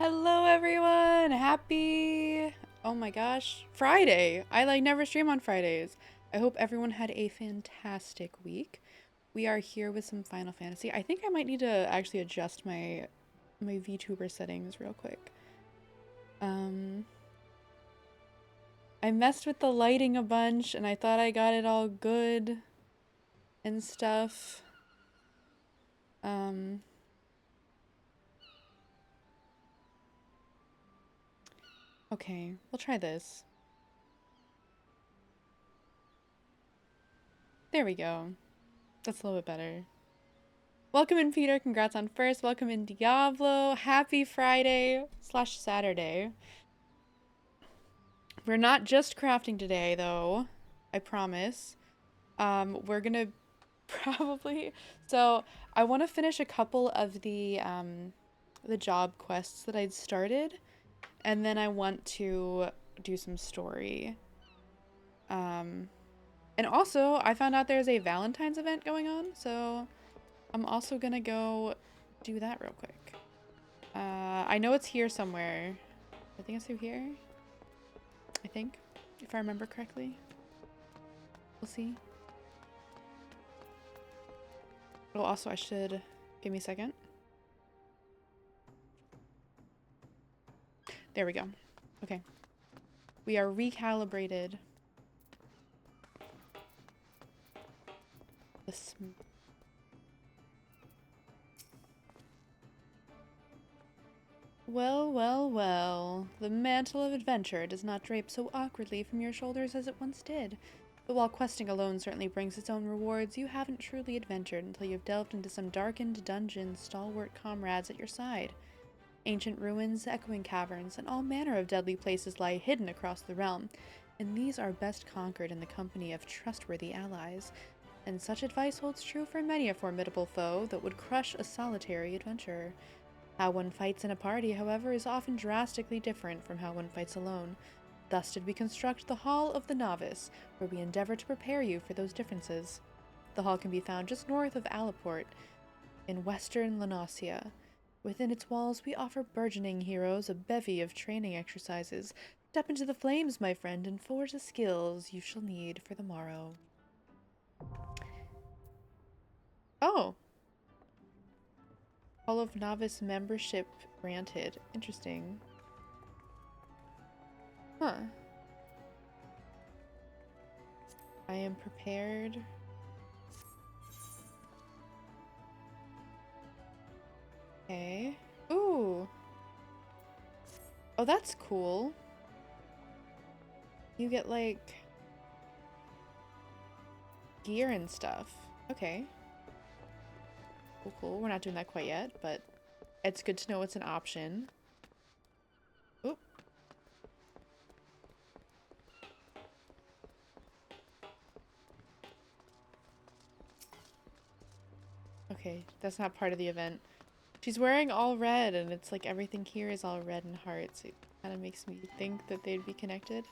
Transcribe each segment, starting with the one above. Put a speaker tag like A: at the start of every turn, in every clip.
A: Hello everyone! Happy, oh my gosh, Friday! I never stream on Fridays. I hope everyone had a fantastic week. We are here with some Final Fantasy. I think I might need to actually adjust my VTuber settings real quick. I messed with the lighting a bunch and I thought I got it all good and stuff. Okay, we'll try this. There we go. That's a little bit better. Welcome in, Peter. Congrats on first. Welcome in, Diablo. Happy Friday / Saturday. We're not just crafting today, though. I promise. We're gonna probably... So, I want to finish a couple of the job quests that I'd started. And then I want to do some story. And also, I found out there's a Valentine's event going on, so... I'm also gonna go do that real quick. I know it's here somewhere. I think it's through here. I think, if I remember correctly. We'll see. Oh, also I should... Give me a second. There we go. Okay. We are recalibrated. This... Well, well, well. The mantle of adventure does not drape so awkwardly from your shoulders as it once did. But while questing alone certainly brings its own rewards, you haven't truly adventured until you've delved into some darkened dungeons, stalwart comrades at your side. Ancient ruins, echoing caverns, and all manner of deadly places lie hidden across the realm, and these are best conquered in the company of trustworthy allies. And such advice holds true for many a formidable foe that would crush a solitary adventurer. How one fights in a party, however, is often drastically different from how one fights alone. Thus did we construct the Hall of the Novice, where we endeavor to prepare you for those differences. The hall can be found just north of Alaport, in western Lanosia. Within its walls, we offer burgeoning heroes a bevy of training exercises. Step into the flames, my friend, and forge the skills you shall need for the morrow. Oh! Hall of Novice membership granted. Interesting. Huh. I am prepared. Okay. Ooh. Oh, that's cool. You get, like, gear and stuff. Okay. Cool, cool. We're not doing that quite yet, but it's good to know it's an option. Oop. Okay, that's not part of the event. She's wearing all red, and it's like everything here is all red and hearts. It kind of makes me think that they'd be connected.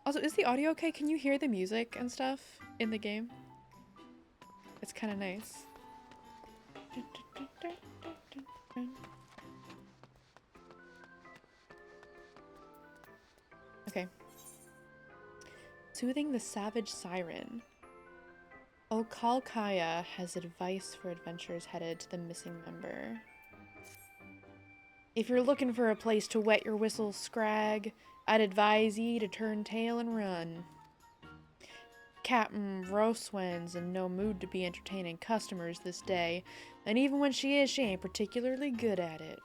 A: Also, is the audio okay? Can you hear the music and stuff in the game? It's kind of nice. Okay. Soothing the Savage Siren. Okalkaya has advice for adventurers headed to the missing member. If you're looking for a place to wet your whistle, Scrag, I'd advise ye to turn tail and run. Captain Roswen's in no mood to be entertaining customers this day, and even when she is, she ain't particularly good at it.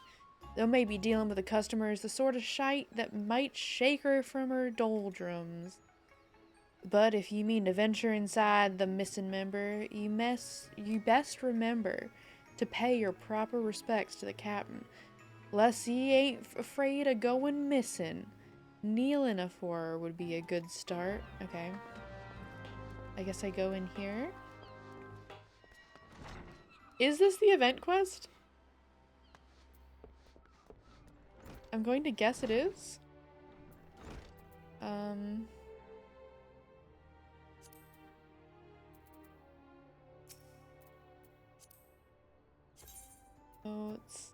A: Though maybe dealing with a customer is the sort of shite that might shake her from her doldrums. But if you mean to venture inside the missing member, you best remember to pay your proper respects to the captain, lest he ain't afraid of going missing. Kneeling afore her would be a good start. Okay. I guess I go in here. Is this the event quest? I'm going to guess it is. So it's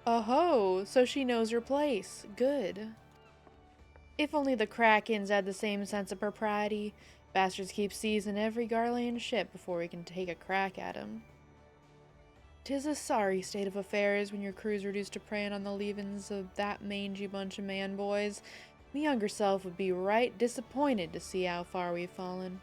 A: Oh-ho, so she knows her place. Good. If only the Krakens had the same sense of propriety. Bastards keep seizing every Garlean ship before we can take a crack at 'em. 'Tis a sorry state of affairs when your crew's reduced to preying on the leavings of that mangy bunch of man-boys. Me younger self would be right disappointed to see how far we've fallen.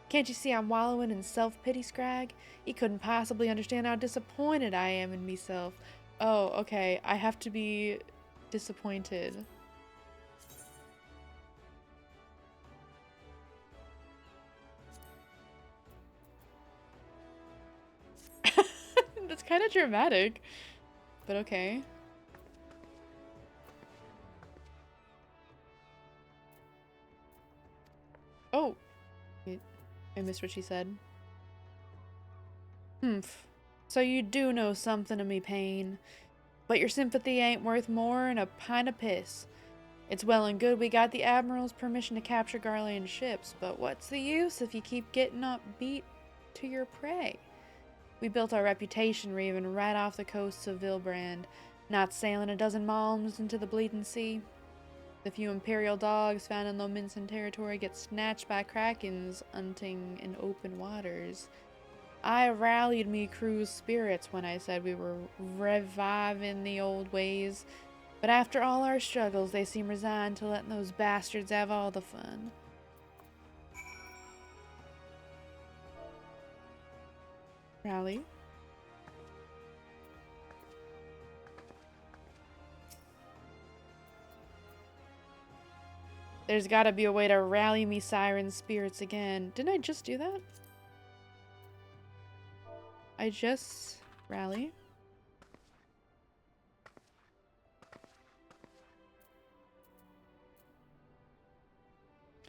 A: Can't you see I'm wallowing in self-pity, Scrag? You couldn't possibly understand how disappointed I am in myself. Oh, okay. I have to be disappointed. That's kind of dramatic, but okay. Oh, I missed what she said. Humph. So you do know something of me pain, but your sympathy ain't worth more'n a pint of piss. It's well and good we got the Admiral's permission to capture Garlean ships, but what's the use if you keep getting beat to your prey? We built our reputation reaving right off the coasts of Vilbrand, not sailing a dozen malms into the bleeding sea. The few Imperial dogs found in Lominsan territory get snatched by Krakens hunting in open waters. I rallied me crew's spirits when I said we were reviving the old ways, but after all our struggles, they seem resigned to letting those bastards have all the fun. Rally? There's gotta be a way to rally me siren spirits again. Didn't I just do that? I just rally?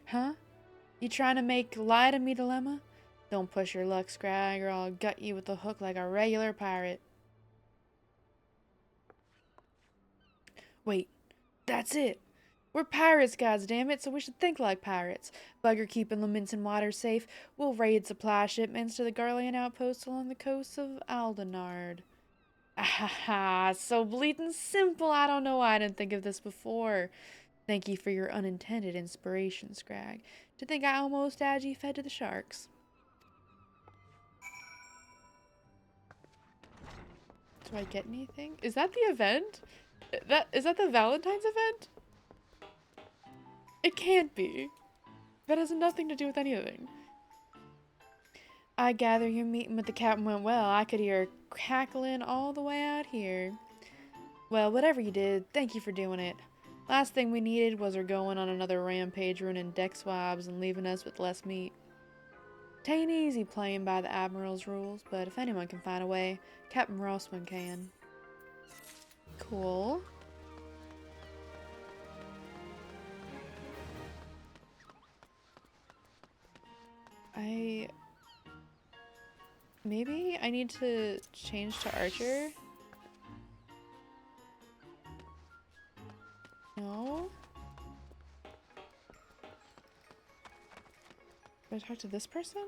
A: Huh? You trying to make light of me dilemma? Don't push your luck, Scrag, or I'll gut you with the hook like a regular pirate. Wait, that's it! We're pirates, goddammit, so we should think like pirates. Bugger keeping Lominsan waters safe. We'll raid supply shipments to the Garlean outposts along the coast of Aldenard. Ah, so bleeding simple. I don't know why I didn't think of this before. Thank you for your unintended inspiration, Scrag. To think I almost had you fed to the sharks. Do I get anything? Is that the event? Is that the Valentine's event? It can't be. That has nothing to do with anything. I gather your meeting with the captain went well. I could hear her cackling all the way out here. Well, whatever you did, thank you for doing it. Last thing we needed was her going on another rampage, ruining deck swabs and leaving us with less meat. Tain't easy playing by the Admiral's rules, but if anyone can find a way, Captain Rossman can. Cool. Maybe I need to change to Archer? No? Do I talk to this person?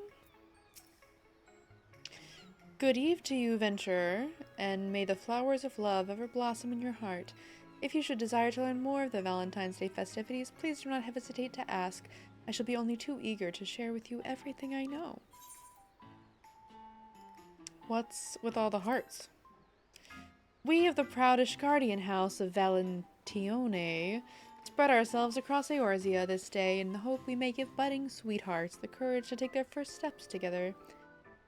A: Good eve to you, Venturer, and may the flowers of love ever blossom in your heart. If you should desire to learn more of the Valentine's Day festivities, please do not hesitate to ask. I shall be only too eager to share with you everything I know. What's with all the hearts? We of the proud Ishgardian house of Valentione spread ourselves across Eorzea this day in the hope we may give budding sweethearts the courage to take their first steps together.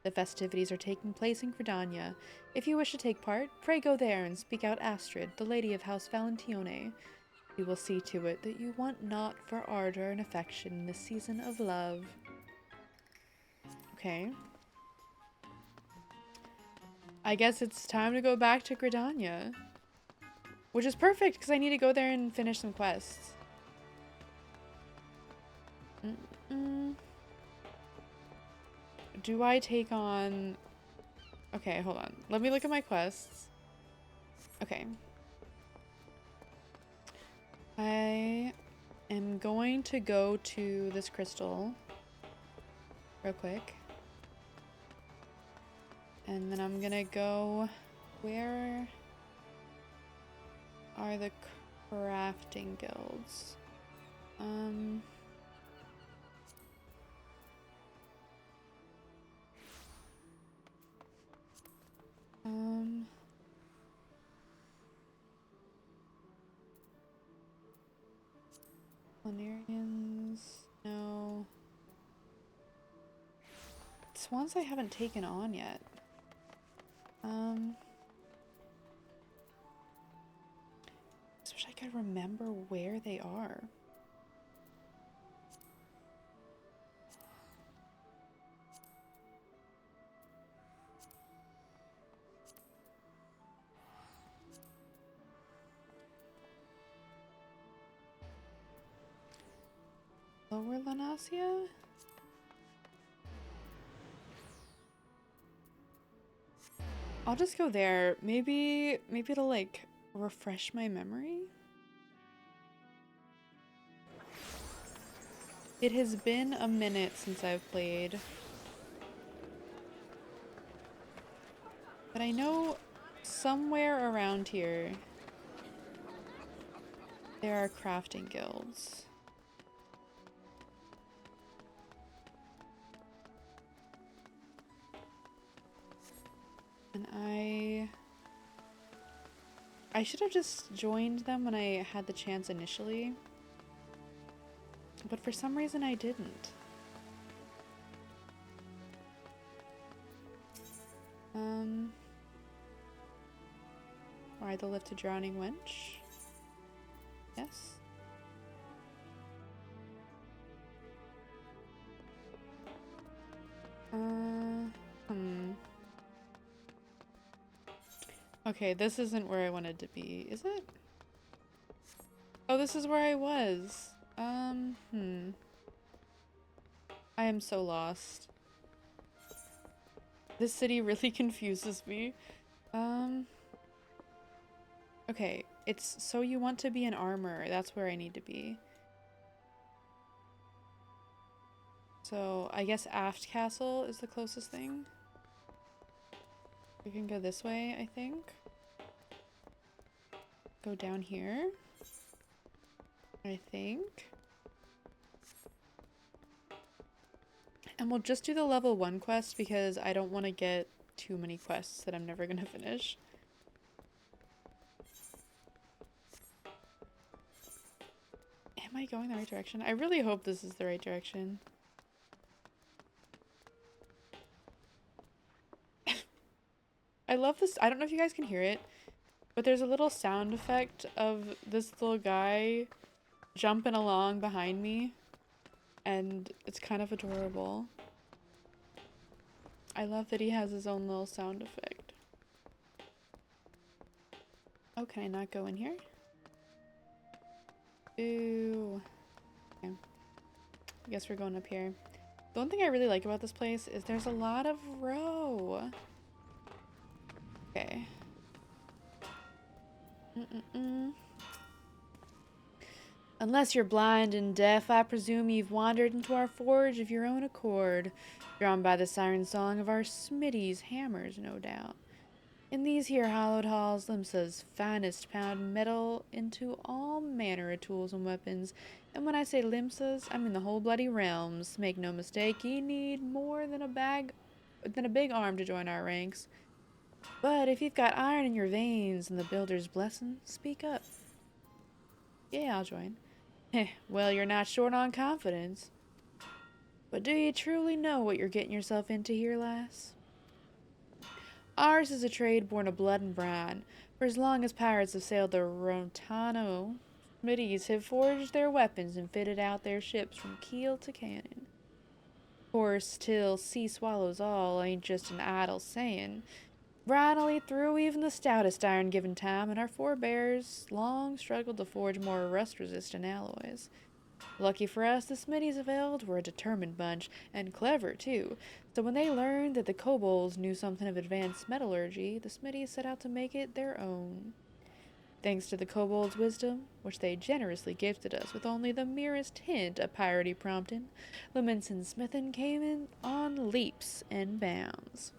A: The festivities are taking place in Gridania. If you wish to take part, pray go there and speak out Astrid, the lady of House Valentione. We will see to it that you want naught for ardor and affection in this season of love. Okay. I guess it's time to go back to Gridania. Which is perfect, because I need to go there and finish some quests. Do I take on... Okay, hold on. Let me look at my quests. Okay. I am going to go to this crystal real quick. And then I'm gonna go... Where are the crafting guilds? Planarians, no. It's ones I haven't taken on yet. Just wish I could remember where they are. Lower Lanasia? I'll just go there. Maybe it'll like refresh my memory. It has been a minute since I've played. But I know somewhere around here there are crafting guilds. And I should have just joined them when I had the chance initially. But for some reason I didn't. Ride the lift to Drowning Wench. Yes. Okay, this isn't where I wanted to be, is it? Oh, this is where I was. I am so lost. This city really confuses me. Okay, it's so you want to be in armor. That's where I need to be. So, I guess Aft Castle is the closest thing. We can go this way, I think. Go down here, I think. And we'll just do the level 1 quest because I don't want to get too many quests that I'm never going to finish. Am I going the right direction? I really hope this is the right direction. I love this. I don't know if you guys can hear it, but there's a little sound effect of this little guy jumping along behind me, and it's kind of adorable. I love that he has his own little sound effect. Oh, can I not go in here? Ooh. Okay. I guess we're going up here. The one thing I really like about this place is there's a lot of row. Okay. Unless you're blind and deaf, I presume you've wandered into our forge of your own accord, drawn by the siren song of our smithy's hammers, no doubt. In these here hallowed halls, Limsa's finest pound metal into all manner of tools and weapons. And when I say Limsa's, I mean the whole bloody realms. Make no mistake, ye need more than a big arm to join our ranks. But if you've got iron in your veins and the builder's blessing, speak up. Yeah, I'll join. Well, you're not short on confidence. But do you truly know what you're getting yourself into here, lass? Ours is a trade born of blood and brine. For as long as pirates have sailed the Rontano, smithies have forged their weapons and fitted out their ships from keel to cannon. Of course, till sea swallows all ain't just an idle saying. Bridally through even the stoutest iron given time, and our forebears long struggled to forge more rust-resistant alloys. Lucky for us, the smithies of Eld were a determined bunch, and clever, too. So when they learned that the kobolds knew something of advanced metallurgy, the smithies set out to make it their own. Thanks to the kobolds' wisdom, which they generously gifted us with only the merest hint of piety prompting, Leminson Smithin came in on leaps and bounds.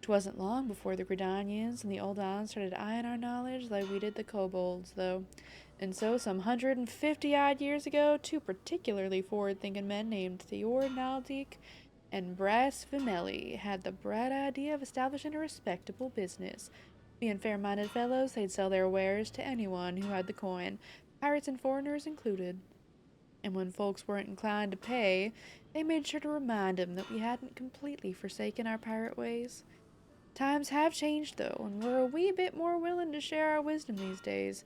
A: 'Twasn't long before the Gridanians and the Ul'dah started eyeing our knowledge like we did the kobolds, though. And so, some 150-odd years ago, two particularly forward-thinking men named Theor Naldik and Brass Vimelli had the bright idea of establishing a respectable business. Being fair-minded fellows, they'd sell their wares to anyone who had the coin, pirates and foreigners included. And when folks weren't inclined to pay, they made sure to remind them that we hadn't completely forsaken our pirate ways. Times have changed, though, and we're a wee bit more willing to share our wisdom these days.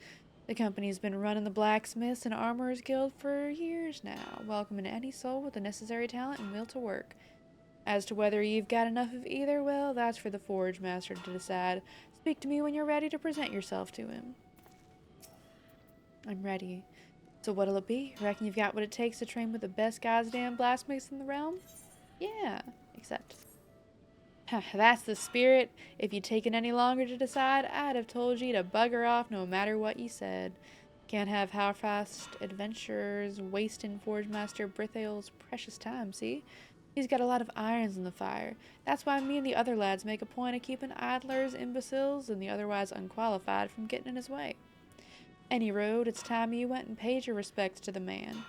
A: The company's been running the Blacksmiths and Armorers Guild for years now, welcoming any soul with the necessary talent and will to work. As to whether you've got enough of either, well, that's for the Forge Master to decide. Speak to me when you're ready to present yourself to him. I'm ready. So what'll it be? Reckon you've got what it takes to train with the best goddamn blacksmiths in the realm? Yeah, except... That's the spirit. If you'd taken any longer to decide, I'd have told you to bugger off no matter what you said. Can't have half-assed adventurers wasting Forge Master Brithael's precious time, see? He's got a lot of irons in the fire. That's why me and the other lads make a point of keeping idlers, imbeciles, and the otherwise unqualified from getting in his way. Any road, it's time you went and paid your respects to the man.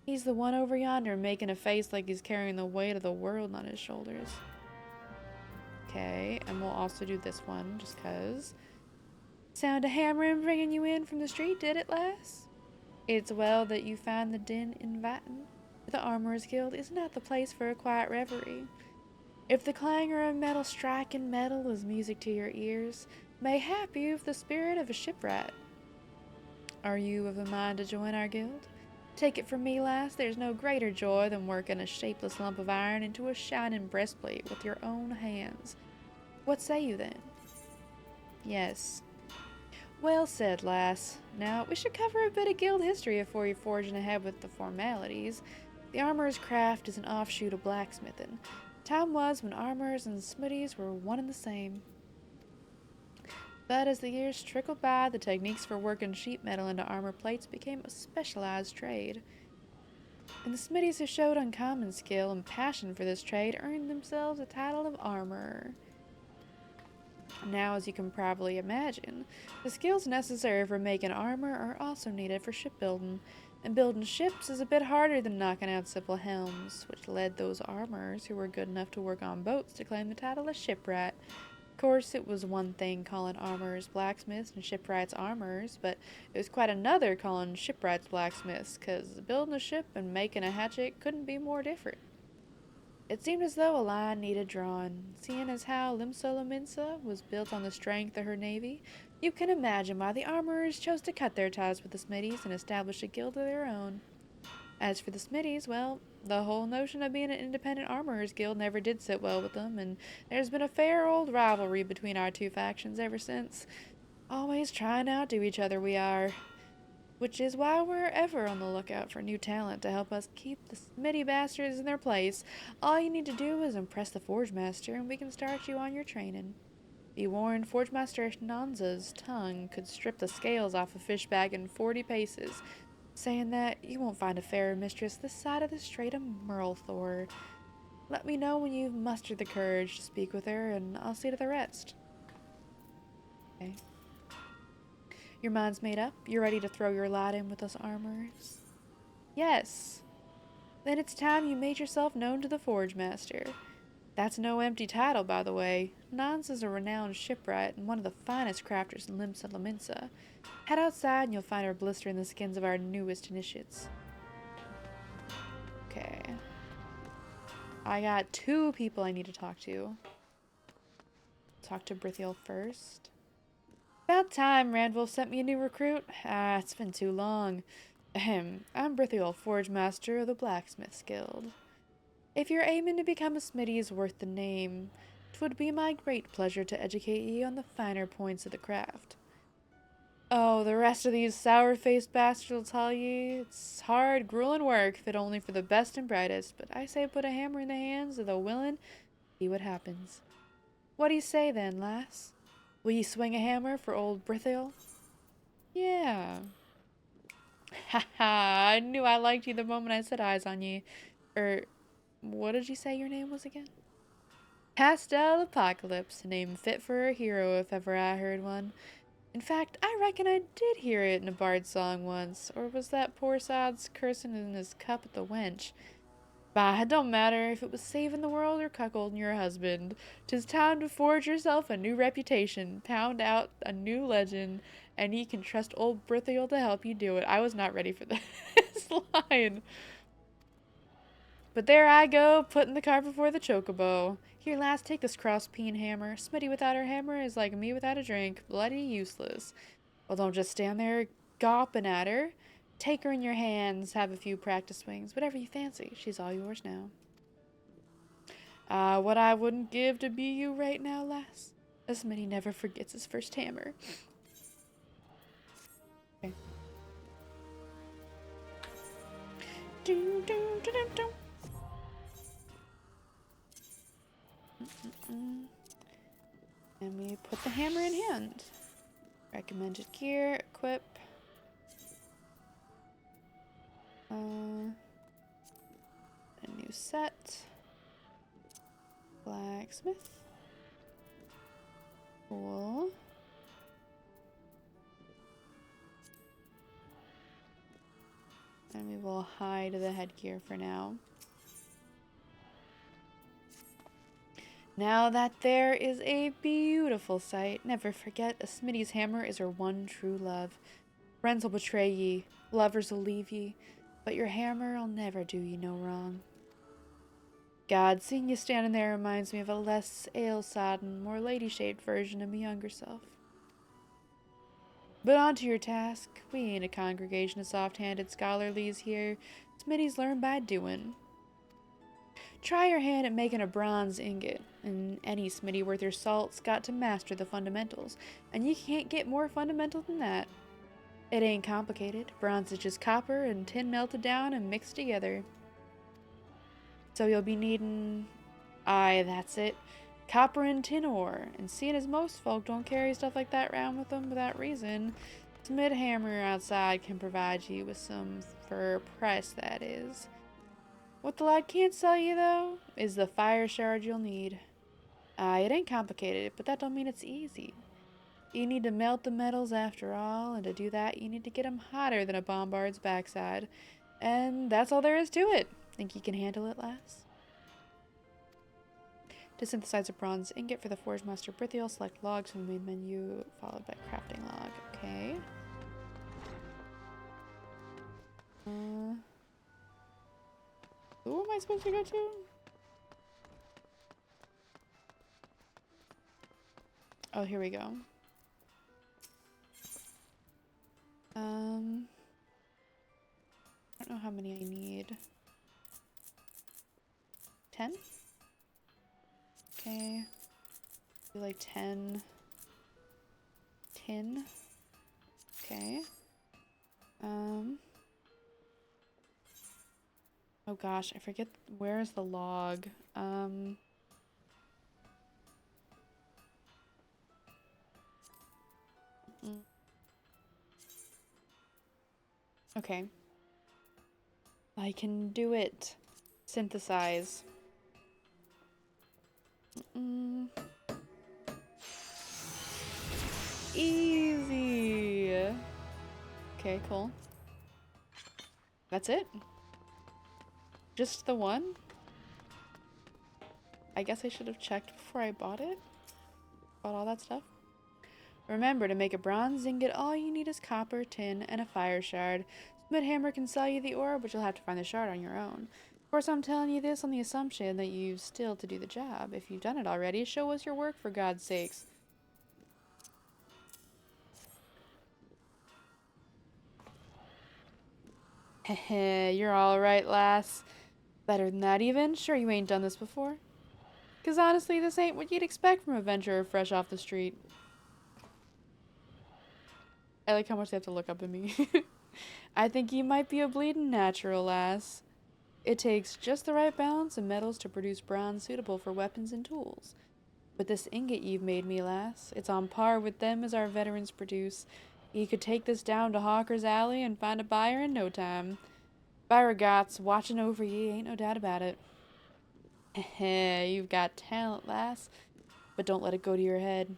A: He's the one over yonder making a face like he's carrying the weight of the world on his shoulders. Okay, and we'll also do this one, just 'cause. Sound a hammering bringing you in from the street, did it, lass? It's well that you find the din inviting. The Armorers Guild is not the place for a quiet reverie. If the clangor of metal striking metal is music to your ears, mayhap you've the spirit of a shipwright. Are you of a mind to join our guild? Take it from me, lass, there's no greater joy than working a shapeless lump of iron into a shining breastplate with your own hands. What say you then? Yes. Well said, lass. Now, we should cover a bit of guild history before you're forging ahead with the formalities. The armorer's craft is an offshoot of blacksmithing. Time was when armorers and smithies were one and the same. But as the years trickled by, the techniques for working sheet metal into armor plates became a specialized trade. And the smithies who showed uncommon skill and passion for this trade earned themselves the title of armorer. Now, as you can probably imagine, the skills necessary for making armor are also needed for shipbuilding, and building ships is a bit harder than knocking out simple helms, which led those armorers who were good enough to work on boats to claim the title of shipwright. Of course, it was one thing calling armorers blacksmiths and shipwrights armorers, but it was quite another calling shipwrights blacksmiths, 'cause building a ship and making a hatchet couldn't be more different. It seemed as though a line needed drawing. Seeing as how Limsa was built on the strength of her navy, you can imagine why the armorers chose to cut their ties with the smithies and establish a guild of their own. As for the smithies, well, the whole notion of being an independent armorers guild never did sit well with them, and there's been a fair old rivalry between our two factions ever since. Always trying to outdo each other we are. Which is why we're ever on the lookout for new talent to help us keep the smithy bastards in their place. All you need to do is impress the Forge Master, and we can start you on your training. Be warned, Forge Master Nanza's tongue could strip the scales off a fish bag in 40 paces. Saying that, you won't find a fairer mistress this side of the Strait of Merlthor. Let me know when you've mustered the courage to speak with her, and I'll see to the rest. Okay. Your mind's made up? You're ready to throw your lot in with us armorers? Yes. Then it's time you made yourself known to the Forge Master. That's no empty title, by the way. Nans is a renowned shipwright and one of the finest crafters in Limsa Laminsa. Head outside and you'll find her blistering the skins of our newest initiates. Okay. I got 2 people I need to talk to. Talk to Brithael first. About time Randwolf sent me a new recruit. It's been too long. I'm Brithael, Forge Master of the Blacksmiths Guild. If you're aiming to become a smithy worth the name, 'twould be my great pleasure to educate ye on the finer points of the craft. Oh, the rest of these sour-faced bastards will tell ye it's hard, grueling work, fit only for the best and brightest, but I say put a hammer in the hands of the willing, see what happens. What do you say then, lass? Will ye swing a hammer for old Brithael? Yeah. Haha, I knew I liked you the moment I set eyes on you. What did you say your name was again? Pastel Apocalypse, a name fit for a hero if ever I heard one. In fact, I reckon I did hear it in a bard song once, or was that poor sod's cursing in his cup at the wench? Bah, it don't matter if it was saving the world or cuckolding your husband. 'Tis time to forge yourself a new reputation, pound out a new legend, and ye can trust old Brithiel to help you do it. I was not ready for this line. But there I go, putting the cart before the chocobo. Here, lass, take this cross-peen hammer. Smitty without her hammer is like me without a drink, bloody useless. Well, don't just stand there gawping at her. Take her in your hands, have a few practice swings, whatever you fancy. She's all yours now. What I wouldn't give to be you right now, lass. Smitty never forgets his first hammer. Okay. Do, do, do, do, do. And we put the hammer in hand. Recommended gear, equip. A new set. Blacksmith. Cool. And we will hide the headgear for now. Now that there is a beautiful sight, never forget a Smitty's hammer is her one true love. Friends will betray ye, lovers will leave ye, but your hammer'll never do ye no wrong. God, seeing you standing there reminds me of a less ale-sodden, more lady-shaped version of me younger self. But on to your task. We ain't a congregation of soft-handed scholarlies here. Smitty's learn by doing. Try your hand at making a bronze ingot, and any Smitty worth her salt's got to master the fundamentals, and you can't get more fundamental than that. It ain't complicated. Bronze is just copper and tin melted down and mixed together. So you'll be needing... Aye, that's it. Copper and tin ore. And seeing as most folk don't carry stuff like that around with them without reason, Smith Hammer outside can provide you with some for a price, that is. What the lad can't sell you, though, is the fire shard you'll need. It ain't complicated, but that don't mean it's easy. You need to melt the metals after all, and to do that you need to get 'em hotter than a bombard's backside. And that's all there is to it. Think you can handle it, lass? To synthesize a bronze ingot for the Forge Master Brithiel, select logs from the main menu, followed by crafting log. Okay. Who am I supposed to go to? Oh, here we go. I don't know how many I need. 10? Okay. Do like 10 tin. Okay. Oh gosh, I forget where is the log. Okay. I can do it. Synthesize. Easy. Okay, cool. That's it? Just the one? I guess I should have checked before I bought it. Bought all that stuff. Remember, to make a bronze ingot, all you need is copper, tin, and a fire shard. Smith Hammer can sell you the ore, but you'll have to find the shard on your own. Of course, I'm telling you this on the assumption that you've still to do the job. If you've done it already, show us your work for God's sakes. Heh, you're alright, lass. Better than that, even. Sure you ain't done this before? 'Cause honestly, this ain't what you'd expect from a venturer fresh off the street. I like how much they have to look up at me. I think you might be a bleeding natural, lass. It takes just the right balance of metals to produce bronze suitable for weapons and tools. But this ingot you've made me, lass, it's on par with them as our veterans produce. You could take this down to Hawker's Alley and find a buyer in no time. Beauregard's watching over ye, ain't no doubt about it. You've got talent, lass, but don't let it go to your head.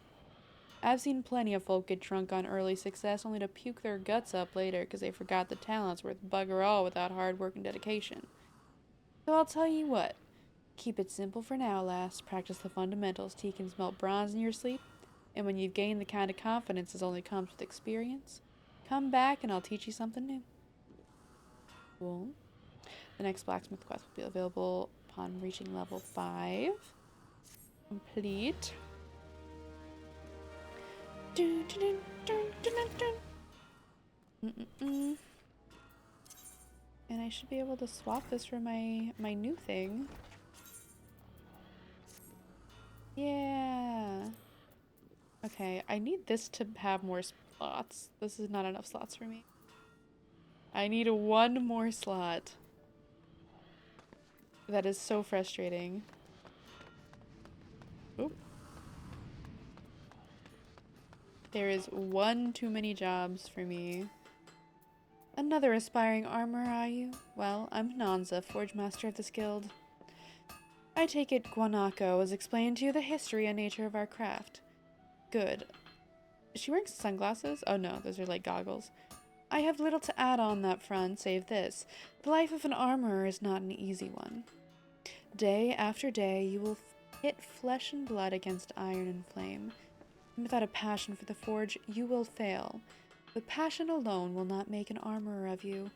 A: I've seen plenty of folk get drunk on early success only to puke their guts up later because they forgot the talent's worth bugger all without hard work and dedication. So I'll tell you what. Keep it simple for now, lass. Practice the fundamentals till you can smelt bronze in your sleep, and when you've gained the kind of confidence that only comes with experience, come back and I'll teach you something new. Cool. The next blacksmith quest will be available upon reaching level 5. Complete. Dun, dun, dun, dun, dun, dun. And I should be able to swap this for my new thing. Yeah. Okay, I need this to have more slots. This is not enough slots for me. I need one more slot. That is so frustrating. Oop. There is one too many jobs for me. Another aspiring armorer, are you? Well, I'm Nanza, Forge Master of this guild. I take it Guanaco has explained to you the history and nature of our craft. Good. Is she wearing sunglasses? Oh no, those are like goggles. I have little to add on that front, save this. The life of an armorer is not an easy one. Day after day, you will pit flesh and blood against iron and flame. And without a passion for the forge, you will fail. But passion alone will not make an armorer of you.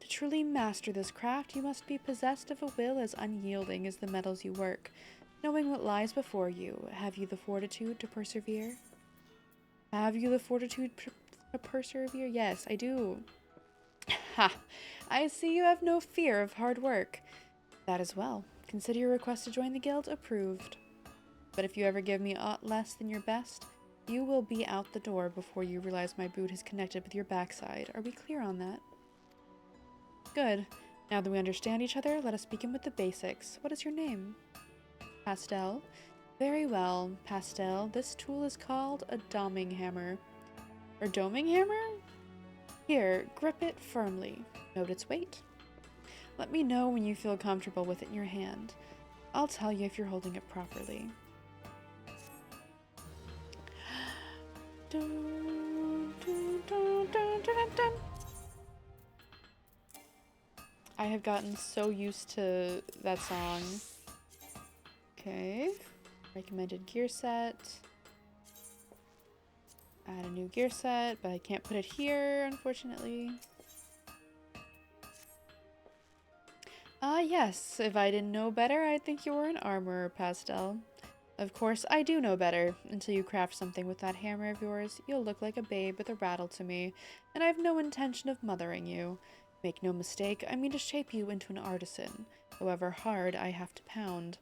A: To truly master this craft, you must be possessed of a will as unyielding as the metals you work. Knowing what lies before you, have you the fortitude to persevere? Have you the fortitude to persevere? Yes, I do. Ha! I see you have no fear of hard work. That as well. Consider your request to join the guild approved. But if you ever give me aught less than your best, you will be out the door before you realize my boot is connected with your backside. Are we clear on that? Good. Now that we understand each other, let us begin with the basics. What is your name? Pastel. Very well, Pastel. This tool is called a doming hammer. Or doming hammer? Here, grip it firmly. Note its weight. Let me know when you feel comfortable with it in your hand. I'll tell you if you're holding it properly. Dun, dun, dun, dun, dun, dun. I have gotten so used to that song. Okay. Recommended gear set. Add a new gear set, but I can't put it here, unfortunately. Yes. If I didn't know better, I'd think you were an armorer, Pastel. Of course, I do know better. Until you craft something with that hammer of yours, you'll look like a babe with a rattle to me, and I've no intention of mothering you. Make no mistake, I mean to shape you into an artisan, however hard I have to pound.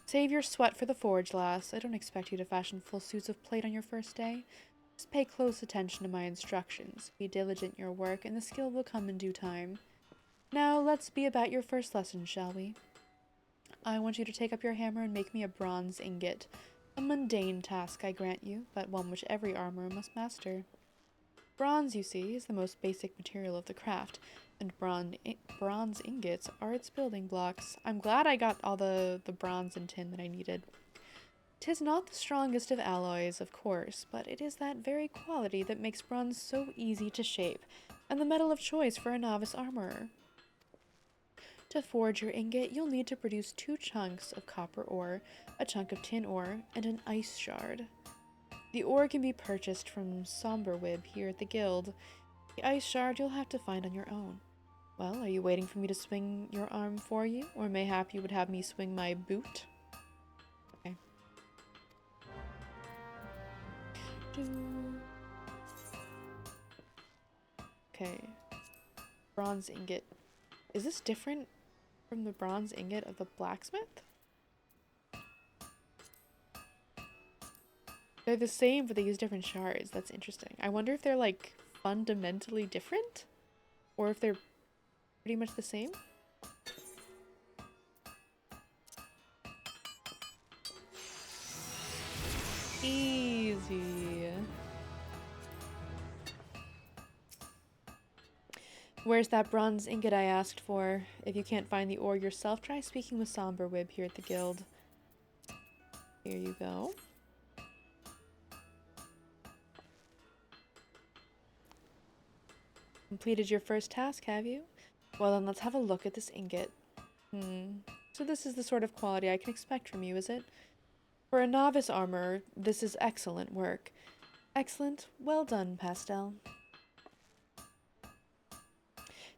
A: Save your sweat for the forge, lass. I don't expect you to fashion full suits of plate on your first day. Just pay close attention to my instructions. Be diligent in your work, and the skill will come in due time. Now, let's be about your first lesson, shall we? I want you to take up your hammer and make me a bronze ingot. A mundane task, I grant you, but one which every armorer must master. Bronze, you see, is the most basic material of the craft, and bronze ingots are its building blocks. I'm glad I got all the bronze and tin that I needed. 'Tis not the strongest of alloys, of course, but it is that very quality that makes bronze so easy to shape, and the metal of choice for a novice armorer. To forge your ingot, you'll need to produce 2 chunks of copper ore, a chunk of tin ore, and an ice shard. The ore can be purchased from Somberwib here at the guild. The ice shard you'll have to find on your own. Well, are you waiting for me to swing your arm for you, or mayhap you would have me swing my boot? Okay. Okay. Bronze ingot. Is this different from the bronze ingot of the blacksmith? They're the same, but they use different shards. That's interesting. I wonder if they're, like, fundamentally different? Or if they're pretty much the same? Easy. Where's that bronze ingot I asked for? If you can't find the ore yourself, try speaking with Somberwib here at the guild. Here you go. Completed your first task, have you? Well then, let's have a look at this ingot. So this is the sort of quality I can expect from you, is it? For a novice armorer, this is excellent work. Excellent. Well done, Pastel.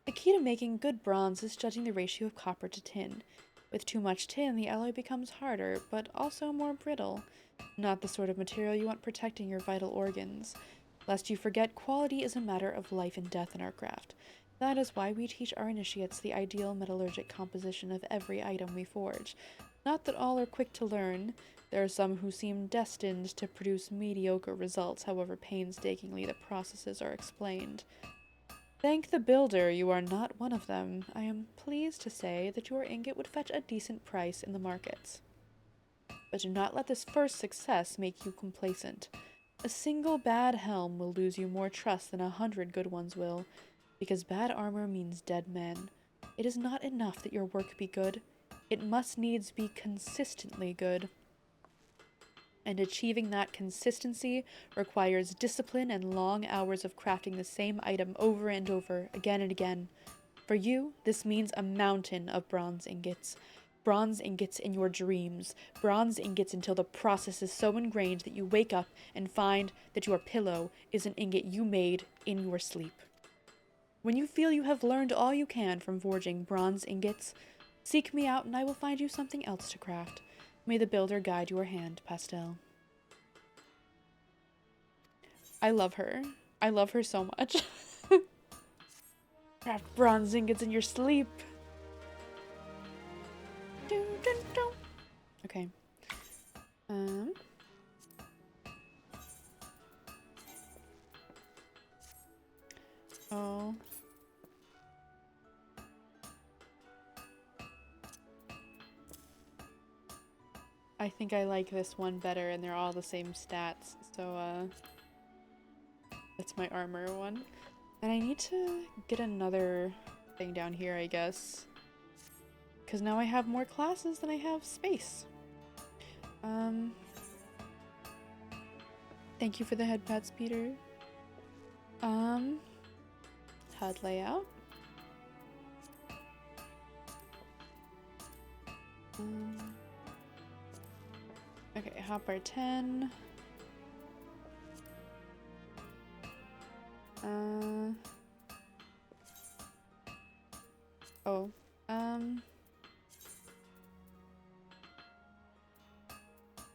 A: The key to making good bronze is judging the ratio of copper to tin. With too much tin, the alloy becomes harder, but also more brittle. Not the sort of material you want protecting your vital organs. Lest you forget, quality is a matter of life and death in our craft. That is why we teach our initiates the ideal metallurgic composition of every item we forge. Not that all are quick to learn. There are some who seem destined to produce mediocre results, however painstakingly the processes are explained. Thank the builder, you are not one of them. I am pleased to say that your ingot would fetch a decent price in the markets. But do not let this first success make you complacent. A single bad helm will lose you more trust than 100 good ones will, because bad armor means dead men. It is not enough that your work be good. It must needs be consistently good. And achieving that consistency requires discipline and long hours of crafting the same item over and over, again and again. For you, this means a mountain of bronze ingots. Bronze ingots in your dreams. Bronze ingots until the process is so ingrained that you wake up and find that your pillow is an ingot you made in your sleep. When you feel you have learned all you can from forging bronze ingots, seek me out and I will find you something else to craft. May the builder guide your hand, Pastel. I love her. I love her so much. Craft bronze ingots in your sleep. Okay. Oh. I think I like this one better, and they're all the same stats, so, that's my armor one. And I need to get another thing down here, I guess. Because now I have more classes than I have space. Thank you for the head pats, Peter. HUD layout. Okay, hotbar 10.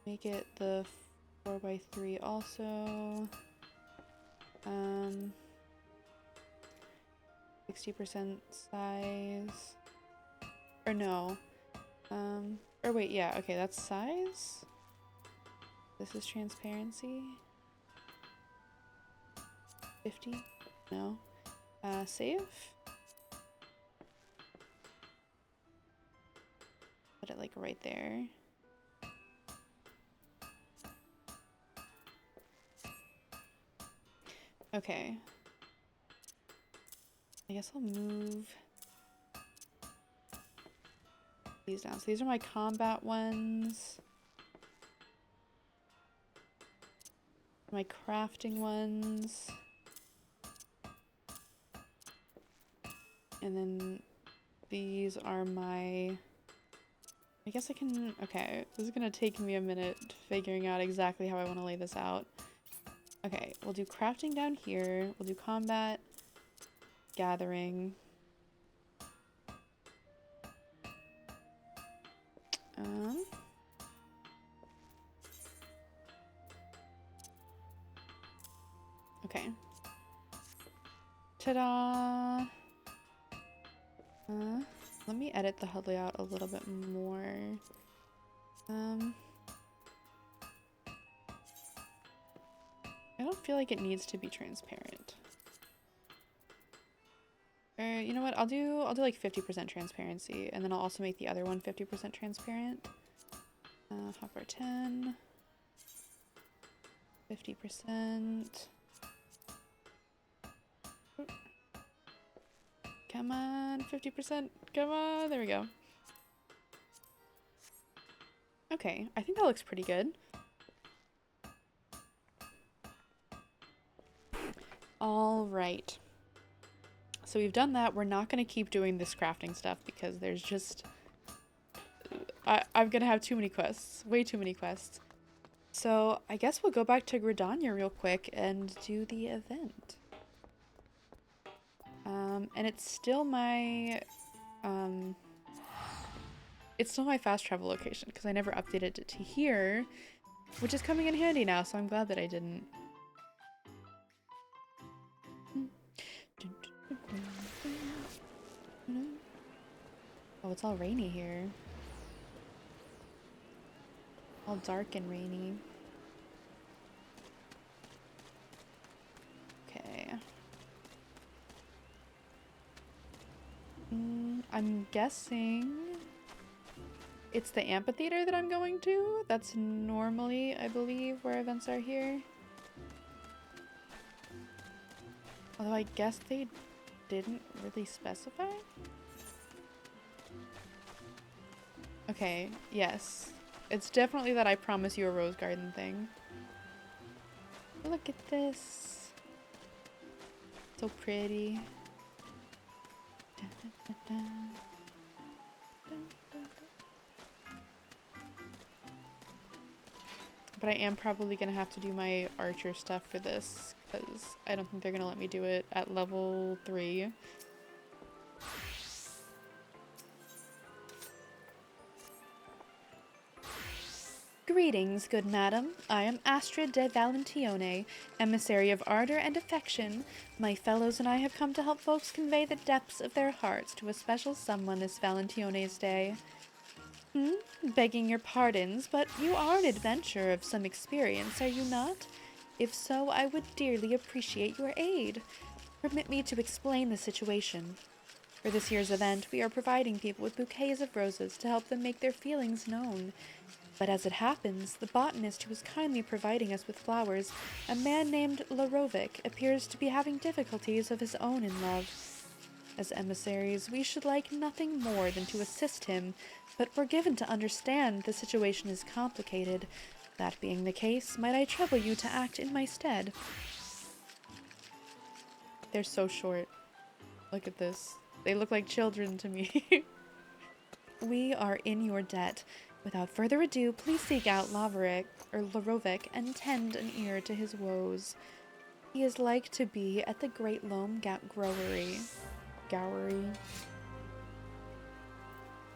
A: Make it the 4x3 also. 60% size. Or no. Or wait, yeah, okay, that's size. This is transparency. 50? No. Save. Put it like right there. Okay. I guess I'll move these down. So these are my combat ones. My crafting ones. And then these are my... I guess I can... Okay, this is gonna take me a minute figuring out exactly how I want to lay this out. Okay, we'll do crafting down here. We'll do combat, gathering. Okay. Ta-da! Let me edit the HUD layout a little bit more. I don't feel like it needs to be transparent. Or you know what? I'll do like 50% transparency, and then I'll also make the other one 50% transparent. Hotbar 10. 50%. Come on, 50%. Come on, there we go. Okay, I think that looks pretty good. All right. So we've done that. We're not going to keep doing this crafting stuff because there's just... I'm going to have too many quests. Way too many quests. So I guess we'll go back to Gridania real quick and do the event. And it's still my... it's still my fast travel location because I never updated it to here, which is coming in handy now, so I'm glad that I didn't. Oh, it's all rainy here. All dark and rainy. Okay. I'm guessing it's the amphitheater that I'm going to. That's normally, I believe, where events are here. Although I guess they didn't really specify. Okay, yes. It's definitely that I promise you a rose garden thing. Look at this. So pretty. Dun, dun, dun, dun. Dun, dun, dun. But I am probably gonna have to do my archer stuff for this because I don't think they're gonna let me do it at level 3. Greetings, good madam. I am Astrid de Valentione, emissary of ardor and affection. My fellows and I have come to help folks convey the depths of their hearts to a special someone this Valentione's Day. Begging your pardons, but you are an adventurer of some experience, are you not? If so, I would dearly appreciate your aid. Permit me to explain the situation. For this year's event, we are providing people with bouquets of roses to help them make their feelings known. But as it happens, the botanist who is kindly providing us with flowers, a man named Larovic, appears to be having difficulties of his own in love. As emissaries, we should like nothing more than to assist him, but we're given to understand the situation is complicated. That being the case, might I trouble you to act in my stead? They're so short. Look at this. They look like children to me. We are in your debt. Without further ado, please seek out Larovic and tend an ear to his woes. He is like to be at the Great Loam Gowery.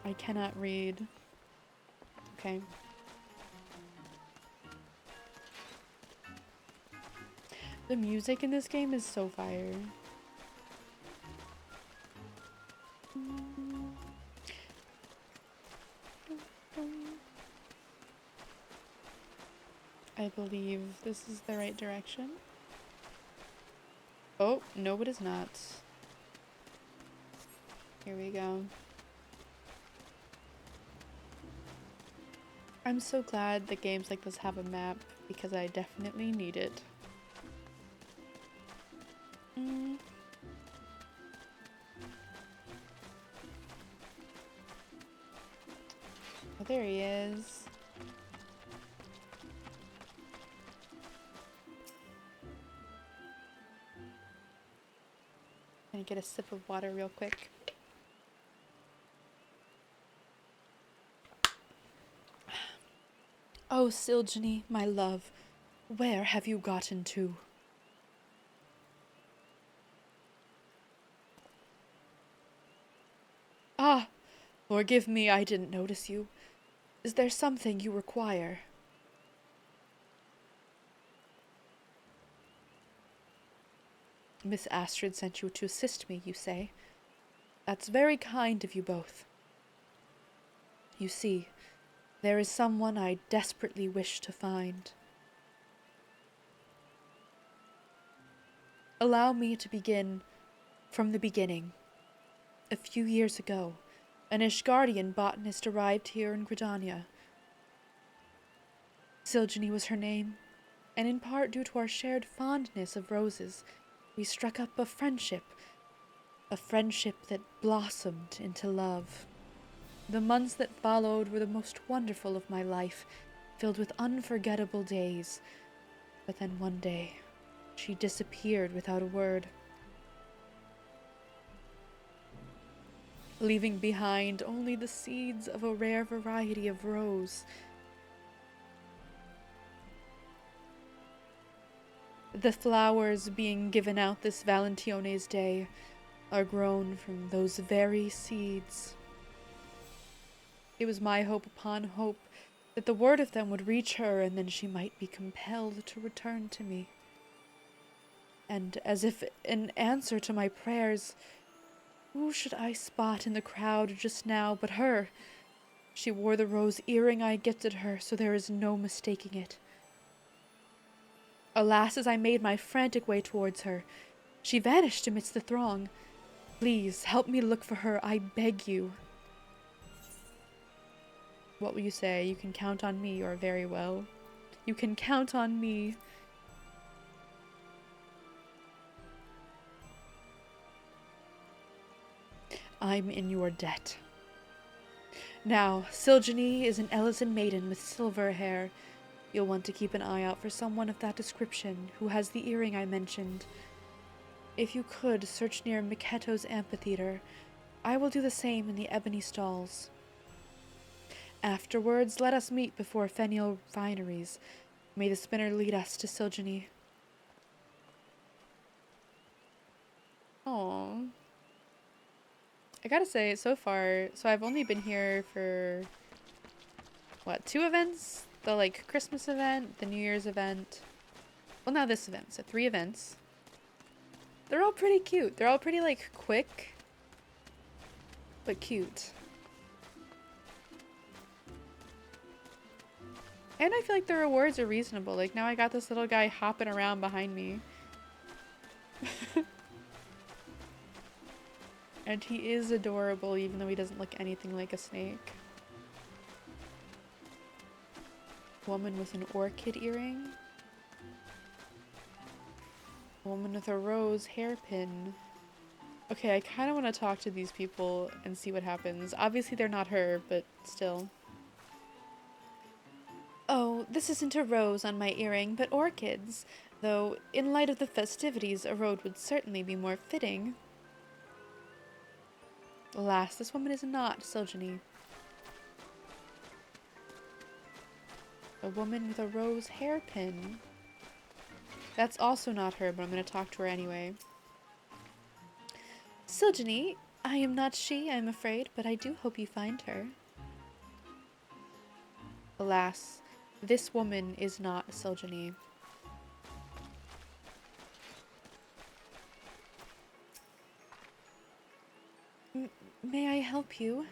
A: I cannot read. Okay. The music in this game is so fire. I believe this is the right direction. Oh, no, it is not. Here we go. I'm so glad that games like this have a map because I definitely need it. Oh, there he is. Gonna get a sip of water real quick. Oh, Silgeny, my love, where have you gotten to? Ah, forgive me, I didn't notice you. Is there something you require? Miss Astrid sent you to assist me, you say? That's very kind of you both. You see, there is someone I desperately wish to find. Allow me to begin from the beginning. A few years ago, an Ishgardian botanist arrived here in Gridania. Silgeny was her name, and in part due to our shared fondness of roses, we struck up a friendship. A friendship that blossomed into love. The months that followed were the most wonderful of my life, filled with unforgettable days. But then one day, she disappeared without a word, leaving behind only the seeds of a rare variety of rose. The flowers being given out this Valentione's day are grown from those very seeds. It was my hope upon hope that the word of them would reach her, and then she might be compelled to return to me. And as if in answer to my prayers, who should I spot in the crowd just now but her? She wore the rose earring I gifted her, so there is no mistaking it. Alas, as I made my frantic way towards her, she vanished amidst the throng. Please, help me look for her, I beg you. What will you say? You can count on me, or very well. You can count on me. I'm in your debt. Now, Silgeny is an Ellison maiden with silver hair. You'll want to keep an eye out for someone of that description who has the earring I mentioned. If you could, search near Miketo's amphitheater. I will do the same in the ebony stalls. Afterwards, let us meet before Fenial Fineries. May the spinner lead us to Silgeny. Aww. I gotta say, so far, so I've only been here for, what, 2 events? The, like, Christmas event, the New Year's event. Well, now this event, so 3 events. They're all pretty cute. They're all pretty, like, quick, but cute. And I feel like the rewards are reasonable. Like, now I got this little guy hopping around behind me. And he is adorable, even though he doesn't look anything like a snake. Woman with an orchid earring. Woman with a rose hairpin. Okay, I kind of want to talk to these people and see what happens. Obviously they're not her, but still. Oh, this isn't a rose on my earring, but orchids. Though, in light of the festivities, a rose would certainly be more fitting. Alas, this woman is not Silgeny. A woman with a rose hairpin. That's also not her, but I'm going to talk to her anyway. Silgeny, I am not she, I'm afraid, but I do hope you find her. Alas, this woman is not Silgeny. May I help you?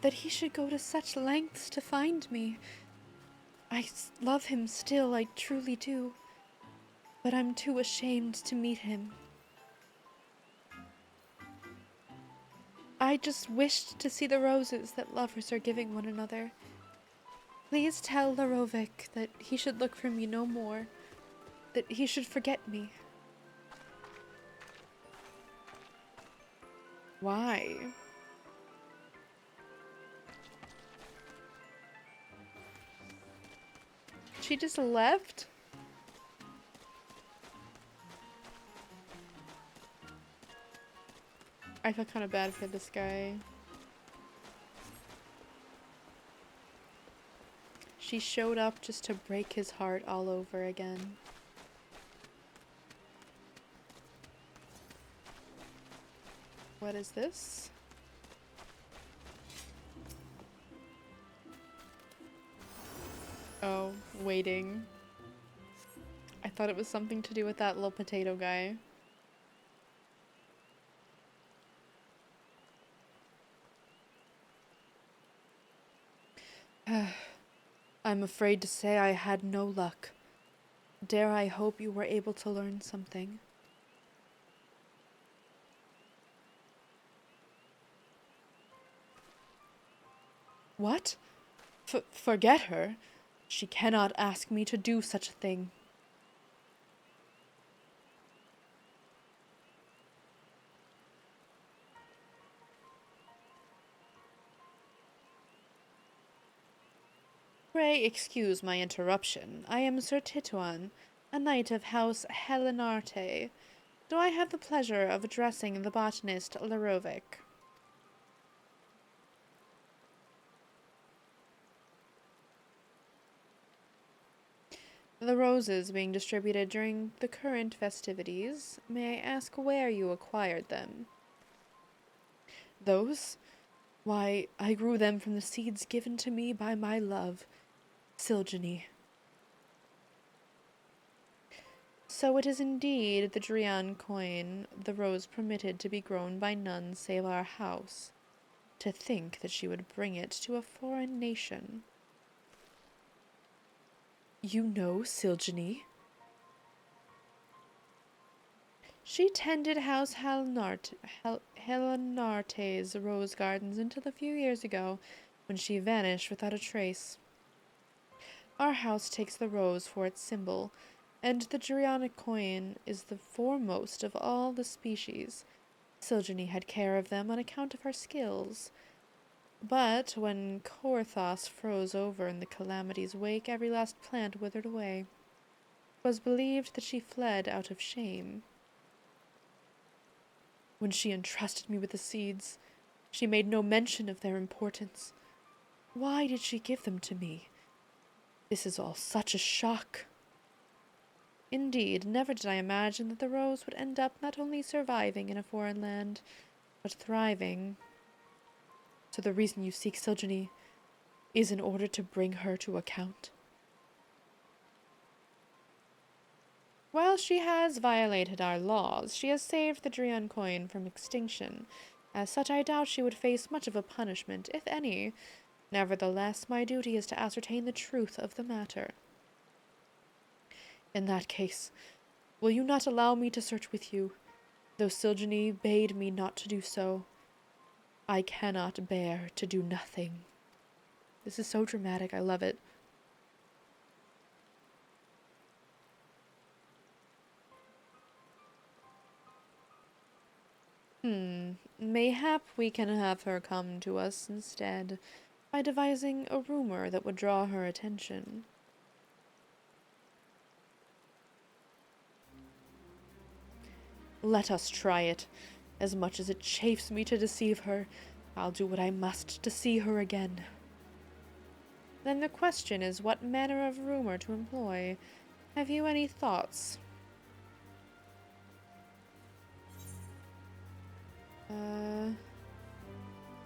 A: That he should go to such lengths to find me. I love him still, I truly do. But I'm too ashamed to meet him. I just wished to see the roses that lovers are giving one another. Please tell Larovic that he should look for me no more. That he should forget me. Why? She just left? I feel kind of bad for this guy. She showed up just to break his heart all over again. What is this? Oh, waiting. I thought it was something to do with that little potato guy. I'm afraid to say I had no luck. Dare I hope you were able to learn something? What? Forget her? She cannot ask me to do such a thing. Pray excuse my interruption. I am Sir Tituan, a knight of House Helenarte. Do I have the pleasure of addressing the botanist Larovic? The roses being distributed during the current festivities, may I ask where you acquired them? Those? Why, I grew them from the seeds given to me by my love, Silgeny. So it is indeed the Drian coin, the rose permitted to be grown by none save our house. To think that she would bring it to a foreign nation. You know Silgeny? She tended House Helenarte's rose gardens until a few years ago, when she vanished without a trace. Our house takes the rose for its symbol, and the Drianic coin is the foremost of all the species. Silgeny had care of them on account of her skills. But when Korthos froze over in the calamity's wake, every last plant withered away. It was believed that she fled out of shame. When she entrusted me with the seeds, she made no mention of their importance. Why did she give them to me? This is all such a shock. Indeed, never did I imagine that the rose would end up not only surviving in a foreign land, but thriving. So the reason you seek Silgeny is in order to bring her to account? While she has violated our laws, she has saved the Drian coin from extinction. As such, I doubt she would face much of a punishment, if any. Nevertheless, my duty is to ascertain the truth of the matter. In that case, will you not allow me to search with you, though Silgeny bade me not to do so? I cannot bear to do nothing. This is so dramatic, I love it. Mayhap we can have her come to us instead, by devising a rumor that would draw her attention. Let us try it. As much as it chafes me to deceive her, I'll do what I must to see her again. Then the question is what manner of rumor to employ. Have you any thoughts?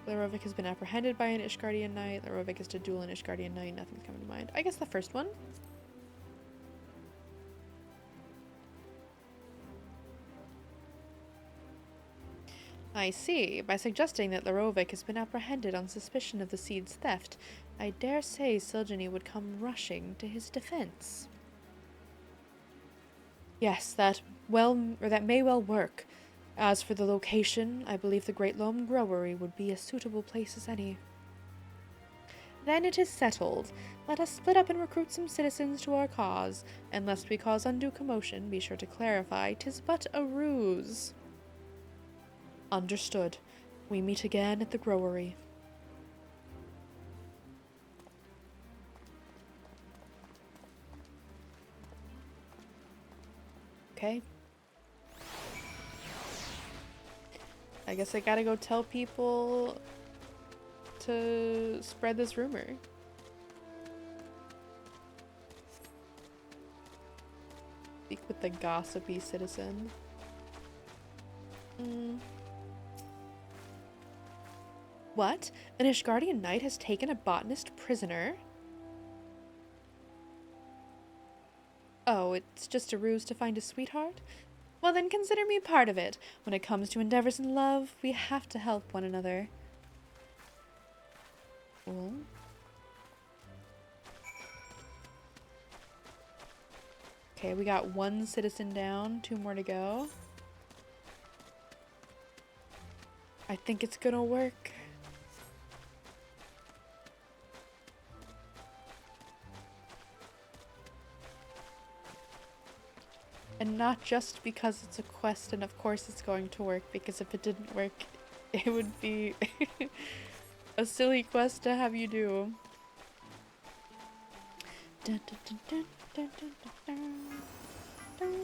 A: Larovic has been apprehended by an Ishgardian knight. Larovic is to duel an Ishgardian knight. Nothing's coming to mind. I guess the first one. I see. By suggesting that Larovic has been apprehended on suspicion of the seed's theft, I dare say Silgeny would come rushing to his defense. Yes, that may well work. As for the location, I believe the Great Loam Growery would be a suitable place as any. Then it is settled. Let us split up and recruit some citizens to our cause, and lest we cause undue commotion, be sure to clarify 'tis but a ruse. Understood. We meet again at the Growery. Okay. I guess I gotta go tell people to spread this rumor. Speak with the gossipy citizen. What? An Ishgardian knight has taken a botanist prisoner? Oh, it's just a ruse to find a sweetheart? Well then consider me part of it. When it comes to endeavors in love, we have to help one another. Cool. Okay, we got one citizen down, 2 more to go. I think it's gonna work. And not just because it's a quest and of course it's going to work, because if it didn't work, it would be a silly quest to have you do. Dun, dun, dun, dun, dun, dun, dun, dun.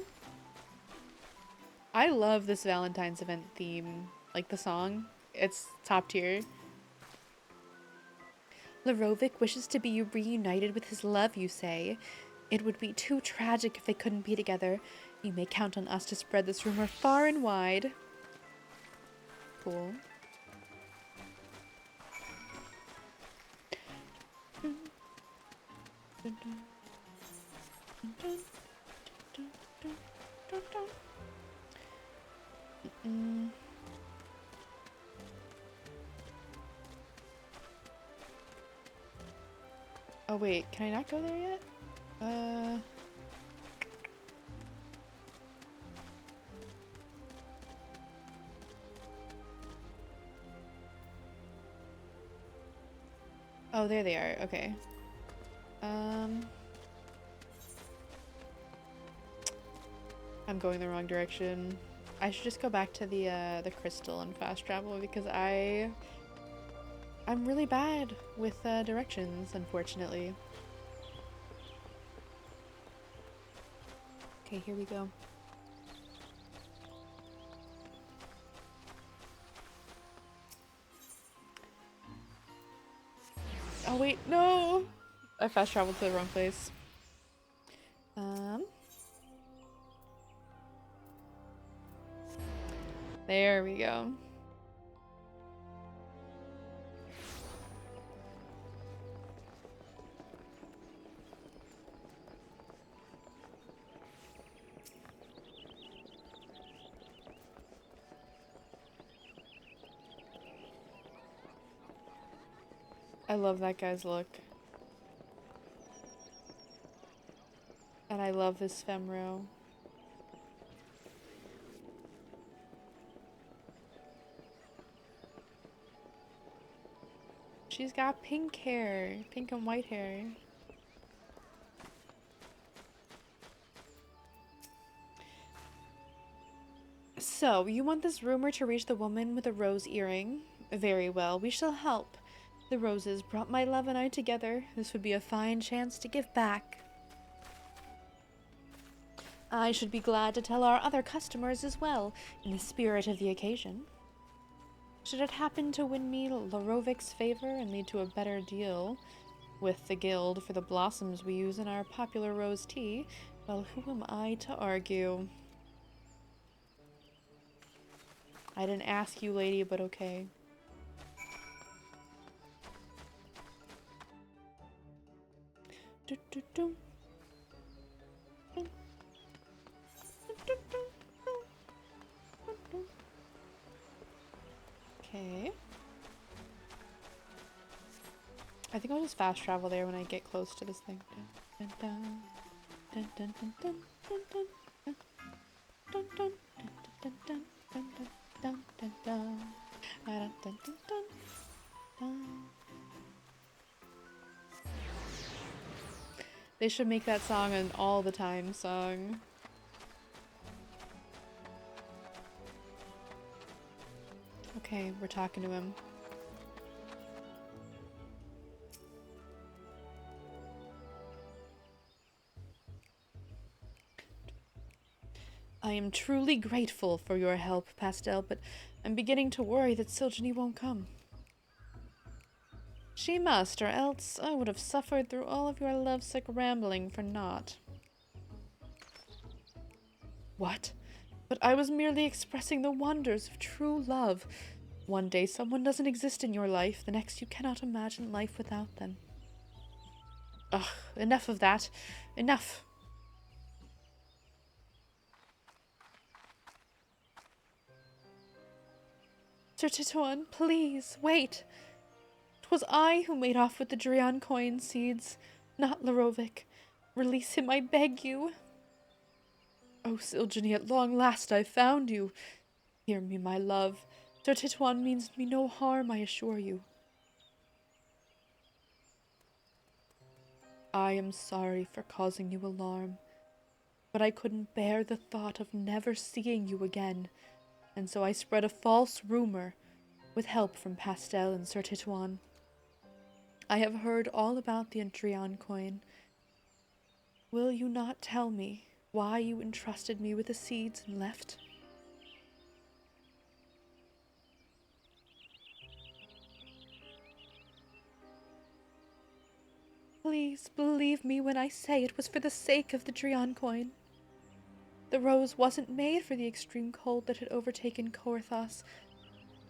A: I love this Valentine's event theme. Like the song, it's top tier. Larovic wishes to be reunited with his love, you say? It would be too tragic if they couldn't be together. You may count on us to spread this rumor far and wide. Cool. Oh wait, can I not go there yet? Oh, there they are. Okay. I'm going the wrong direction. I should just go back to the crystal and fast travel because I'm really bad with directions, unfortunately. Okay, here we go. Oh wait, no! I fast traveled to the wrong place. There we go. I love that guy's look. And I love this femro. She's got pink hair. Pink and white hair. So, you want this rumor to reach the woman with a rose earring? Very well, we shall help. The roses brought my love and I together. This would be a fine chance to give back. I should be glad to tell our other customers as well, in the spirit of the occasion. Should it happen to win me Larovic's favor and lead to a better deal with the guild for the blossoms we use in our popular rose tea, well, who am I to argue? I didn't ask you, lady, but okay. Okay. I think I'll just fast travel there when I get close to this thing. They should make that song an all the time song. Okay, we're talking to him. I am truly grateful for your help, Pastel, but I'm beginning to worry that Silgeny won't come. She must, or else I would have suffered through all of your lovesick rambling for naught. What? But I was merely expressing the wonders of true love. One day someone doesn't exist in your life, the next you cannot imagine life without them. Ugh, enough of that. Enough. Sir Tituan, please, wait. 'Twas I who made off with the Drian coin seeds, not Larovic. Release him, I beg you. Oh, Silgeny, at long last I've found you. Hear me, my love. Sir Tituan means me no harm, I assure you. I am sorry for causing you alarm, but I couldn't bear the thought of never seeing you again, and so I spread a false rumor with help from Pastel and Sir Tituan. I have heard all about the Adrian coin. Will you not tell me why you entrusted me with the seeds and left? Please believe me when I say it was for the sake of the Drian coin. The rose wasn't made for the extreme cold that had overtaken Korthos.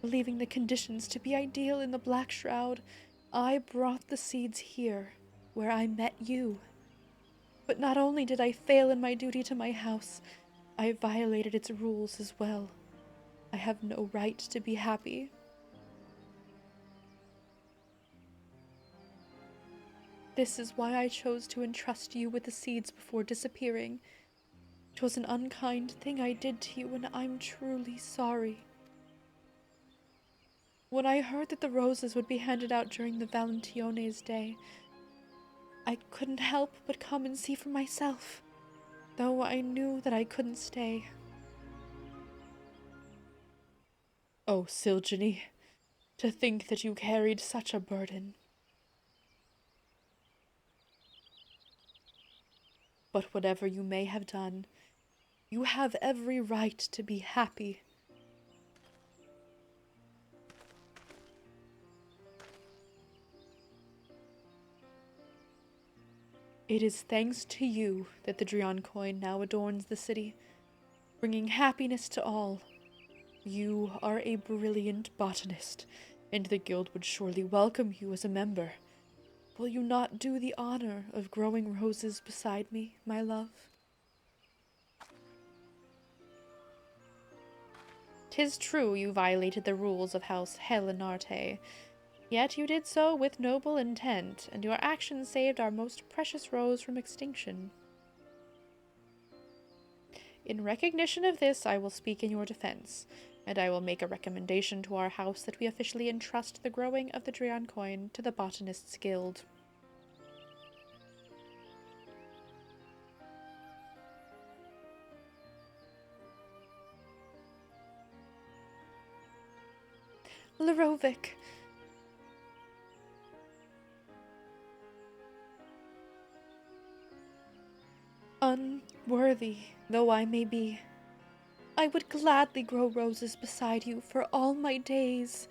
A: Believing the conditions to be ideal in the Black Shroud, I brought the seeds here, where I met you. But not only did I fail in my duty to my house, I violated its rules as well. I have no right to be happy. This is why I chose to entrust you with the seeds before disappearing. It was an unkind thing I did to you, and I'm truly sorry. When I heard that the roses would be handed out during the Valentione's day, I couldn't help but come and see for myself, though I knew that I couldn't stay. Oh, Silgeny, to think that you carried such a burden. But whatever you may have done, you have every right to be happy. It is thanks to you that the Drian coin now adorns the city, bringing happiness to all. You are a brilliant botanist, and the guild would surely welcome you as a member. Will you not do the honor of growing roses beside me, my love? 'Tis true you violated the rules of House Helenarte, yet you did so with noble intent, and your actions saved our most precious rose from extinction. In recognition of this, I will speak in your defense, and I will make a recommendation to our house that we officially entrust the growing of the Drian coin to the Botanists' Guild. Larovic! Unworthy though I may be, I would gladly grow roses beside you for all my days.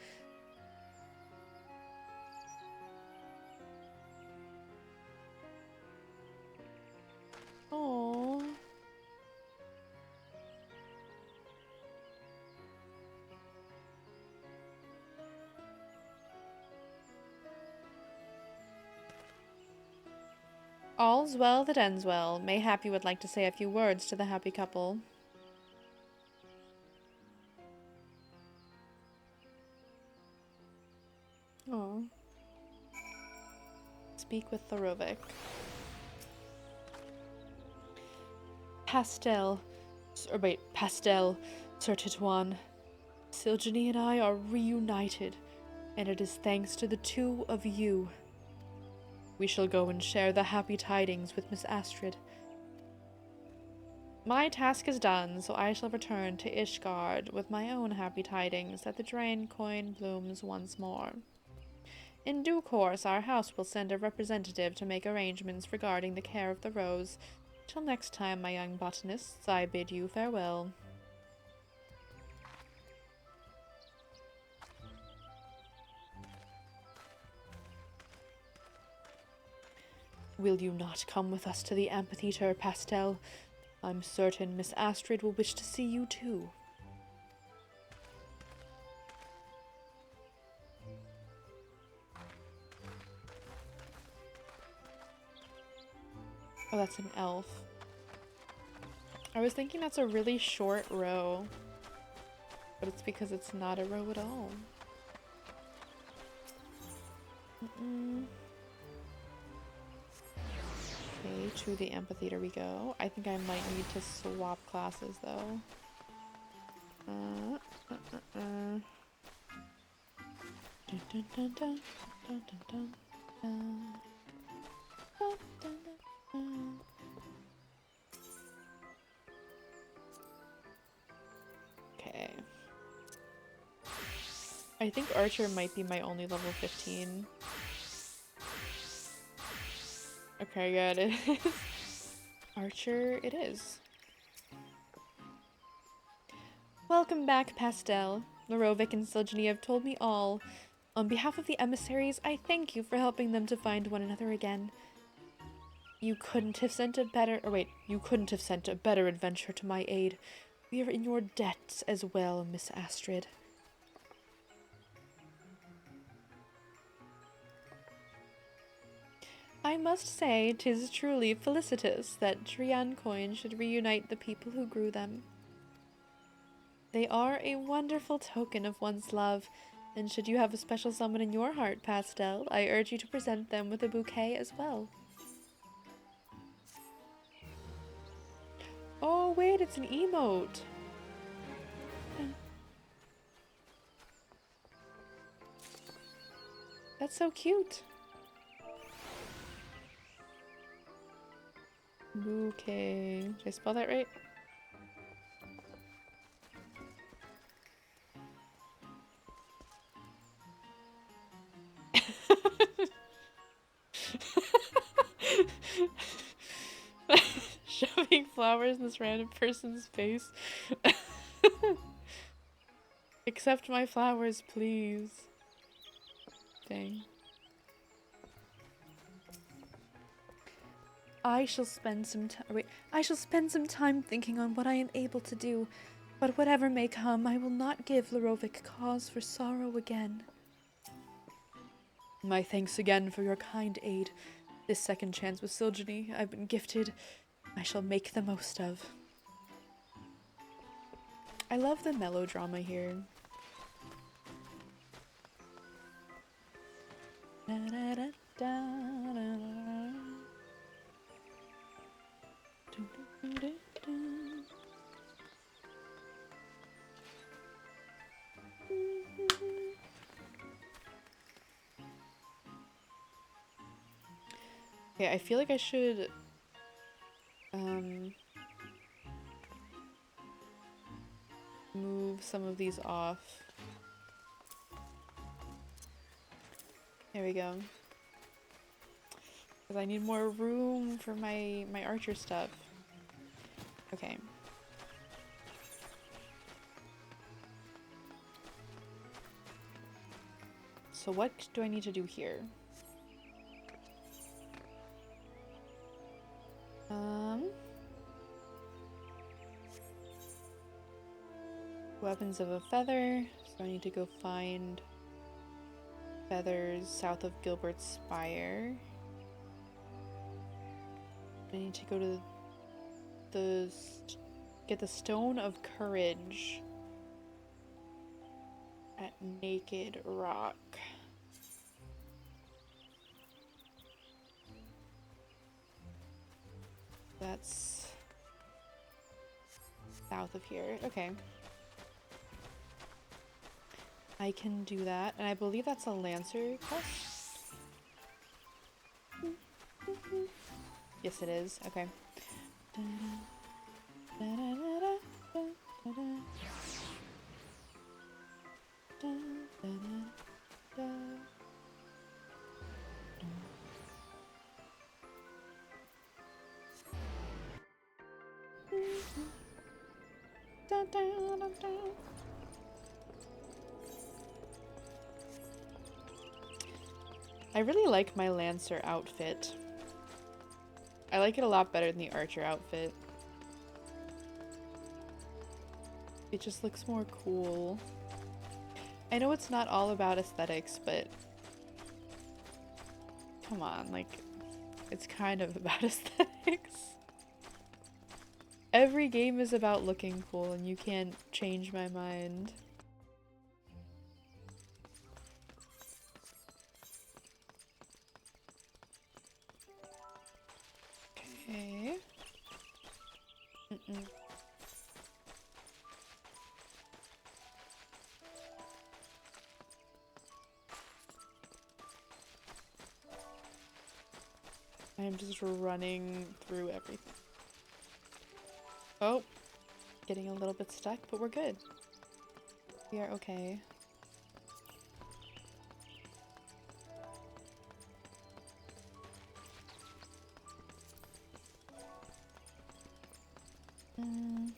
A: Aww. All's well that ends well. Mayhap you would like to say a few words to the happy couple. Oh. Speak with Larovic. Pastel, Sir Tituan. Silgeny and I are reunited, and it is thanks to the two of you. We shall go and share the happy tidings with Miss Astrid. My task is done, so I shall return to Ishgard with my own happy tidings that the Drain coin blooms once more. In due course, our house will send a representative to make arrangements regarding the care of the rose. Till next time, my young botanists, I bid you farewell. Will you not come with us to the amphitheater, Pastel? I'm certain Miss Astrid will wish to see you too. Oh, that's an elf. I was thinking that's a really short row, but it's because it's not a row at all. Okay, to the amphitheater we go. I think I might need to swap classes though. Dun, dun, dun, dun, dun, dun, dun, dun. Dun, dun, dun, dun. I think Archer might be my only level 15. Okay, yeah, it is. Archer it is. Welcome back, Pastel. Lorovic and Silgeny have told me all. On behalf of the emissaries, I thank you for helping them to find one another again. You couldn't have sent a better adventurer to my aid. We are in your debt as well, Miss Astrid. I must say, 'tis truly felicitous that Trian coin should reunite the people who grew them. They are a wonderful token of one's love, and should you have a special someone in your heart, Pastel, I urge you to present them with a bouquet as well. Oh wait, it's an emote! That's so cute! Bouquet. Did I spell that right? Shoving flowers in this random person's face. Accept my flowers, please. Dang. I shall spend some time thinking on what I am able to do, but whatever may come, I will not give Lorovic cause for sorrow again. My thanks again for your kind aid. This second chance with Silgeny I've been gifted, I shall make the most of. I love the melodrama here. Okay, I feel like I should move some of these off. There we go. Because I need more room for my archer stuff. Okay. So what do I need to do here? Weapons of a feather. So I need to go find feathers south of Gilbert's Spire. I need to go to get the Stone of Courage at Naked Rock. That's south of here. Okay. I can do that. And I believe that's a Lancer quest? Yes, it is. Okay. I really like my Lancer outfit. I like it a lot better than the Archer outfit. It just looks more cool. I know it's not all about aesthetics, but come on, like, it's kind of about aesthetics. Every game is about looking cool, and you can't change my mind. Okay. I'm just running through everything. Oh, getting a little bit stuck, but we're good. We are okay. Mm.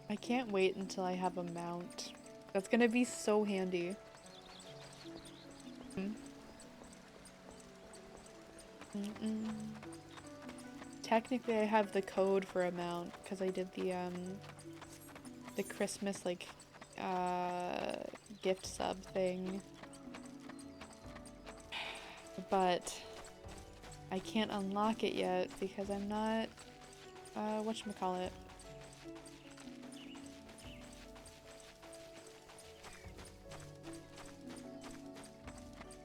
A: I can't wait until I have a mount. That's gonna be so handy. Mm-mm. Technically, I have the code for a mount because I did the Christmas like gift sub thing, but I can't unlock it yet because I'm not whatchamacallit.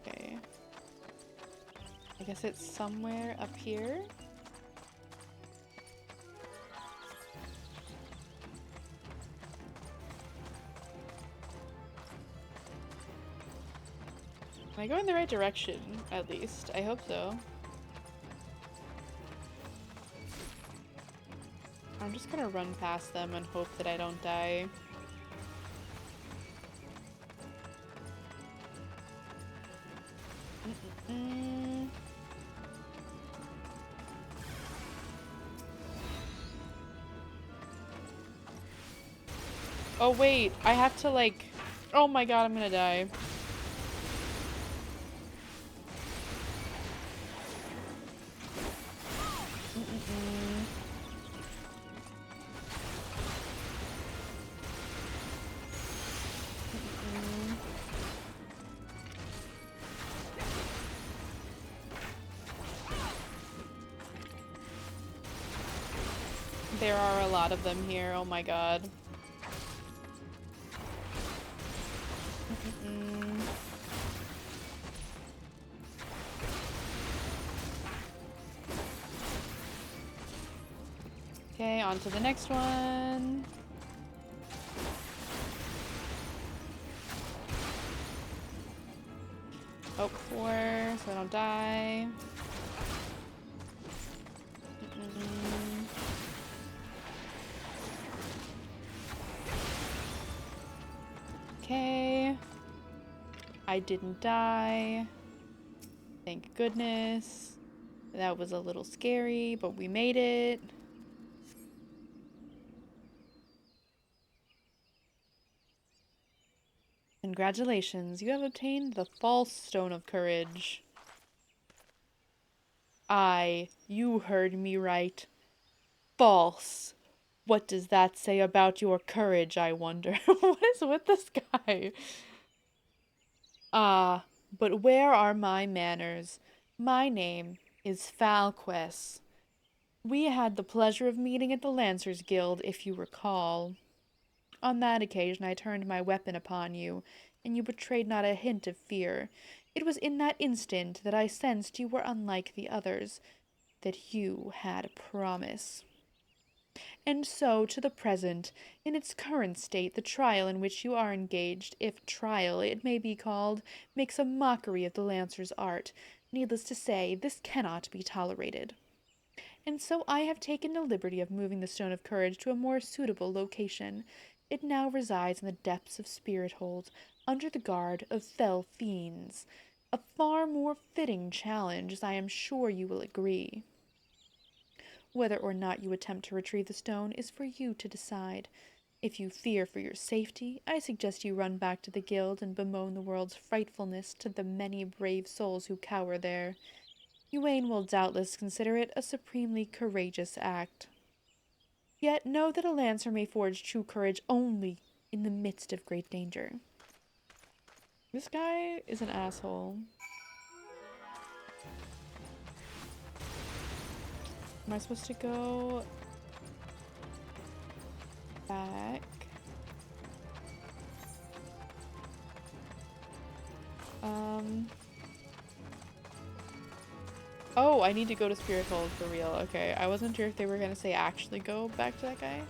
A: Okay. I guess it's somewhere up here. Am I going in the right direction, at least? I hope so. I'm just gonna run past them and hope that I don't die. Mm-mm-mm. Oh wait, I have to like... Oh my god, I'm gonna die. Mm-mm-mm. Mm-mm. There are a lot of them here, oh my god. Mm-mm. Okay, on to the next one. Oh, 4, so I don't die. Mm-mm. Okay. I didn't die. Thank goodness. That was a little scary, but we made it. Congratulations, you have obtained the false stone of courage. You heard me right. False. What does that say about your courage, I wonder? What is with this guy? Ah, but where are my manners? My name is Falquess. We had the pleasure of meeting at the Lancers Guild, if you recall. On that occasion I turned my weapon upon you, and you betrayed not a hint of fear. It was in that instant that I sensed you were unlike the others, that you had a promise. And so, to the present, in its current state, the trial in which you are engaged, if trial it may be called, makes a mockery of the Lancer's art. Needless to say, this cannot be tolerated. And so I have taken the liberty of moving the Stone of Courage to a more suitable location. It now resides in the depths of Spirit Hold, under the guard of fell fiends. A far more fitting challenge, as I am sure you will agree. Whether or not you attempt to retrieve the stone is for you to decide. If you fear for your safety, I suggest you run back to the guild and bemoan the world's frightfulness to the many brave souls who cower there. Ywain will doubtless consider it a supremely courageous act. Yet know that a lancer may forge true courage only in the midst of great danger. This guy is an asshole. Am I supposed to go back? Oh, I need to go to Spirit Hold for real. Okay, I wasn't sure if they were gonna say actually go back to that guy.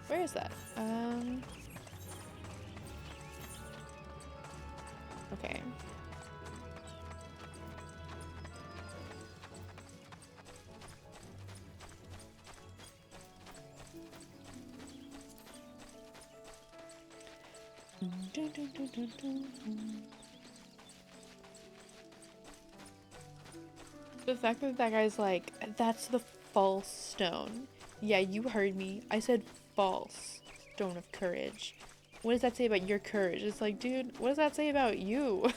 A: Where is that? Okay. The fact that that guy's like, that's the false stone. Yeah, you heard me. I said false stone of courage. What does that say about your courage? It's like, dude, what does that say about you?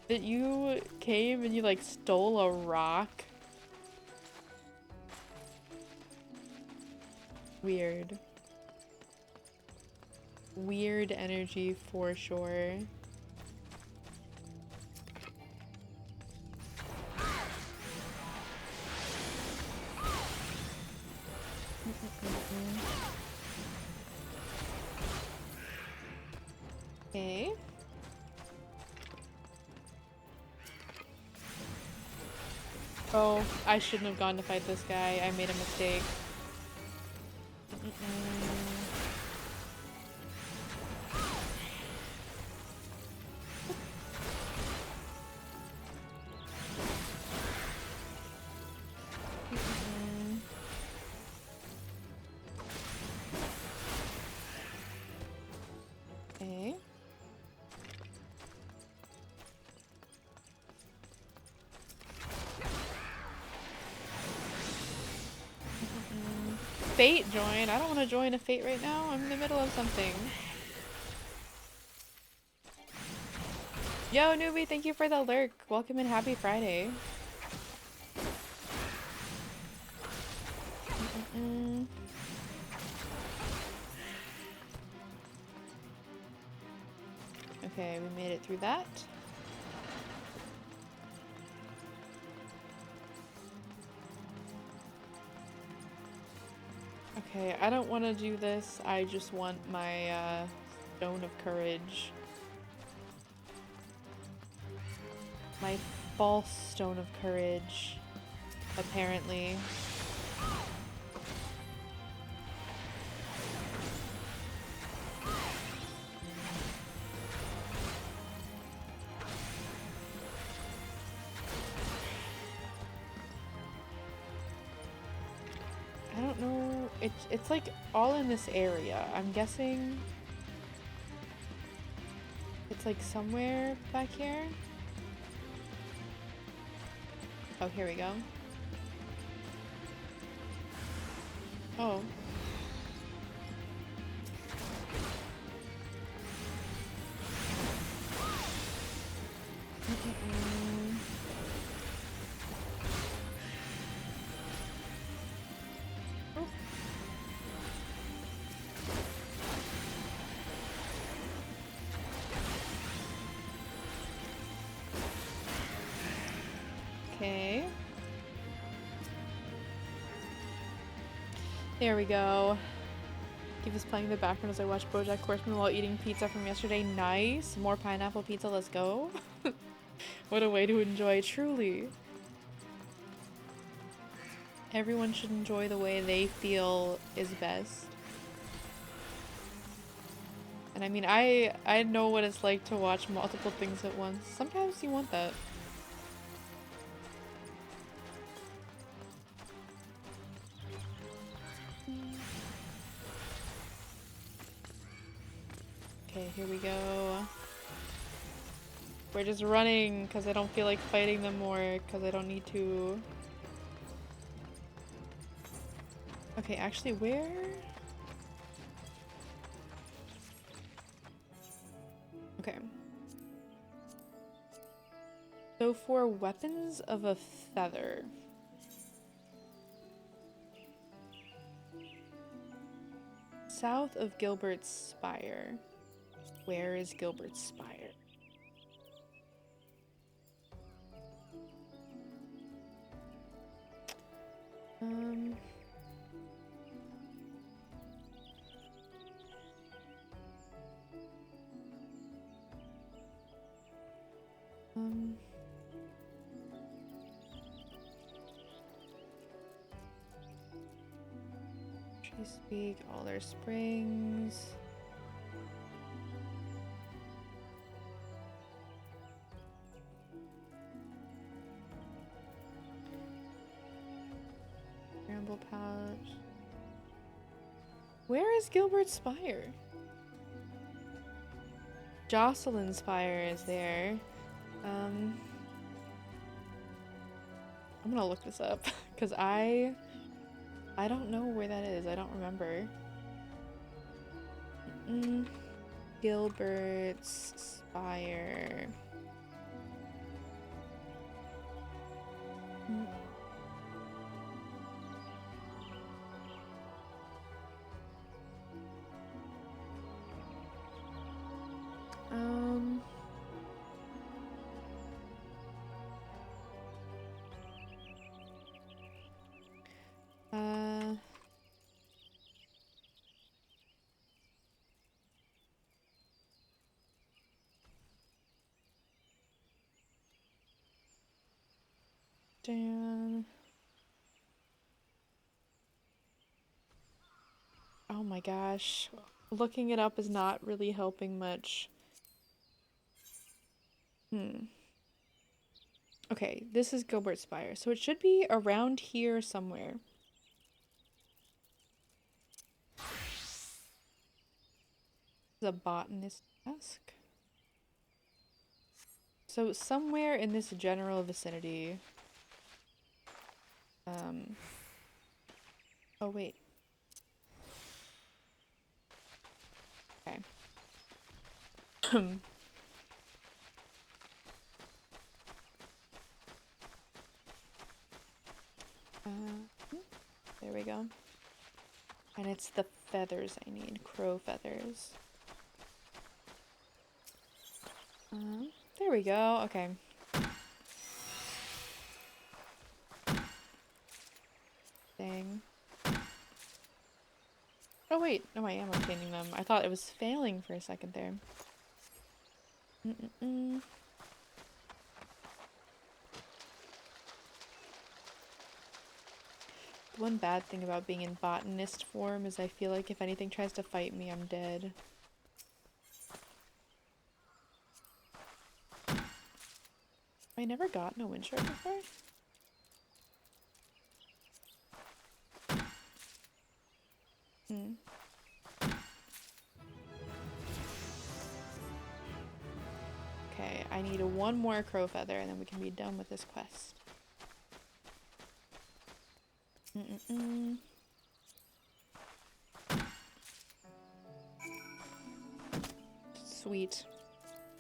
A: That you came and you like stole a rock? Weird. Weird energy for sure. Okay. Oh, I shouldn't have gone to fight this guy. I made a mistake. Okay. Fate join. I don't want to join a fate right now. I'm in the middle of something. Yo, newbie, thank you for the lurk. Welcome and happy Friday. Okay, we made it through that. Okay, I don't want to do this. I just want my stone of courage. My false stone of courage, apparently. I don't know. It's like all in this area. I'm guessing it's like somewhere back here. Oh, here we go. Oh. Okay. There we go. Keep this playing in the background as I watch BoJack Horseman while eating pizza from yesterday. Nice. More pineapple pizza. Let's go. What a way to enjoy. Truly. Everyone should enjoy the way they feel is best. And I mean, I know what it's like to watch multiple things at once. Sometimes you want that. Okay, here we go. We're just running because I don't feel like fighting them more because I don't need to. Okay, actually, where? Okay. So for weapons of a feather. South of Gilbert's Spire. Where is Gilbert's Spire? Chesapeake, Alder Springs. Bramble Pouch. Where is Gilbert's Spire? Jocelyn's Spire is there. I'm gonna look this up because I don't know where that is. I don't remember. Gilbert's Spire. Dan. Oh my gosh. Looking it up is not really helping much. Okay, this is Gilbert Spire, so it should be around here somewhere. The botanist desk. So somewhere in this general vicinity. Oh wait. Okay. There we go. And it's the feathers I need. Crow feathers. There we go. Okay. Dang. Oh wait. No, I am obtaining them. I thought it was failing for a second there. The one bad thing about being in botanist form is I feel like if anything tries to fight me, I'm dead. I never got no wind shard before? Okay, I need one more crow feather and then we can be done with this quest. Sweet.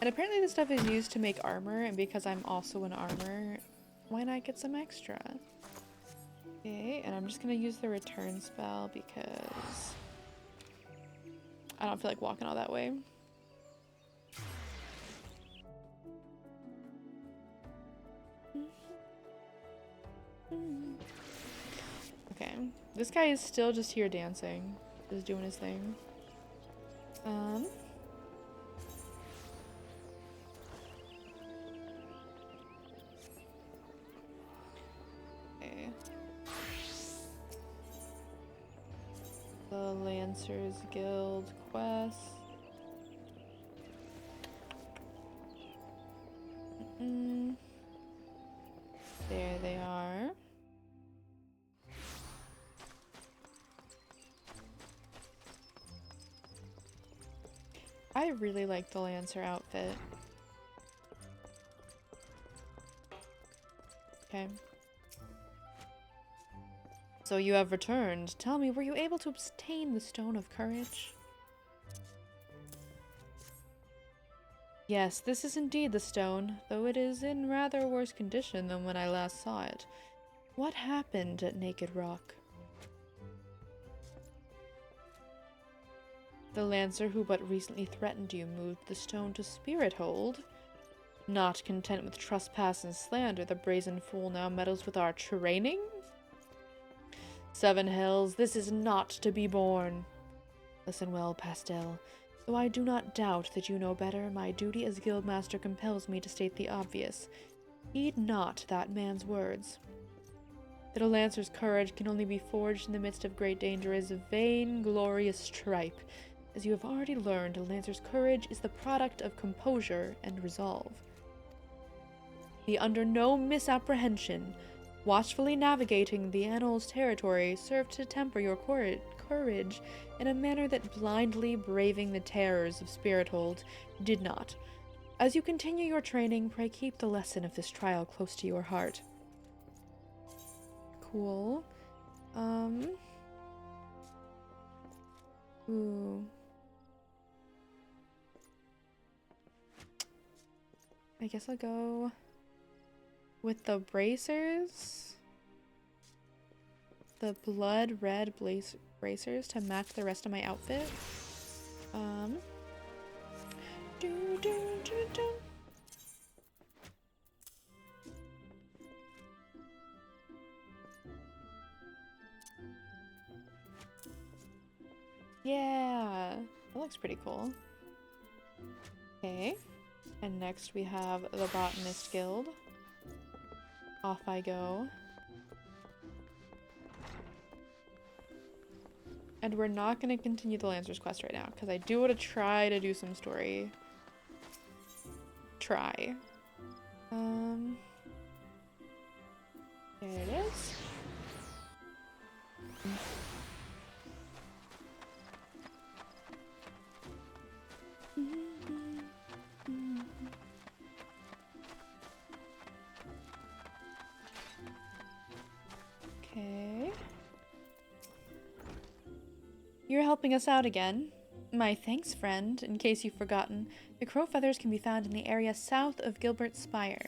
A: And apparently this stuff is used to make armor, and because I'm also an armor, why not get some extra? Okay, and I'm just gonna use the return spell because I don't feel like walking all that way. Okay, this guy is still just here dancing, just doing his thing. Okay. The Lancers Guild quest. There they are. I really like the Lancer outfit. Okay. So you have returned. Tell me, were you able to obtain the Stone of Courage? Yes, this is indeed the stone, though it is in rather worse condition than when I last saw it. What happened at Naked Rock? The Lancer who but recently threatened you moved the stone to Spirit Hold. Not content with trespass and slander, the brazen fool now meddles with our training? Seven hells, this is not to be borne. Listen well, Pastel. Though I do not doubt that you know better, my duty as Guildmaster compels me to state the obvious. Heed not that man's words. That a Lancer's courage can only be forged in the midst of great danger is a vain-glorious tripe. As you have already learned, a Lancer's courage is the product of composure and resolve. Be under no misapprehension. Watchfully navigating the Annals territory served to temper your courage in a manner that blindly braving the terrors of Spirithold did not. As you continue your training, pray keep the lesson of this trial close to your heart. Cool. Ooh. I guess I'll go with the bracers. The blood red bracers to match the rest of my outfit. Yeah, that looks pretty cool. Okay, and next we have the Botanist Guild. Off I go. And we're not going to continue the Lancer's quest right now, because I do want to try to do some story. Try. There it is. Okay. You're helping us out again. My thanks, friend. In case you've forgotten, the crow feathers can be found in the area south of Gilbert's Spire.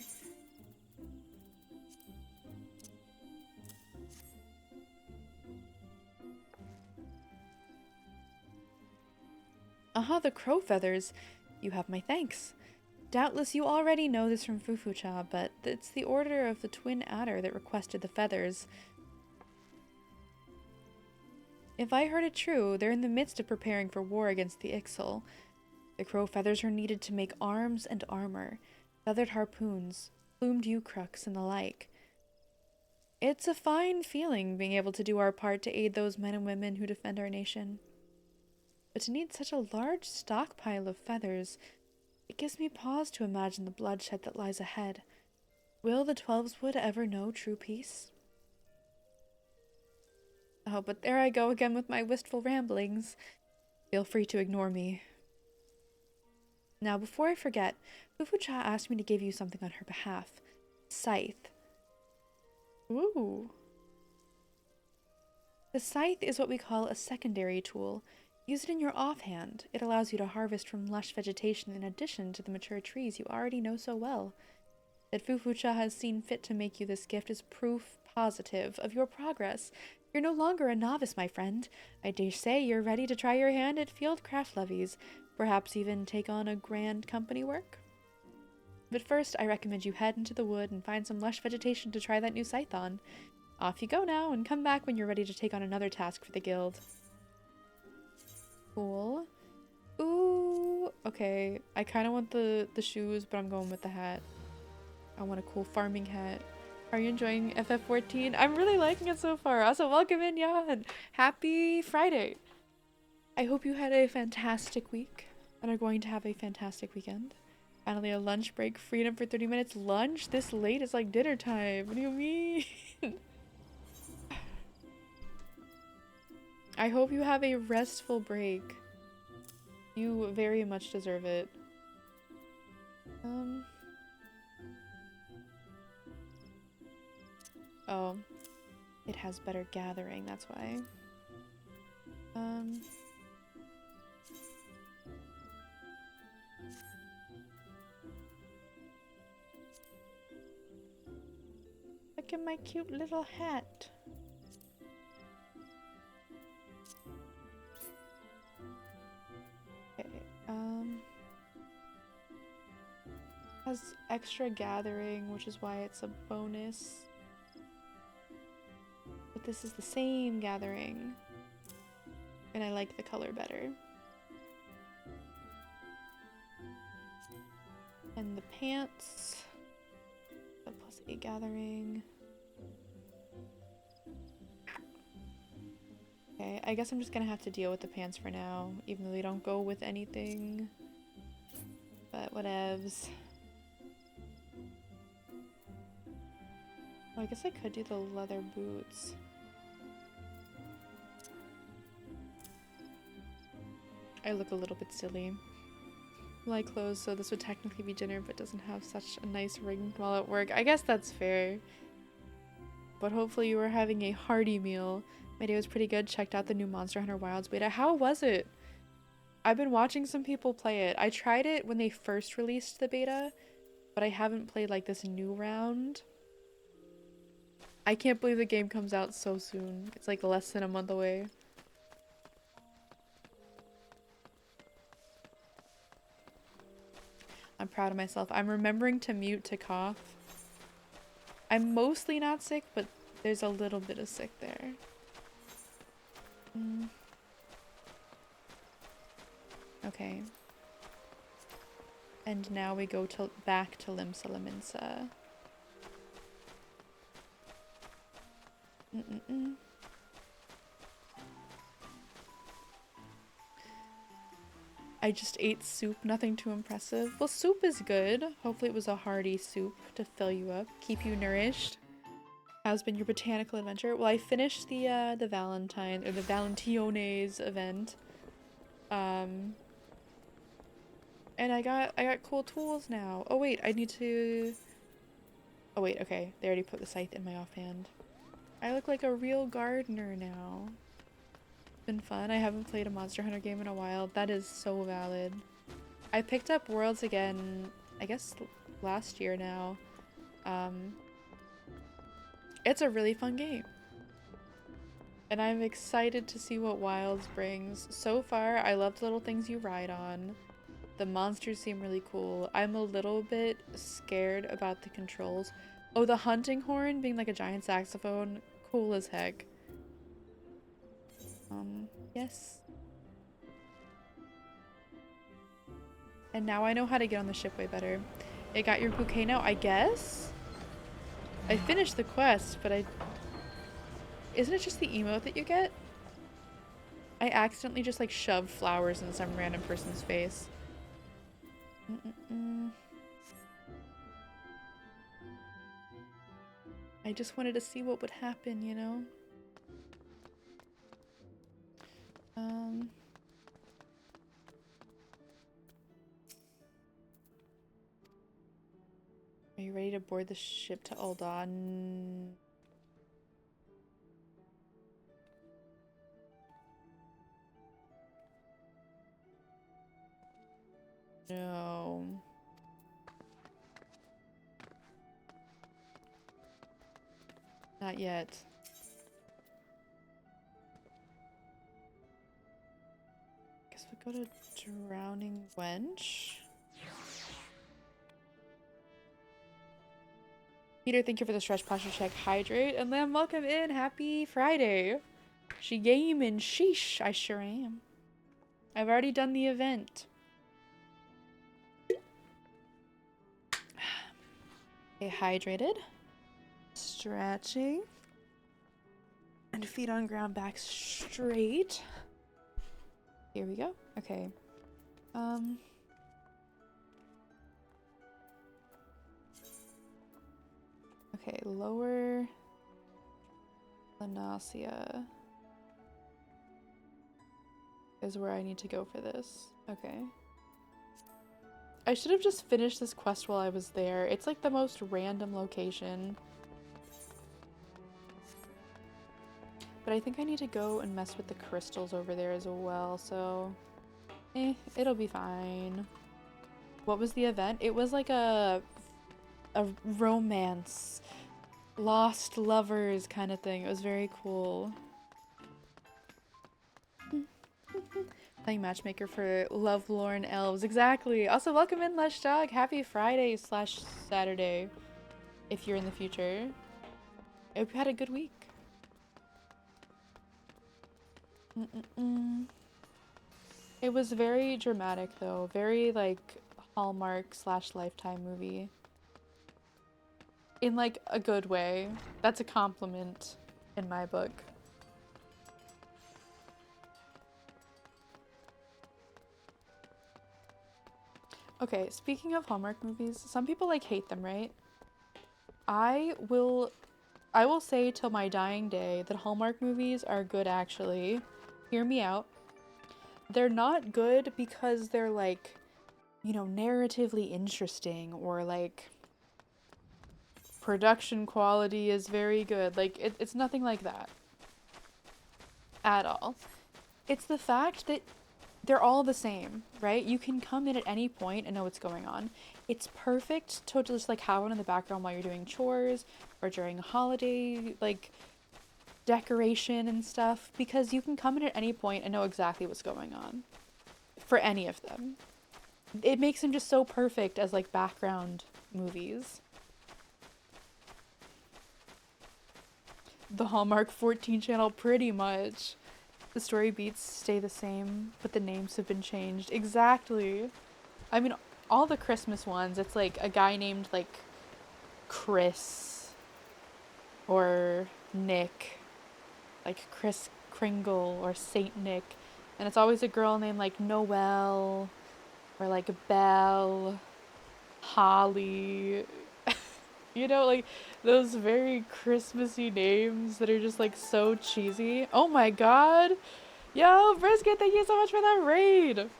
A: Aha, the crow feathers. You have my thanks. Doubtless you already know this from Fufucha, but it's the order of the twin adder that requested the feathers. If I heard it true, they're in the midst of preparing for war against the Ixal. The crow feathers are needed to make arms and armor, feathered harpoons, plumed ukruks, and the like. It's a fine feeling being able to do our part to aid those men and women who defend our nation. But to need such a large stockpile of feathers, it gives me pause to imagine the bloodshed that lies ahead. Will the Twelveswood ever know true peace? Oh, but there I go again with my wistful ramblings. Feel free to ignore me. Now, before I forget, Fufucha asked me to give you something on her behalf. Scythe. Ooh. The scythe is what we call a secondary tool. Use it in your offhand. It allows you to harvest from lush vegetation in addition to the mature trees you already know so well. That Fufucha has seen fit to make you this gift is proof positive of your progress. You're no longer a novice, my friend. I dare say you're ready to try your hand at field craft levies, perhaps even take on a grand company work. But first, I recommend you head into the wood and find some lush vegetation to try that new scythe on. Off you go now, and come back when you're ready to take on another task for the guild. Cool. Ooh, okay. I kind of want the shoes, but I'm going with the hat. I want a cool farming hat. Are you enjoying FF14? I'm really liking it so far. Also, welcome in, Jan. Happy Friday. I hope you had a fantastic week and are going to have a fantastic weekend. Finally, a lunch break. Freedom for 30 minutes. Lunch this late? It's like dinner time. What do you mean? I hope you have a restful break. You very much deserve it. Oh, it has better gathering, that's why. Look at my cute little hat. Okay, has extra gathering, which is why it's a bonus. But this is the same gathering, and I like the color better. And the pants, the +8 gathering. Okay, I guess I'm just gonna have to deal with the pants for now, even though they don't go with anything. But whatevs. Oh, I guess I could do the leather boots. I look a little bit silly. Like clothes, so this would technically be dinner, but doesn't have such a nice ring while at work. I guess that's fair. but hopefully you were having a hearty meal. My day was pretty good. Checked out the new Monster Hunter Wilds beta. How was it? I've been watching some people play it. I tried it when they first released the beta, but I haven't played like this new round. I can't believe the game comes out so soon. It's like less than a month away. I'm proud of myself. I'm remembering to mute to cough. I'm mostly not sick, but there's a little bit of sick there. Okay. And now we go back to Limsa Lominsa. I just ate soup, nothing too impressive. Well, soup is good. Hopefully it was a hearty soup to fill you up, keep you nourished. How's been your botanical adventure? Well, I finished the Valentine, or the Valentione's event. And I got cool tools now. Oh wait, I need to... Oh wait, okay. They already put the scythe in my offhand. I look like a real gardener now. Been fun. I haven't played a Monster Hunter game in a while. That is so valid. I picked up Worlds again, I guess last year now. It's a really fun game. And I'm excited to see what Wilds brings. So far, I love the little things you ride on. The monsters seem really cool. I'm a little bit scared about the controls. Oh, the hunting horn being like a giant saxophone. Cool as heck. Yes. And now I know how to get on the ship way better. It got your bouquet now, I guess? I finished the quest, but isn't it just the emote that you get? I accidentally just like shoved flowers in some random person's face. I just wanted to see what would happen, you know? Are you ready to board the ship to Ul'dah? No. Not yet. Guess we'll go to Drowning Wench. Peter, thank you for the stretch posture check. Hydrate. And Lamb, welcome in. Happy Friday. She gaming. Sheesh. I sure am. I've already done the event. Stay hydrated. Stretching. And feet on ground, back straight. Here we go. Okay. Okay, lower Lanasia is where I need to go for this. Okay. I should have just finished this quest while I was there. It's like the most random location. But I think I need to go and mess with the crystals over there as well, so... it'll be fine. What was the event? It was like a romance, lost lovers kind of thing. It was very cool. Playing matchmaker for lovelorn elves. Exactly. Also, welcome in, Lush Dog. Happy Friday / Saturday if you're in the future. I hope you had a good week. It was very dramatic though. Very like Hallmark / Lifetime movie. In like a good way. That's a compliment in my book. Okay, speaking of Hallmark movies, some people like hate them, right? I will say till my dying day that Hallmark movies are good actually. Hear me out. They're not good because they're like, you know, narratively interesting or like production quality is very good. Like, it's nothing like that at all. It's the fact that they're all the same, right? You can come in at any point and know what's going on. It's perfect to just like have one in the background while you're doing chores or during a holiday, like decoration and stuff, because you can come in at any point and know exactly what's going on for any of them. It makes them just so perfect as like background movies. The Hallmark 14 channel, pretty much. The story beats stay the same, but the names have been changed. Exactly. I mean, all the Christmas ones, it's like a guy named like Chris or Nick, like Chris Kringle or Saint Nick, and it's always a girl named like Noelle or like Belle, Holly. You know, like those very Christmassy names that are just like so cheesy. Oh my god. Yo, Brisket, thank you so much for that raid.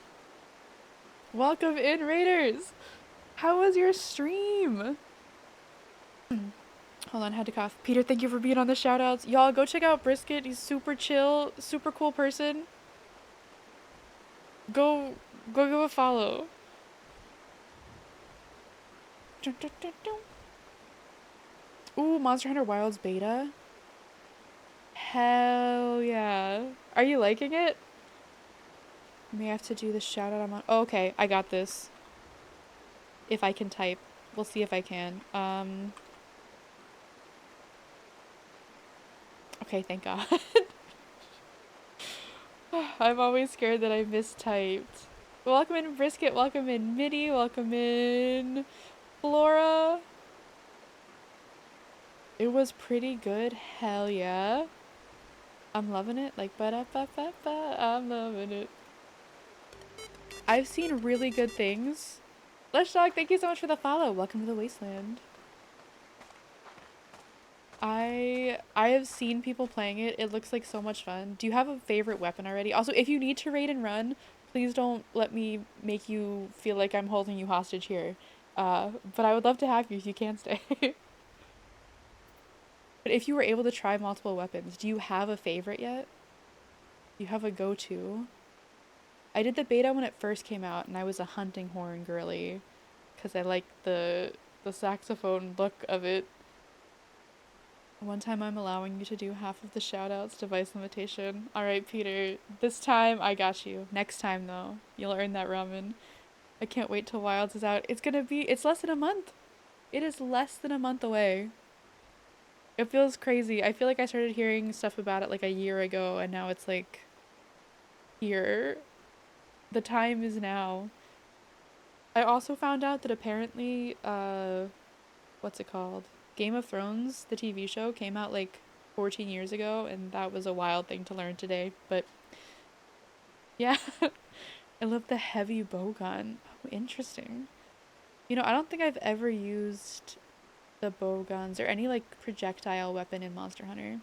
A: Welcome in, Raiders. How was your stream? Hold on, had to cough. Peter, thank you for being on the shoutouts. Y'all, go check out Brisket. He's super chill, super cool person. Go give a follow. Ooh, Monster Hunter Wilds beta. Hell yeah. Are you liking it? May have to do the shout out. Oh, okay, I got this. If I can type. We'll see if I can. Okay, thank God. I'm always scared that I mistyped. Welcome in, Brisket. Welcome in, Minnie. Welcome in, Flora. It was pretty good. Hell yeah. I'm loving it. Like, ba-da-ba-ba-ba. I'm loving it. I've seen really good things. Lush Dog, thank you so much for the follow. Welcome to the Wasteland. I have seen people playing it. It looks like so much fun. Do you have a favorite weapon already? Also, if you need to raid and run, please don't let me make you feel like I'm holding you hostage here. But I would love to have you if you can stay. But if you were able to try multiple weapons, do you have a favorite yet? Do you have a go-to? I did the beta when it first came out, and I was a hunting horn girly, because I liked the saxophone look of it. One time I'm allowing you to do half of the shoutouts, device limitation. Alright, Peter, this time I got you. Next time, though, you'll earn that ramen. I can't wait till Wilds is out. It's less than a month. It is less than a month away. It feels crazy. I feel like I started hearing stuff about it like a year ago, and now it's like here. The time is now. I also found out that apparently, what's it called? Game of Thrones, the TV show, came out like 14 years ago, and that was a wild thing to learn today. But yeah, I love the heavy bowgun. Oh, interesting. You know, I don't think I've ever used the bowguns or any like projectile weapon in Monster Hunter.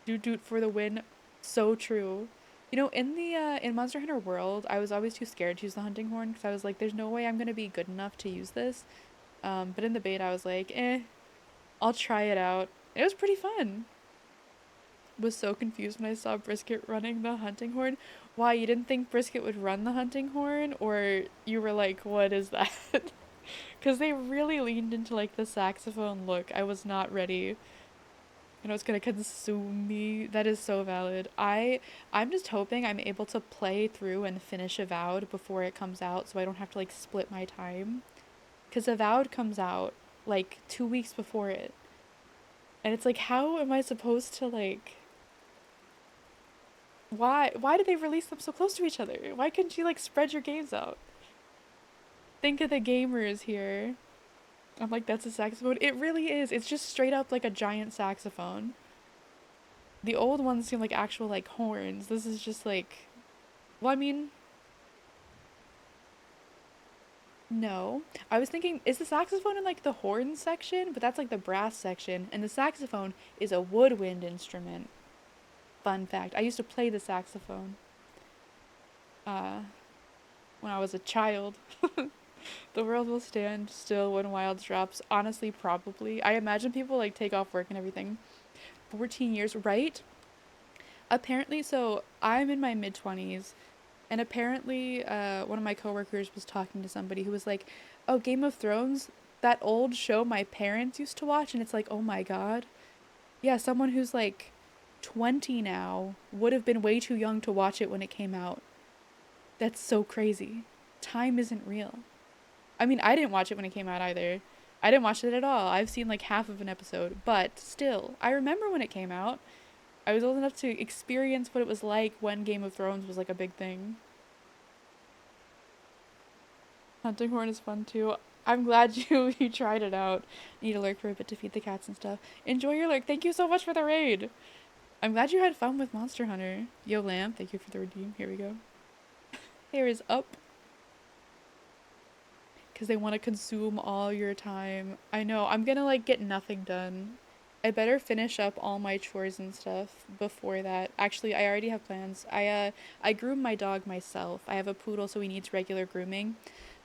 A: Doot doot for the win. So true. You know, in the in Monster Hunter World, I was always too scared to use the hunting horn because I was like, there's no way I'm gonna be good enough to use this. But in the beta, I was like, I'll try it out. It was pretty fun. Was so confused when I saw Brisket running the hunting horn. Why, you didn't think Brisket would run the hunting horn? Or you were like, what is that? Because they really leaned into like the saxophone look. I was not ready. You know, it's gonna consume me. That is so valid. I'm just hoping I'm able to play through and finish Avowed before it comes out so I don't have to like split my time. Because Avowed comes out like 2 weeks before it. And it's like, how am I supposed to like... Why did they release them so close to each other? Why couldn't you like spread your games out? Think of the gamers here. I'm like, that's a saxophone. It really is. It's just straight up like a giant saxophone. The old ones seem like actual like horns. This is just like... Well, I mean... No. I was thinking, is the saxophone in like the horn section? But that's like the brass section. And the saxophone is a woodwind instrument. Fun fact. I used to play the saxophone. When I was a child. The world will stand still when Wilds drops. Honestly, probably. I imagine people like take off work and everything. 14 years, right? Apparently, so I'm in my mid 20s, and apparently, one of my coworkers was talking to somebody who was like, "Oh, Game of Thrones, that old show my parents used to watch," and it's like, "Oh my God." Yeah, someone who's like 20 now would have been way too young to watch it when it came out. That's so crazy. Time isn't real. I mean, I didn't watch it when it came out either. I didn't watch it at all. I've seen like half of an episode, but still, I remember when it came out. I was old enough to experience what it was like when Game of Thrones was like a big thing. Hunting horn is fun too. I'm glad you tried it out. Need a lurk for a bit to feed the cats and stuff. Enjoy your lurk. Thank you so much for the raid. I'm glad you had fun with Monster Hunter. Yo, Lamb, thank you for the redeem. Here we go. Hair is up. Because they want to consume all your time. I know, I'm gonna like get nothing done. I better finish up all my chores and stuff before that. Actually, I already have plans. I groom my dog myself. I have a poodle, so he needs regular grooming.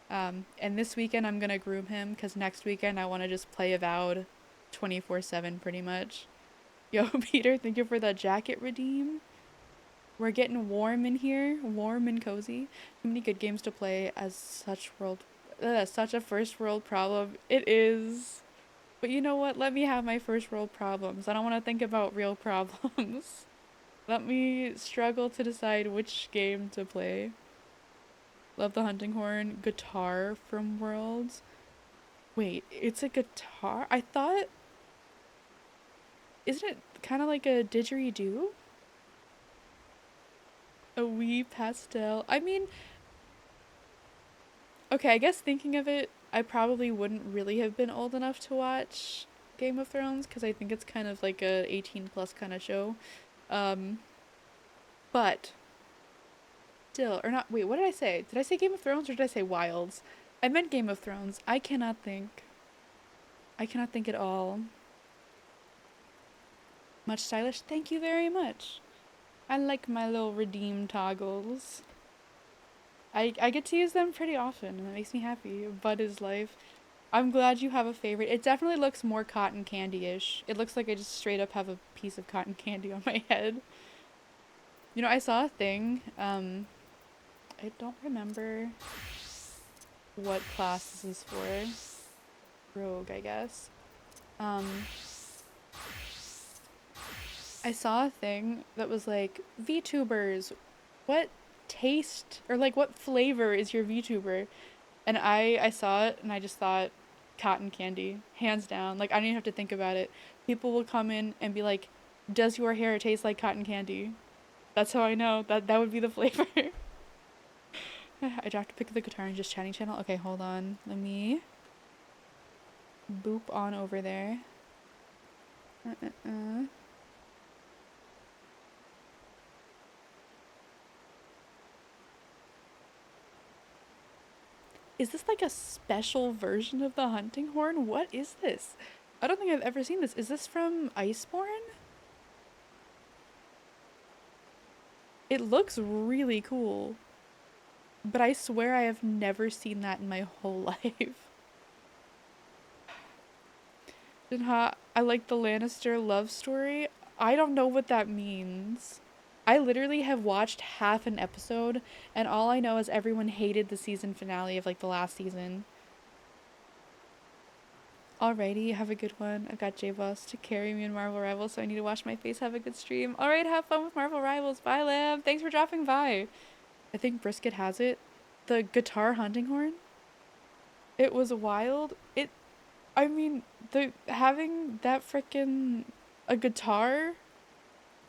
A: And this weekend I'm gonna groom him because next weekend I want to just play Avowed 24/7 pretty much. Yo, Peter, thank you for the jacket redeem. We're getting warm in here, warm and cozy. Too many good games to play as such a first world problem. It is. But you know what? Let me have my first world problems. I don't want to think about real problems. Let me struggle to decide which game to play. Love the hunting horn. Guitar from Worlds. Wait, it's a guitar? I thought... Isn't it kind of like a didgeridoo? A wee pastel. I mean... Okay, I guess thinking of it, I probably wouldn't really have been old enough to watch Game of Thrones because I think it's kind of like a 18 plus kind of show. But still, or not, wait, what did I say? Did I say Game of Thrones or did I say Wilds? I meant Game of Thrones. I cannot think. I cannot think at all. Much stylish. Thank you very much. I like my little redeem toggles. I get to use them pretty often, and it makes me happy. Bud is life. I'm glad you have a favorite. It definitely looks more cotton candy-ish. It looks like I just straight up have a piece of cotton candy on my head. You know, I saw a thing, I don't remember what class this is for. Rogue, I guess. I saw a thing that was like, VTubers, what taste, or like what flavor is your VTuber? And I saw it and I just thought cotton candy, hands down. Like I don't even have to think about it. People will come in and be like, does your hair taste like cotton candy? That's how I know that would be the flavor. I dropped to pick up the guitar and just chatting channel. Okay, hold on. Let me boop on over there. Is this like a special version of the hunting horn? What is this? I don't think I've ever seen this. Is this from Iceborne? It looks really cool. But I swear I have never seen that in my whole life. Jinha, I like the Lannister love story. I don't know what that means. I literally have watched half an episode, and all I know is everyone hated the season finale of, like, the last season. Alrighty, have a good one. I've got J-Boss to carry me in Marvel Rivals, so I need to wash my face. Have a good stream. Alright, have fun with Marvel Rivals. Bye, Lamb. Thanks for dropping by. I think Brisket has it. The guitar hunting horn? It was wild. I mean, having that frickin' a guitar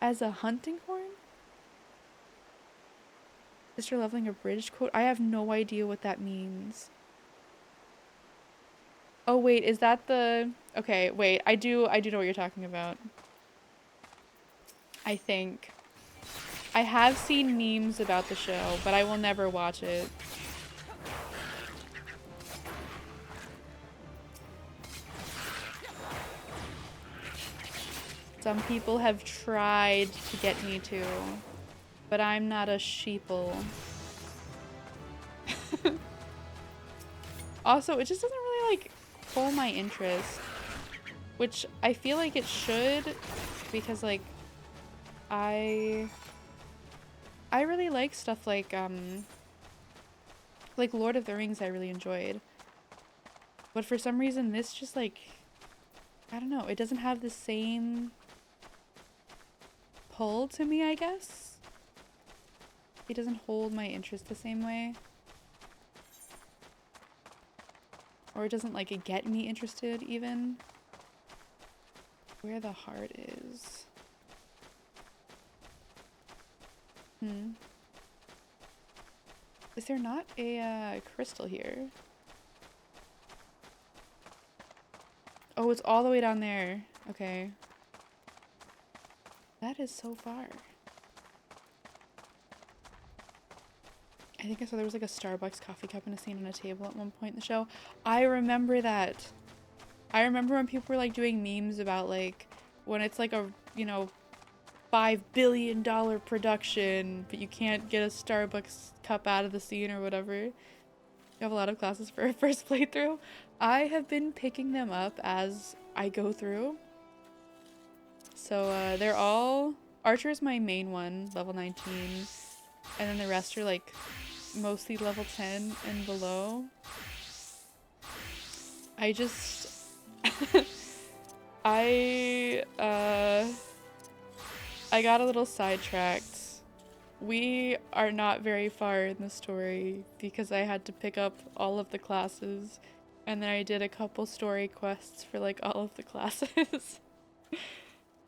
A: as a hunting horn? Sister leveling a bridge quote? I have no idea what that means. Oh wait, is that the... Okay, wait, I do know what you're talking about. I think. I have seen memes about the show, but I will never watch it. Some people have tried to get me to, but I'm not a sheeple. Also, it just doesn't really like pull my interest, which I feel like it should, because like I really like stuff like Lord of the Rings I really enjoyed. But for some reason this just like, I don't know, it doesn't have the same pull to me, I guess. It doesn't hold my interest the same way. Or it doesn't like get me interested even. Where the heart is. Is there not a crystal here? Oh, it's all the way down there. Okay. That is so far. I think I saw there was like a Starbucks coffee cup and a scene on a table at one point in the show. I remember that. I remember when people were like doing memes about like when it's like a, you know, $5 billion production, but you can't get a Starbucks cup out of the scene or whatever. You have a lot of classes for a first playthrough. I have been picking them up as I go through. So they're all... Archer is my main one, level 19. And then the rest are like mostly level 10 and below. I just... I got a little sidetracked. We are not very far in the story because I had to pick up all of the classes, and then I did a couple story quests for like all of the classes.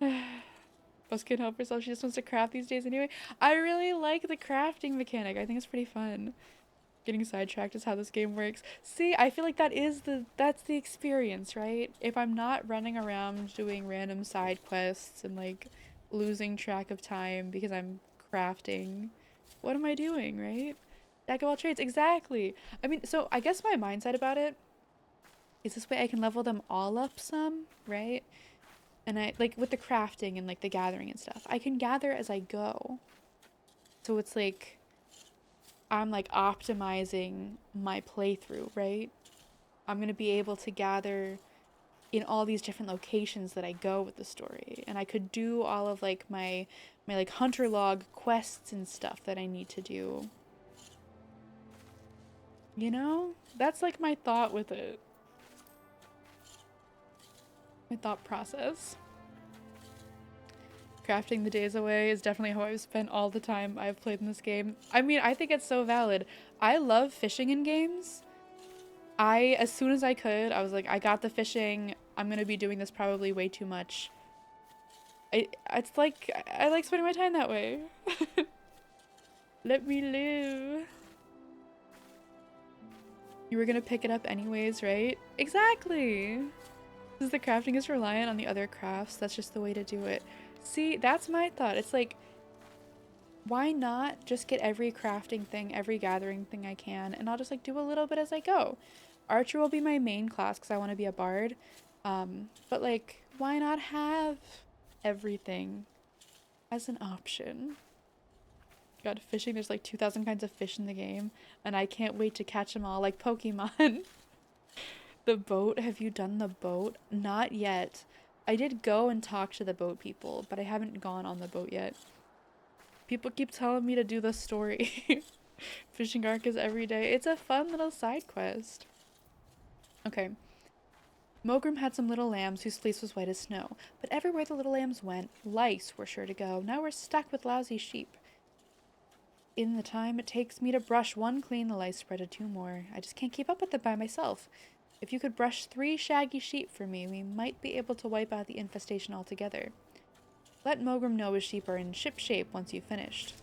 A: Bus can't help herself, she just wants to craft these days anyway. I really like the crafting mechanic. I think it's pretty fun. Getting sidetracked is how this game works. See, I feel like that's the experience, right? If I'm not running around doing random side quests and like losing track of time because I'm crafting, what am I doing, right? Jack of all trades, exactly. I mean, so I guess my mindset about it is this way I can level them all up some, right? And I like with the crafting and like the gathering and stuff, I can gather as I go. So it's like I'm like optimizing my playthrough, right? I'm gonna be able to gather in all these different locations that I go with the story, and I could do all of like my like hunter log quests and stuff that I need to do. You know? That's like my thought with it. My thought process. Crafting the days away is definitely how I've spent all the time I've played in this game. I mean, I think it's so valid. I love fishing in games. As soon as I could, I was like, I got the fishing. I'm gonna be doing this probably way too much. It's like, I like spending my time that way. Let me live. You were gonna pick it up anyways, right? Exactly. Since the crafting is reliant on the other crafts, that's just the way to do it. See, that's my thought. It's like, why not just get every crafting thing, every gathering thing I can, and I'll just like do a little bit as I go. Archer will be my main class because I want to be a bard. But like, why not have everything as an option? God, fishing, there's like 2,000 kinds of fish in the game, and I can't wait to catch them all like Pokemon. The boat, have you done the boat? Not yet. I did go and talk to the boat people, but I haven't gone on the boat yet. People keep telling me to do the story. Fishing arc is every day. It's a fun little side quest. Okay. Mogrim had some little lambs whose fleece was white as snow, but everywhere the little lambs went, lice were sure to go. Now we're stuck with lousy sheep. In the time it takes me to brush one clean, the lice spread to 2 more. I just can't keep up with it by myself. If you could brush 3 shaggy sheep for me, we might be able to wipe out the infestation altogether. Let Mogrim know his sheep are in ship shape once you've finished.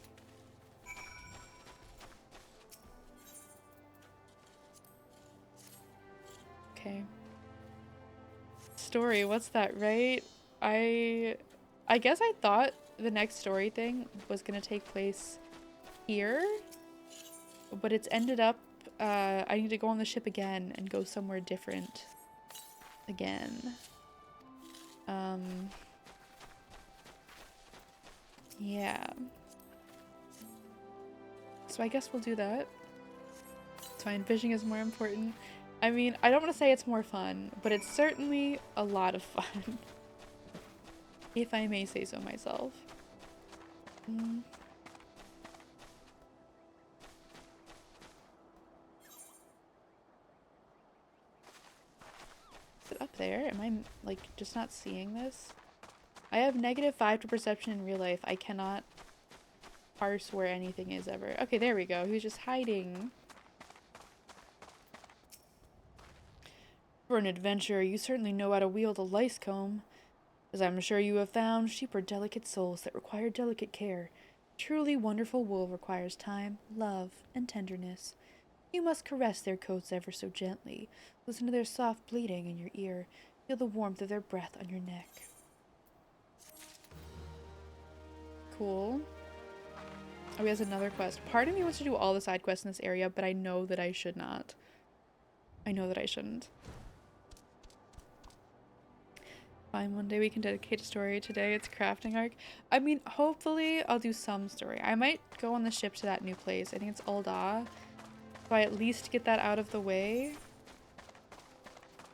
A: Okay. Story, what's that, right? I guess I thought the next story thing was gonna take place here, but it's ended up I need to go on the ship again and go somewhere different again. Yeah. So I guess we'll do that. It's fine, fishing is more important. I mean, I don't want to say it's more fun, but it's certainly a lot of fun, if I may say so myself. Mm. Is it up there? Am I, like, just not seeing this? I have -5 to perception in real life. I cannot parse where anything is ever. Okay, there we go. He was just hiding. For an adventurer, you certainly know how to wield a lice comb. As I'm sure you have found, sheep are delicate souls that require delicate care. Truly wonderful wool requires time, love, and tenderness. You must caress their coats ever so gently. Listen to their soft bleating in your ear. Feel the warmth of their breath on your neck. Cool. Oh, he has another quest. Part of me wants to do all the side quests in this area, but I know that I should not. I know that I shouldn't. Fine, one day we can dedicate a story. Today it's crafting arc. I mean, hopefully I'll do some story. I might go on the ship to that new place. I think it's Ul'dah. So I at least get that out of the way.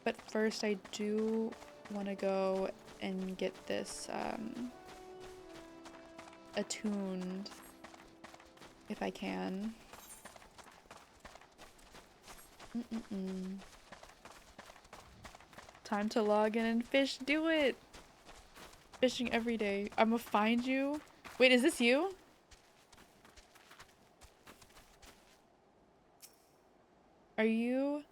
A: But first I do want to go and get this attuned if I can. Time to log in and fish. Do it! Fishing every day. I'm gonna find you. Wait, is this you? Are you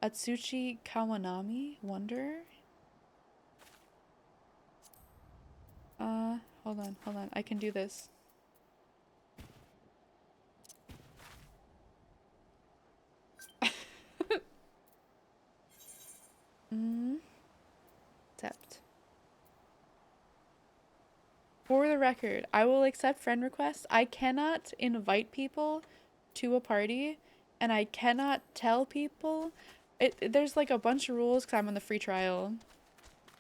A: Atsushi Kawanami? Wonder? Hold on. I can do this. Accept. For the record, I will accept friend requests. I cannot invite people to a party, and I cannot tell people. There's like a bunch of rules because I'm on the free trial.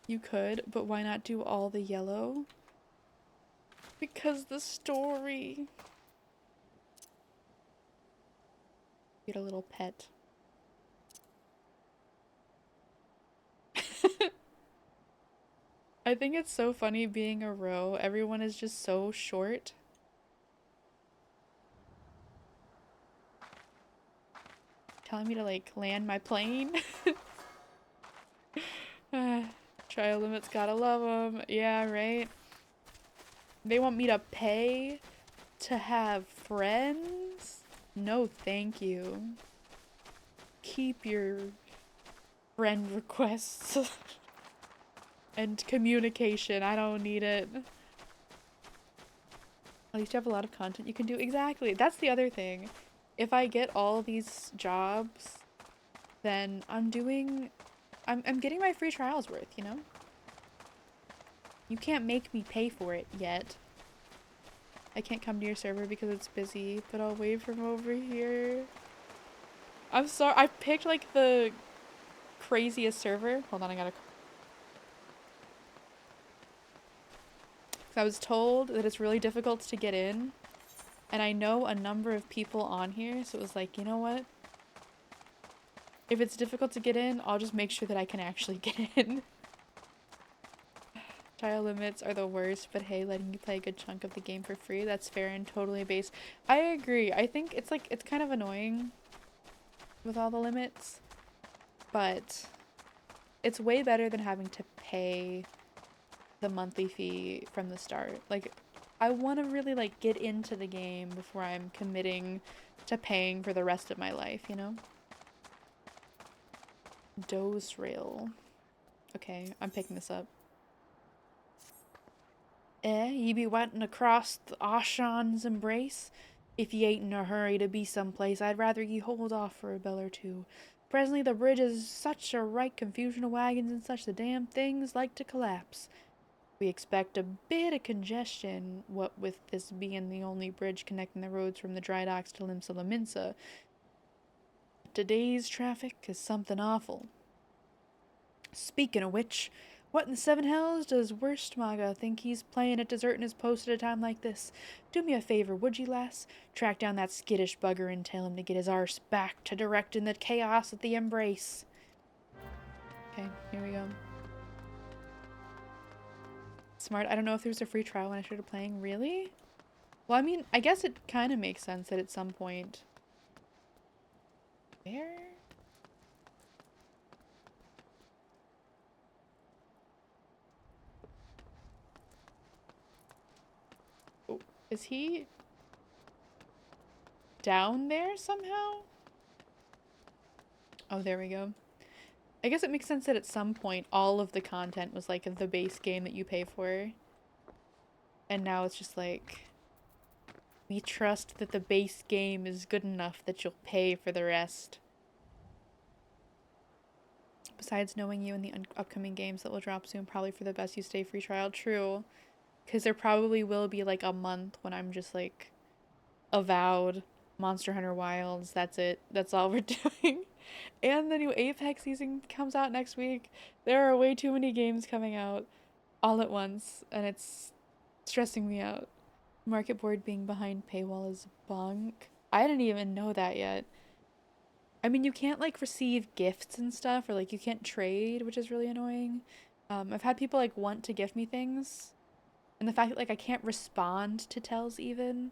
A: You could, but why not do all the yellow? Because the story. Get a little pet. I think it's so funny being a row. Everyone is just so short. Telling me to like land my plane. Trial limits, gotta love them. Yeah, right? They want me to pay to have friends? No, thank you. Keep your friend requests and communication. I don't need it. At least you have a lot of content you can do. Exactly. That's the other thing. If I get all these jobs, then I'm getting my free trials worth, you know? You can't make me pay for it yet. I can't come to your server because it's busy, but I'll wave from over here. I'm sorry. I picked like the craziest server. Hold on, I gotta... I was told that it's really difficult to get in, and I know a number of people on here, so it was like, you know what? If it's difficult to get in, I'll just make sure that I can actually get in. Trial limits are the worst, but hey, letting you play a good chunk of the game for free, that's fair and totally based. I agree. I think it's like, it's kind of annoying with all the limits, but it's way better than having to pay the monthly fee from the start. Like, I want to really like get into the game before I'm committing to paying for the rest of my life, you know? Dose rail. Okay, I'm picking this up. Ye be wanting to cross the Ashan's embrace? If ye ain't in a hurry to be someplace, I'd rather ye hold off for a bell or two. Presently the bridge is such a right confusion of wagons and such the damn things like to collapse. We expect a bit of congestion, what with this being the only bridge connecting the roads from the dry docks to Limsa. Today's traffic is something awful. Speaking of which, What in the seven hells does Wurstmaga think he's playing at deserting his post at a time like this? Do me a favor, would you, lass? Track down that skittish bugger and tell him to get his arse back to directing the chaos at the embrace. Okay, here we go. Smart. I don't know if there's a free trial when I started playing. Really? Well, I mean, I guess it kind of makes sense that at some point... Where? Oh, is he... down there somehow? Oh, there we go. I guess it makes sense that at some point all of the content was like the base game that you pay for. And now it's just like... We trust that the base game is good enough that you'll pay for the rest. Besides knowing you and the upcoming games that will drop soon, probably for the best you stay free trial. True. Because there probably will be like a month when I'm just like avowed Monster Hunter Wilds. That's it. That's all we're doing. And the new Apex season comes out next week. There are way too many games coming out all at once, and it's stressing me out. Market board being behind paywall is bunk. I didn't even know that yet. I mean, you can't like receive gifts and stuff, or like you can't trade, which is really annoying. I've had people like want to gift me things, and the fact that like I can't respond to tells even,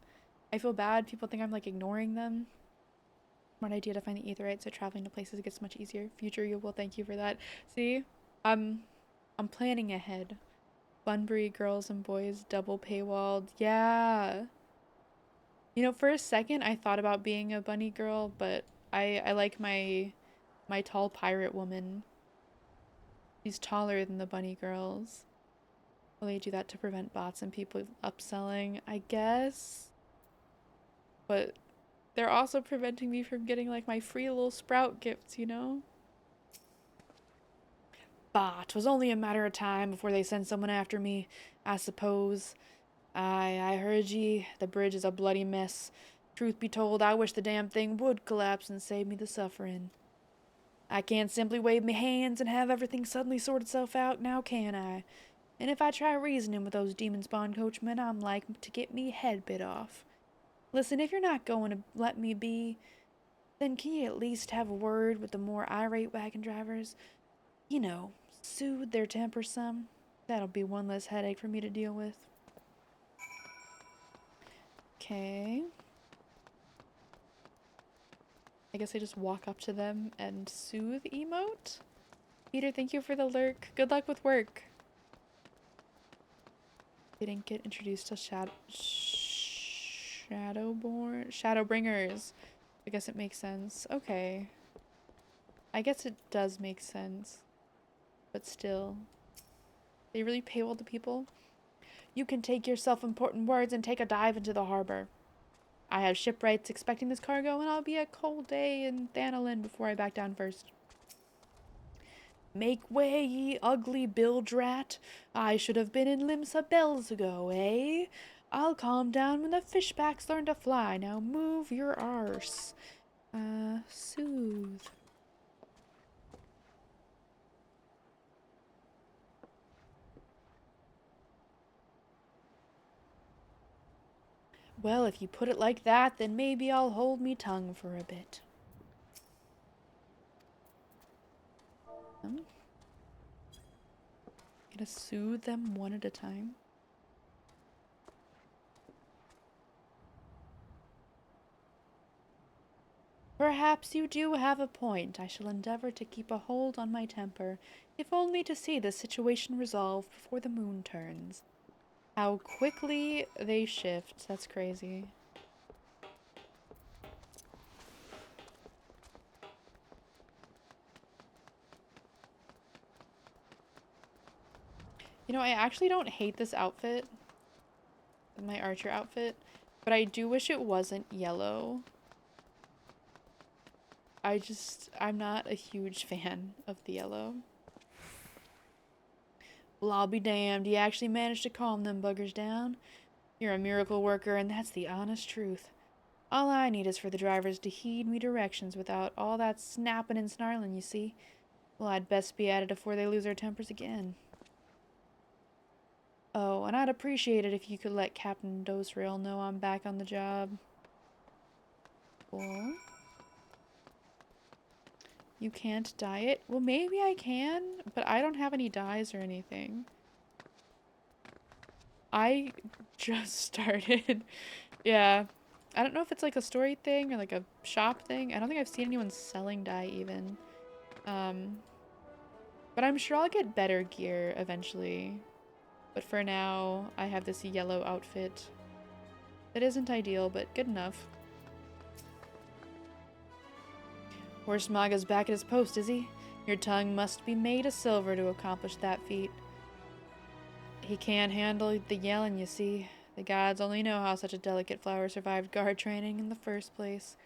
A: I feel bad. People think I'm like ignoring them. Smart idea to find the aetheryte so traveling to places gets much easier. Future you will thank you for that. See, I'm planning ahead. Bunbury girls and boys double paywalled. Yeah. You know, for a second I thought about being a bunny girl, but I like my tall pirate woman. She's taller than the bunny girls. Will they do that to prevent bots and people upselling? I guess. But they're also preventing me from getting like my free little sprout gifts, you know? Bah, 'twas only a matter of time before they sent someone after me, I suppose. I heard ye. The bridge is a bloody mess. Truth be told, I wish the damn thing would collapse and save me the suffering. I can't simply wave me hands and have everything suddenly sort itself out, now can I? And if I try reasoning with those demon spawn coachmen, I'm like to get me head bit off. Listen, if you're not going to let me be, then can you at least have a word with the more irate wagon drivers? You know, soothe their tempers some. That'll be one less headache for me to deal with. Okay. I guess I just walk up to them and soothe emote? Peter, thank you for the lurk. Good luck with work. Didn't get introduced to Shadowbringers. I guess it makes sense. Okay. I guess it does make sense. But still. They really paywall the people? You can take your self-important words and take a dive into the harbor. I have shipwrights expecting this cargo, and I'll be a cold day in Thanalin before I back down first. Make way, ye ugly bilge-rat. I should have been in Limsa bells ago, eh? I'll calm down when the fishbacks learn to fly. Now move your arse. Soothe. Well, if you put it like that, then maybe I'll hold me tongue for a bit. Gonna soothe them one at a time. Perhaps you do have a point. I shall endeavor to keep a hold on my temper, if only to see the situation resolved before the moon turns. How quickly they shift. That's crazy. You know, I actually don't hate this outfit, my archer outfit, but I do wish it wasn't yellow. I'm not a huge fan of the yellow. Well, I'll be damned. You actually managed to calm them buggers down. You're a miracle worker, and that's the honest truth. All I need is for the drivers to heed me directions without all that snapping and snarling, you see. Well, I'd best be at it before they lose their tempers again. Oh, and I'd appreciate it if you could let Captain Dosrail know I'm back on the job. Cool. You can't dye it? Well, maybe I can, but I don't have any dyes or anything. I just started. Yeah. I don't know if it's like a story thing or like a shop thing. I don't think I've seen anyone selling dye even. But I'm sure I'll get better gear eventually. But for now, I have this yellow outfit. That isn't ideal, but good enough. Horsemaga's back at his post, is he? Your tongue must be made of silver to accomplish that feat. He can't handle the yelling, you see. The gods only know how such a delicate flower survived guard training in the first place.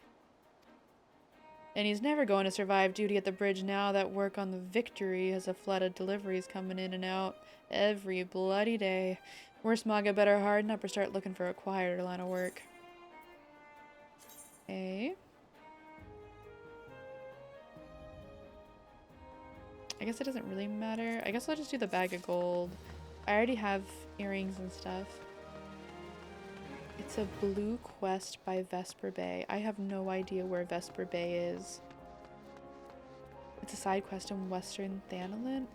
A: And he's never going to survive duty at the bridge now that work on the Victory has a flood of deliveries coming in and out every bloody day. Horsemanga better harden up or start looking for a quieter line of work. Okay. I guess it doesn't really matter. I guess I'll just do the bag of gold. I already have earrings and stuff. It's a blue quest by Vesper Bay. I have no idea where Vesper Bay is. It's a side quest in Western Thanalan.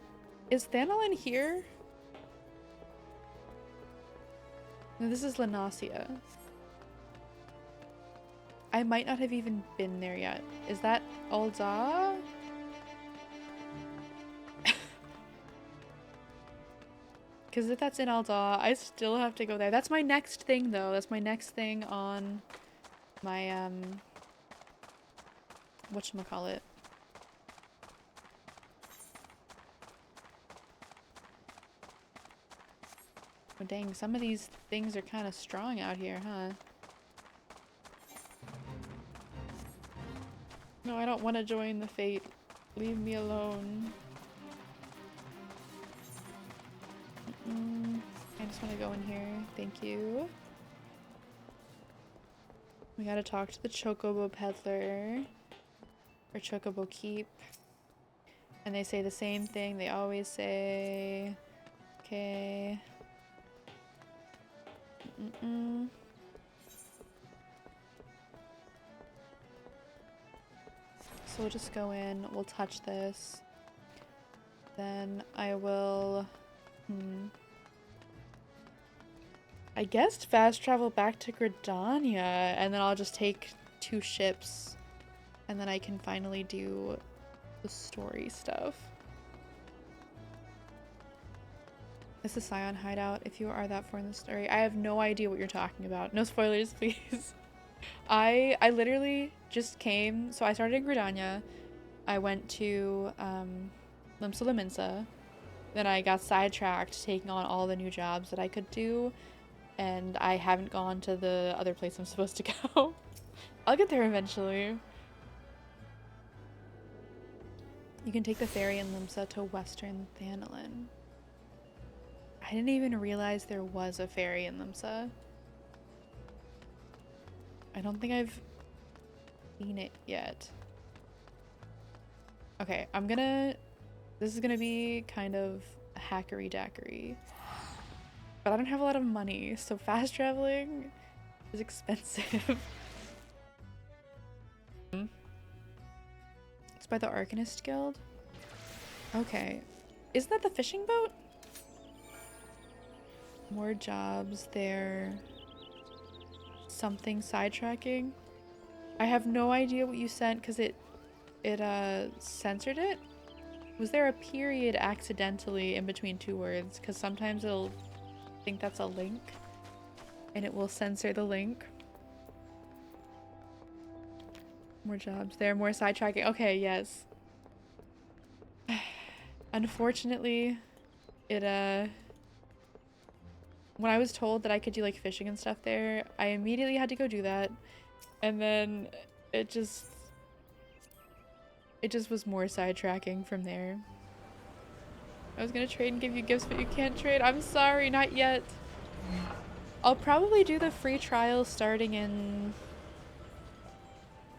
A: Is Thanalan here? No, this is Lanasia. I might not have even been there yet. Is that Ul'dah? Because if that's in Ul'dah, I still have to go there. That's my next thing, though. That's my next thing on my, whatchamacallit. Oh, dang. Some of these things are kind of strong out here, huh? No, I don't want to join the fate. Leave me alone. I just want to go in here. Thank you. We gotta talk to the Chocobo Peddler. Or Chocobo Keep. And they say the same thing. They always say... Okay. So we'll just go in. We'll touch this. Then I will... I guess fast travel back to Gridania, and then I'll just take 2 ships, and then I can finally do the story stuff. This is Scion Hideout, if you are that far in the story. I have no idea what you're talking about. No spoilers, please. I literally just came, so I started in Gridania. I went to Limsa Lominsa. Then I got sidetracked taking on all the new jobs that I could do. And I haven't gone to the other place I'm supposed to go. I'll get there eventually. You can take the ferry in Limsa to Western Thanalan. I didn't even realize there was a ferry in Limsa. I don't think I've seen it yet. Okay, this is gonna be kind of hackery-dackery. But I don't have a lot of money, so fast traveling is expensive. It's by the Arcanist Guild? Okay. Isn't that the fishing boat? More jobs there. Something sidetracking. I have no idea what you sent because it censored it. Was there a period accidentally in between 2 words? Because sometimes it'll think that's a link and it will censor the link. More jobs there, more sidetracking. Okay, yes. Unfortunately, when I was told that I could do like fishing and stuff there, I immediately had to go do that. And then it just was more sidetracking from there. I was gonna trade and give you gifts, but you can't trade. I'm sorry, not yet. I'll probably do the free trial starting in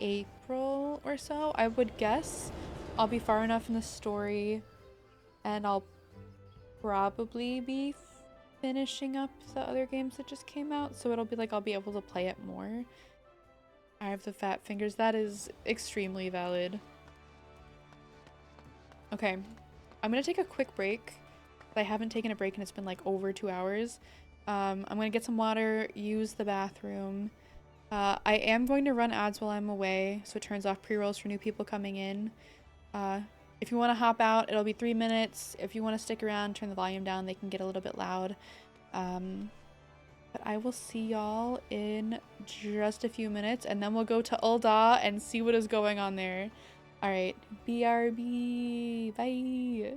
A: April or so, I would guess. I'll be far enough in the story and I'll probably be finishing up the other games that just came out, so it'll be like I'll be able to play it more. I have the fat fingers. That is extremely valid. Okay, I'm gonna take a quick break. I haven't taken a break and it's been like over 2 hours. I'm gonna get some water, use the bathroom. I am going to run ads while I'm away, so it turns off pre-rolls for new people coming in. If you want to hop out, it'll be 3 minutes. If you want to stick around, turn the volume down. They can get a little bit loud. But I will see y'all in just a few minutes, and then we'll go to Ul'dah and see what is going on there. Alright, BRB. Bye.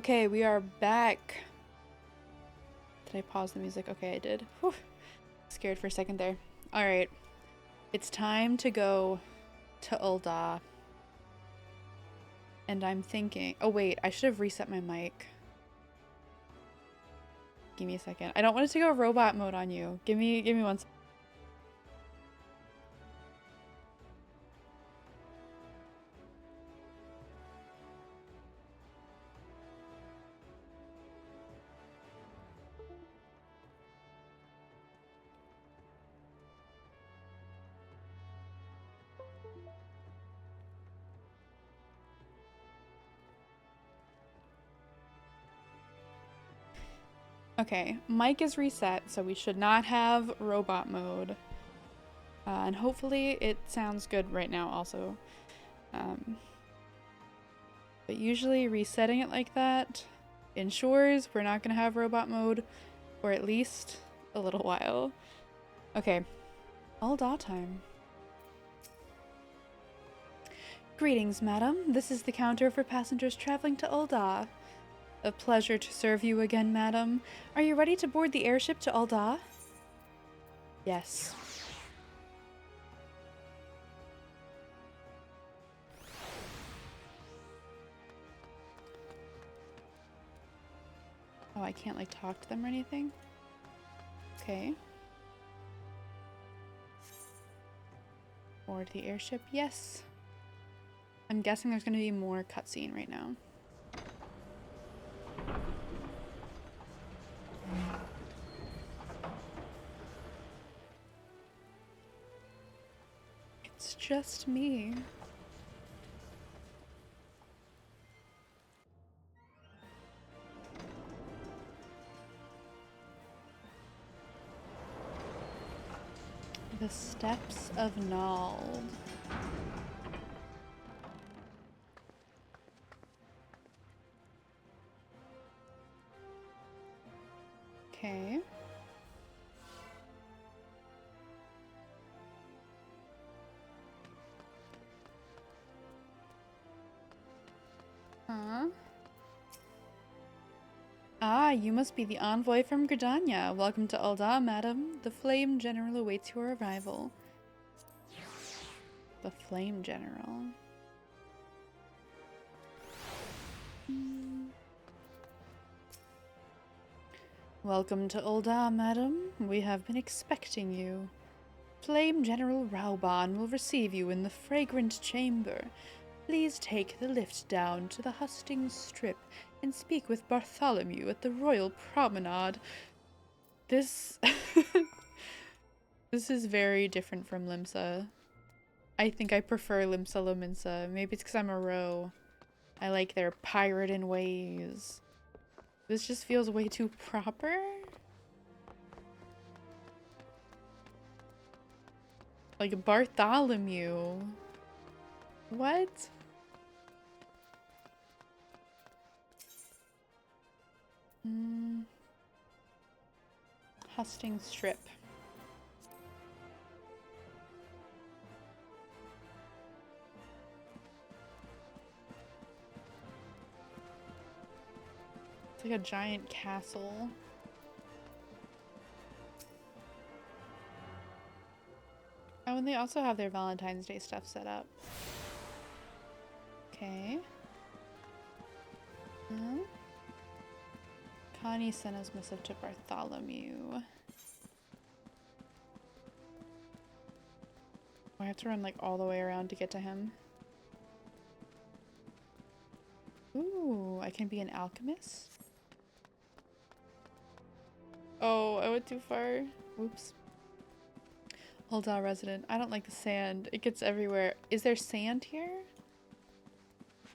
A: Okay, we are back. Did I pause the music? Okay, I did. Whew. Scared for a second there. Alright. It's time to go to Ul'dah. And I'm thinking... Oh wait, I should have reset my mic. Give me a second. I don't want it to go robot mode on you. Give me 1 second. Okay, mic is reset, so we should not have robot mode. And hopefully it sounds good right now also. But usually resetting it like that ensures we're not going to have robot mode for at least a little while. Okay, Ul'dah time. Greetings, madam. This is the counter for passengers traveling to Ul'dah. A pleasure to serve you again, madam. Are you ready to board the airship to Ul'dah? Yes. Oh, I can't, like, talk to them or anything? Okay. Board the airship? Yes. I'm guessing there's gonna be more cutscene right now. It's just me. The Steps of Nald. Okay. Huh? Ah, you must be the envoy from Gridania. Welcome to Ul'dah, madam. The Flame General awaits your arrival. The Flame General. Welcome to Ul'dah, madam. We have been expecting you. Flame General Rauban will receive you in the fragrant chamber. Please take the lift down to the hustings strip and speak with Bartholomew at the Royal Promenade. This... This is very different from Limsa. I think I prefer Limsa Lominsa. Maybe it's because I'm a row. I like their pirating ways. This just feels way too proper. Like Bartholomew. What? Hustings Strip. It's like a giant castle. Oh, and they also have their Valentine's Day stuff set up. Okay. Connie sent us missive to Bartholomew. I have to run like all the way around to get to him. Ooh, I can be an alchemist? Oh, I went too far. Whoops. Ul'dah resident. I don't like the sand. It gets everywhere. Is there sand here?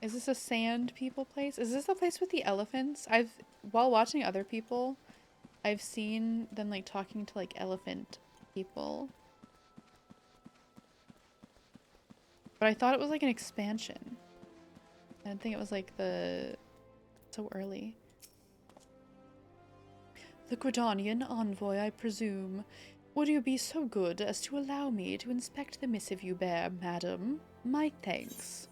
A: Is this a sand people place? Is this the place with the elephants? While watching other people, I've seen them like talking to like elephant people. But I thought it was like an expansion. I didn't think it was like so early. The Gridanian envoy, I presume. Would you be so good as to allow me to inspect the missive you bear, madam? My thanks.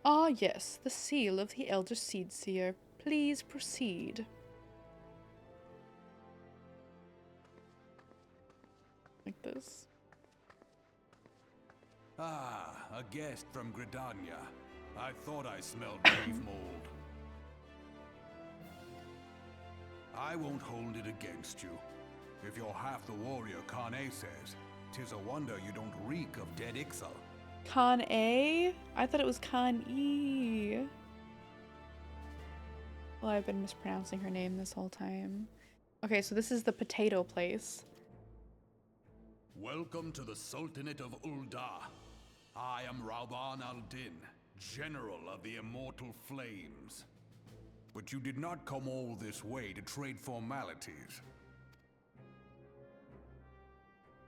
A: Ah, yes, the seal of the Elder Seedseer. Please proceed. Like this.
B: Ah, a guest from Gridania. I thought I smelled grave mold. I won't hold it against you. If you're half the warrior Kane says, 'tis a wonder you don't reek of dead Ixal.
A: Con A? I thought it was Con E. Well, I've been mispronouncing her name this whole time. Okay, so this is the potato place.
B: Welcome to the Sultanate of Ul'dah. I am Rauban al-Din, General of the Immortal Flames. But you did not come all this way to trade formalities.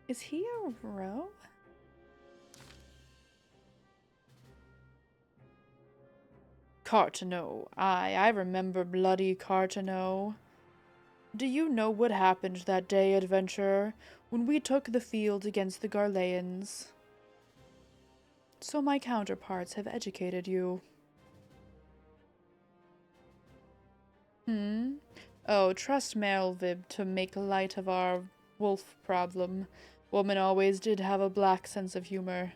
A: Is he a row? Cartano. Aye, I remember bloody Cartano. Do you know what happened that day, adventurer, when we took the field against the Garleans? So my counterparts have educated you. Oh, trust Melvib to make light of our wolf problem. Woman always did have a black sense of humor.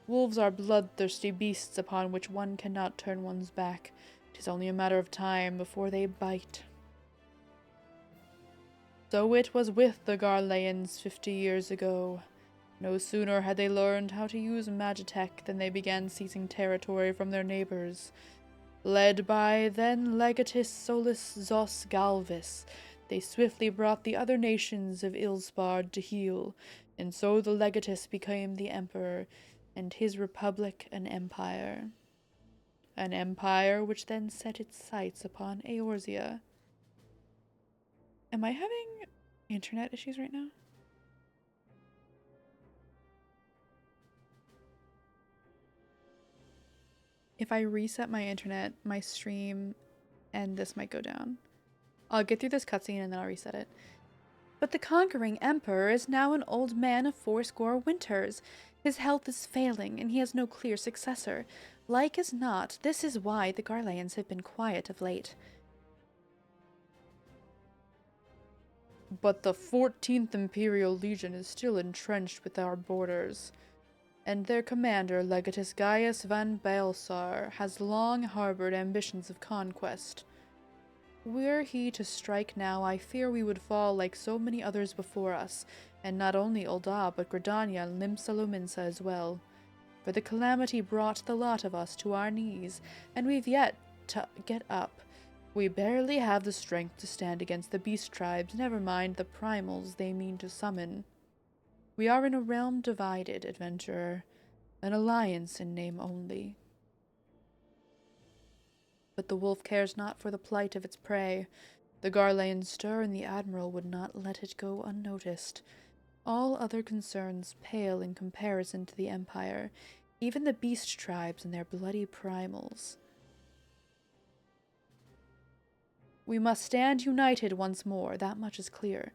A: Wolves are bloodthirsty beasts upon which one cannot turn one's back. 'Tis only a matter of time before they bite. So it was with the Garleans 50 years ago. No sooner had they learned how to use Magitech than they began seizing territory from their neighbors. Led by then Legatus Solus Zos Galvis, they swiftly brought the other nations of Ilspard to heel, and so the Legatus became the Emperor, and his republic an empire. An empire which then set its sights upon Eorzea. Am I having internet issues right now? If I reset my internet, my stream and this might go down. I'll get through this cutscene and then I'll reset it. But the conquering emperor is now an old man of 80 winters. His health is failing, and he has no clear successor. Like as not, this is why the Garleans have been quiet of late. But the 14th Imperial Legion is still entrenched with our borders, and their commander, Legatus Gaius van Baelsar, has long harbored ambitions of conquest. Were he to strike now, I fear we would fall like so many others before us, and not only Ul'dah, but Gridania and Limsa as well. For the calamity brought the lot of us to our knees, and we've yet to get up. We barely have the strength to stand against the beast tribes, never mind the primals they mean to summon. We are in a realm divided, adventurer, an alliance in name only. But the wolf cares not for the plight of its prey. The Garleans stir, and the Admiral would not let it go unnoticed. All other concerns pale in comparison to the Empire, even the beast tribes and their bloody primals. We must stand united once more, that much is clear.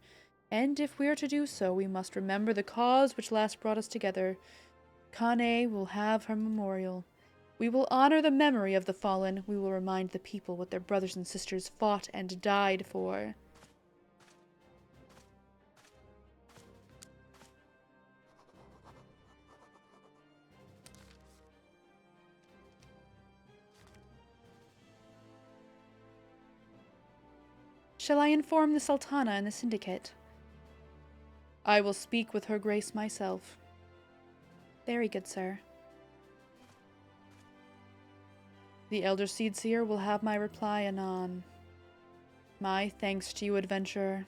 A: And if we are to do so, we must remember the cause which last brought us together. Kane will have her memorial. We will honor the memory of the fallen. We will remind the people what their brothers and sisters fought and died for. Shall I inform the Sultana and the Syndicate? I will speak with her grace myself. Very good, sir. The Elder Seedseer will have my reply anon. My thanks to you, adventurer.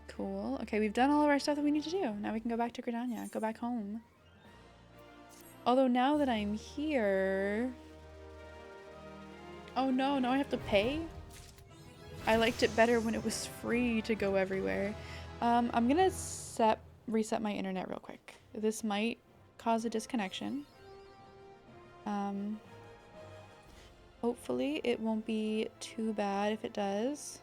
A: Cool. Okay, we've done all of our stuff that we need to do. Now we can go back to Gridania, go back home. Although now that I'm here... Oh no, now I have to pay? I liked it better when it was free to go everywhere. I'm gonna reset my internet real quick. This might cause a disconnection. Hopefully it won't be too bad if it does.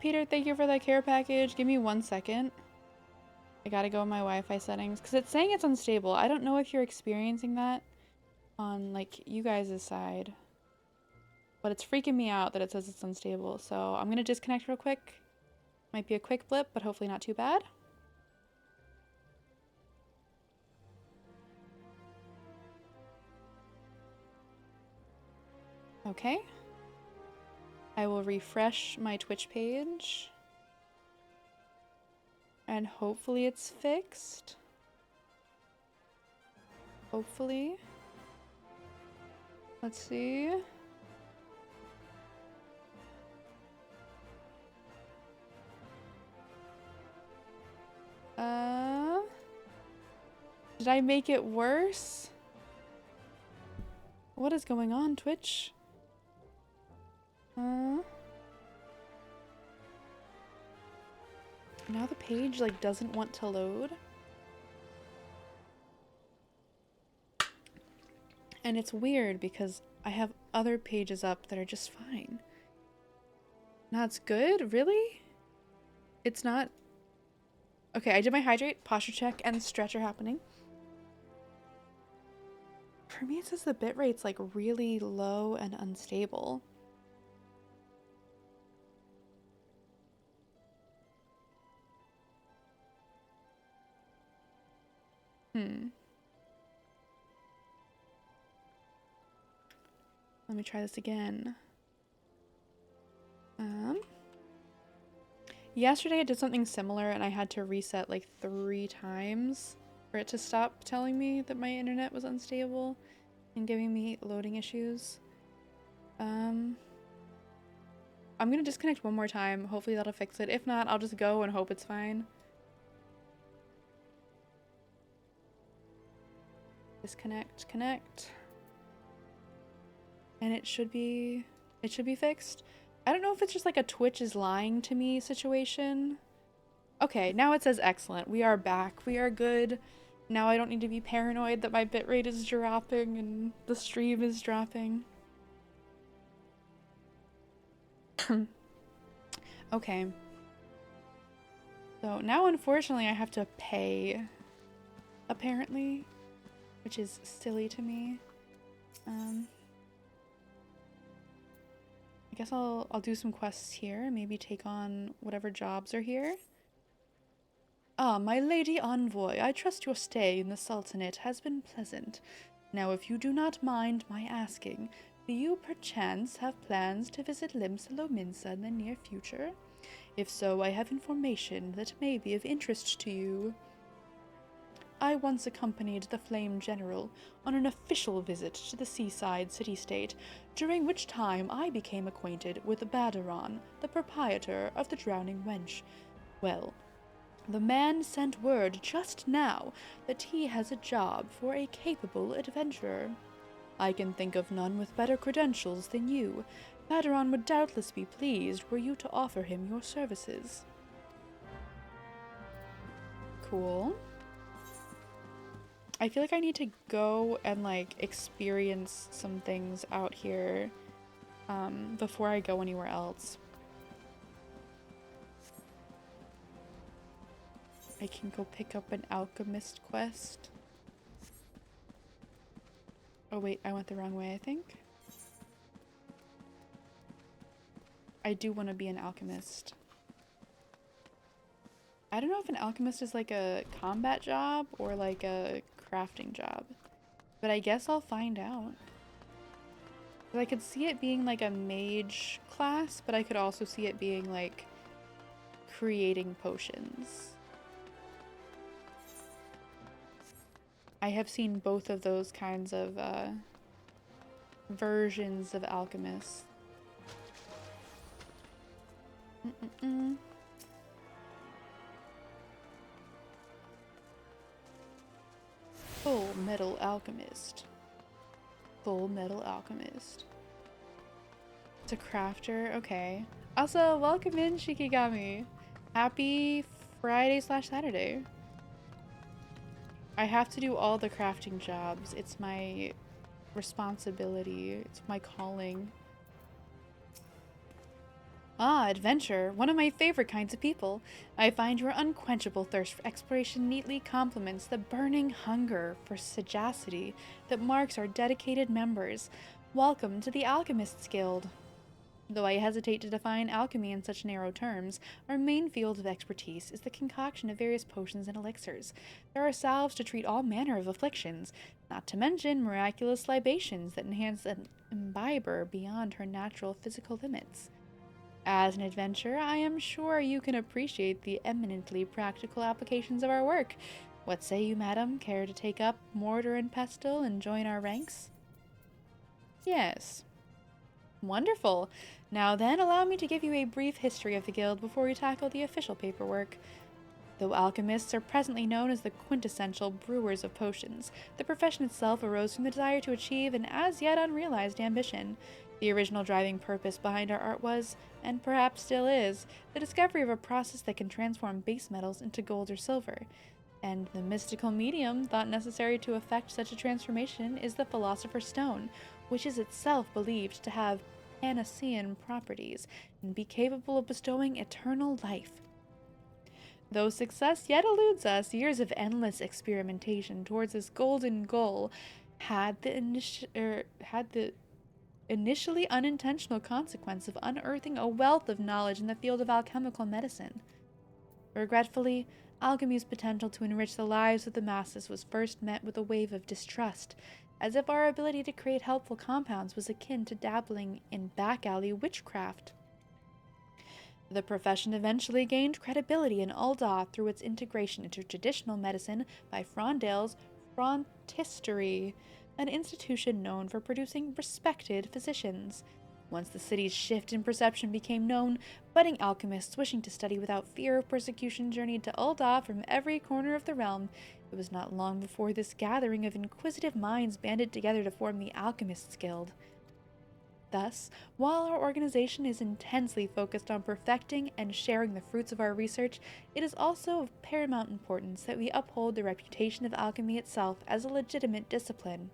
A: Peter, thank you for that care package. Give me 1 second. I gotta go in my Wi-Fi settings because it's saying it's unstable. I don't know if you're experiencing that on like you guys' side, but it's freaking me out that it says it's unstable. So I'm gonna disconnect real quick. Might be a quick blip, but hopefully not too bad. Okay. I will refresh my Twitch page. And hopefully it's fixed. Hopefully. Let's see. Did I make it worse? What is going on, Twitch? Now the page like doesn't want to load. And it's weird because I have other pages up that are just fine. That's good? Really? It's not. Okay, I did my hydrate, posture check, and stretch are happening. For me, it says the bitrate's like really low and unstable. Let me try this again. Yesterday I did something similar and I had to reset like 3 times for it to stop telling me that my internet was unstable and giving me loading issues. I'm gonna disconnect one more time. Hopefully that'll fix it. If not, I'll just go and hope it's fine. Disconnect, connect. And it should be fixed. I don't know if it's just like a Twitch is lying to me situation. Okay, now it says excellent. We are back. We are good. Now I don't need to be paranoid that my bitrate is dropping and the stream is dropping. Okay. So now unfortunately I have to pay, apparently, which is silly to me. I guess I'll do some quests here, maybe take on whatever jobs are here. Ah, my lady envoy, I trust your stay in the Sultanate has been pleasant. Now, if you do not mind my asking, do you perchance have plans to visit Limsa in the near future? If so, I have information that may be of interest to you. I once accompanied the Flame General on an official visit to the seaside city-state, during which time I became acquainted with Badaron, the proprietor of the Drowning Wench. Well, the man sent word just now that he has a job for a capable adventurer. I can think of none with better credentials than you. Badaron would doubtless be pleased were you to offer him your services. Cool. I feel like I need to go and like experience some things out here before I go anywhere else. I can go pick up an alchemist quest. Oh wait, I went the wrong way, I think. I do want to be an alchemist. I don't know if an alchemist is like a combat job or like a crafting job, but I guess I'll find out. I could see it being like a mage class, but I could also see it being like creating potions. I have seen both of those kinds of versions of alchemists. Full Metal Alchemist. Full Metal Alchemist. It's a crafter, okay. Also, welcome in, Shikigami. Happy Friday/Saturday. I have to do all the crafting jobs. It's my responsibility. It's my calling. Ah, adventure, one of my favorite kinds of people. I find your unquenchable thirst for exploration neatly complements the burning hunger for sagacity that marks our dedicated members. Welcome to the Alchemists Guild. Though I hesitate to define alchemy in such narrow terms, our main field of expertise is the concoction of various potions and elixirs. There are salves to treat all manner of afflictions, not to mention miraculous libations that enhance an imbiber beyond her natural physical limits. As an adventurer, I am sure you can appreciate the eminently practical applications of our work. What say you, madam? Care to take up mortar and pestle and join our ranks? Yes. Wonderful. Now then, allow me to give you a brief history of the guild before we tackle the official paperwork. Though alchemists are presently known as the quintessential brewers of potions, the profession itself arose from the desire to achieve an as yet unrealized ambition. The original driving purpose behind our art was, and perhaps still is, the discovery of a process that can transform base metals into gold or silver. And the mystical medium thought necessary to effect such a transformation is the Philosopher's Stone, which is itself believed to have Panacean properties and be capable of bestowing eternal life. Though success yet eludes us, years of endless experimentation towards this golden goal had the initially unintentional consequence of unearthing a wealth of knowledge in the field of alchemical medicine. Regretfully, alchemy's potential to enrich the lives of the masses was first met with a wave of distrust, as if our ability to create helpful compounds was akin to dabbling in back-alley witchcraft. The profession eventually gained credibility in Ul'dah through its integration into traditional medicine by Frondale's Frontistery, an institution known for producing respected physicians. Once the city's shift in perception became known, budding alchemists wishing to study without fear of persecution journeyed to Ul'dah from every corner of the realm. It was not long before this gathering of inquisitive minds banded together to form the Alchemists Guild. Thus, while our organization is intensely focused on perfecting and sharing the fruits of our research, it is also of paramount importance that we uphold the reputation of alchemy itself as a legitimate discipline.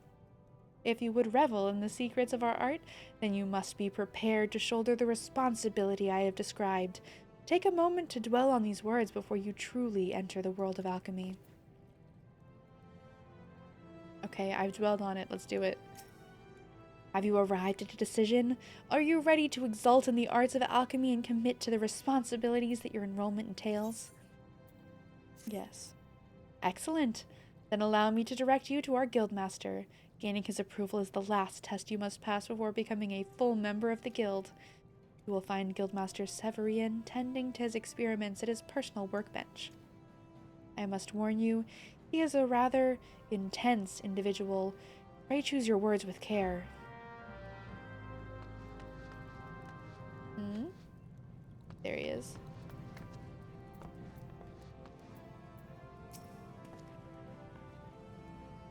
A: If you would revel in the secrets of our art, then you must be prepared to shoulder the responsibility I have described. Take a moment to dwell on these words before you truly enter the world of alchemy. Okay, I've dwelled on it. Let's do it. Have you arrived at a decision? Are you ready to exult in the arts of alchemy and commit to the responsibilities that your enrollment entails? Yes. Excellent. Then allow me to direct you to our guildmaster. Gaining his approval is the last test you must pass before becoming a full member of the guild. You will find Guildmaster Severian tending to his experiments at his personal workbench. I must warn you, he is a rather intense individual. Pray choose your words with care. There he is.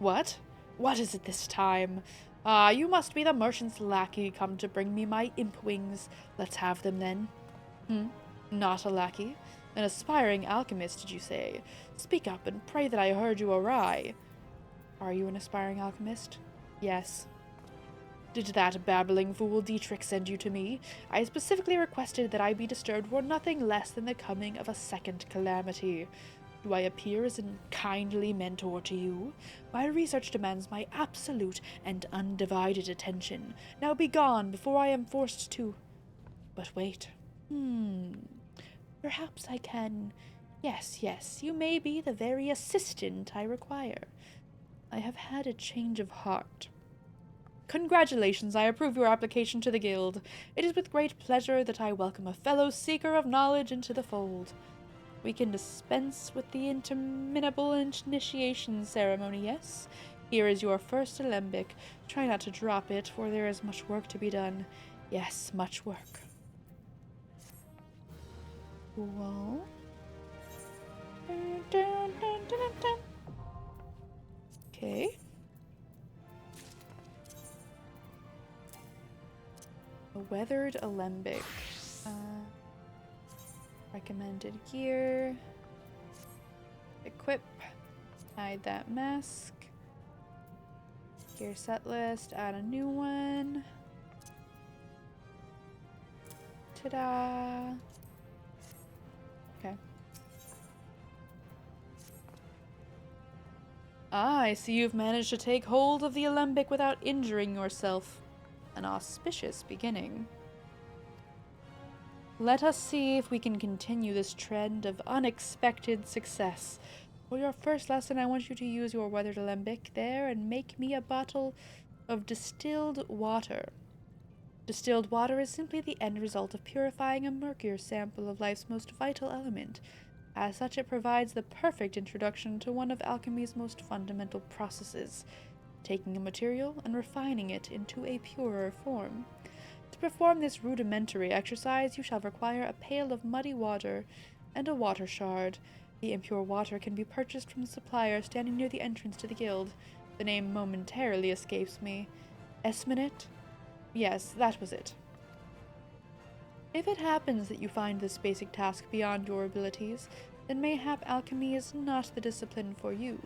A: What? What is it this time? Ah, you must be the merchant's lackey come to bring me my imp wings. Let's have them then. Not a lackey? An aspiring alchemist, did you say? Speak up and pray that I heard you awry. Are you an aspiring alchemist? Yes. Did that babbling fool Dietrich send you to me? I specifically requested that I be disturbed for nothing less than the coming of a second calamity. Do I appear as a kindly mentor to you? My research demands my absolute and undivided attention. Now be gone before I am forced to... But wait. Perhaps I can... Yes, you may be the very assistant I require. I have had a change of heart. Congratulations, I approve your application to the guild. It is with great pleasure that I welcome a fellow seeker of knowledge into the fold. We can dispense with the interminable initiation ceremony, yes? Here is your first alembic. Try not to drop it, for there is much work to be done. Yes, much work. Whoa. Okay. A weathered alembic. Recommended gear. Equip. Hide that mask. Gear set list. Add a new one. Ta-da! Okay. Ah, I see you've managed to take hold of the alembic without injuring yourself. An auspicious beginning. Let us see if we can continue this trend of unexpected success. For your first lesson, I want you to use your weathered alembic there and make me a bottle of distilled water. Distilled water is simply the end result of purifying a murkier sample of life's most vital element. As such, it provides the perfect introduction to one of alchemy's most fundamental processes, taking a material and refining it into a purer form. To perform this rudimentary exercise, you shall require a pail of muddy water and a water shard. The impure water can be purchased from the supplier standing near the entrance to the guild. The name momentarily escapes me. Esminet? Yes, that was it. If it happens that you find this basic task beyond your abilities, then mayhap alchemy is not the discipline for you,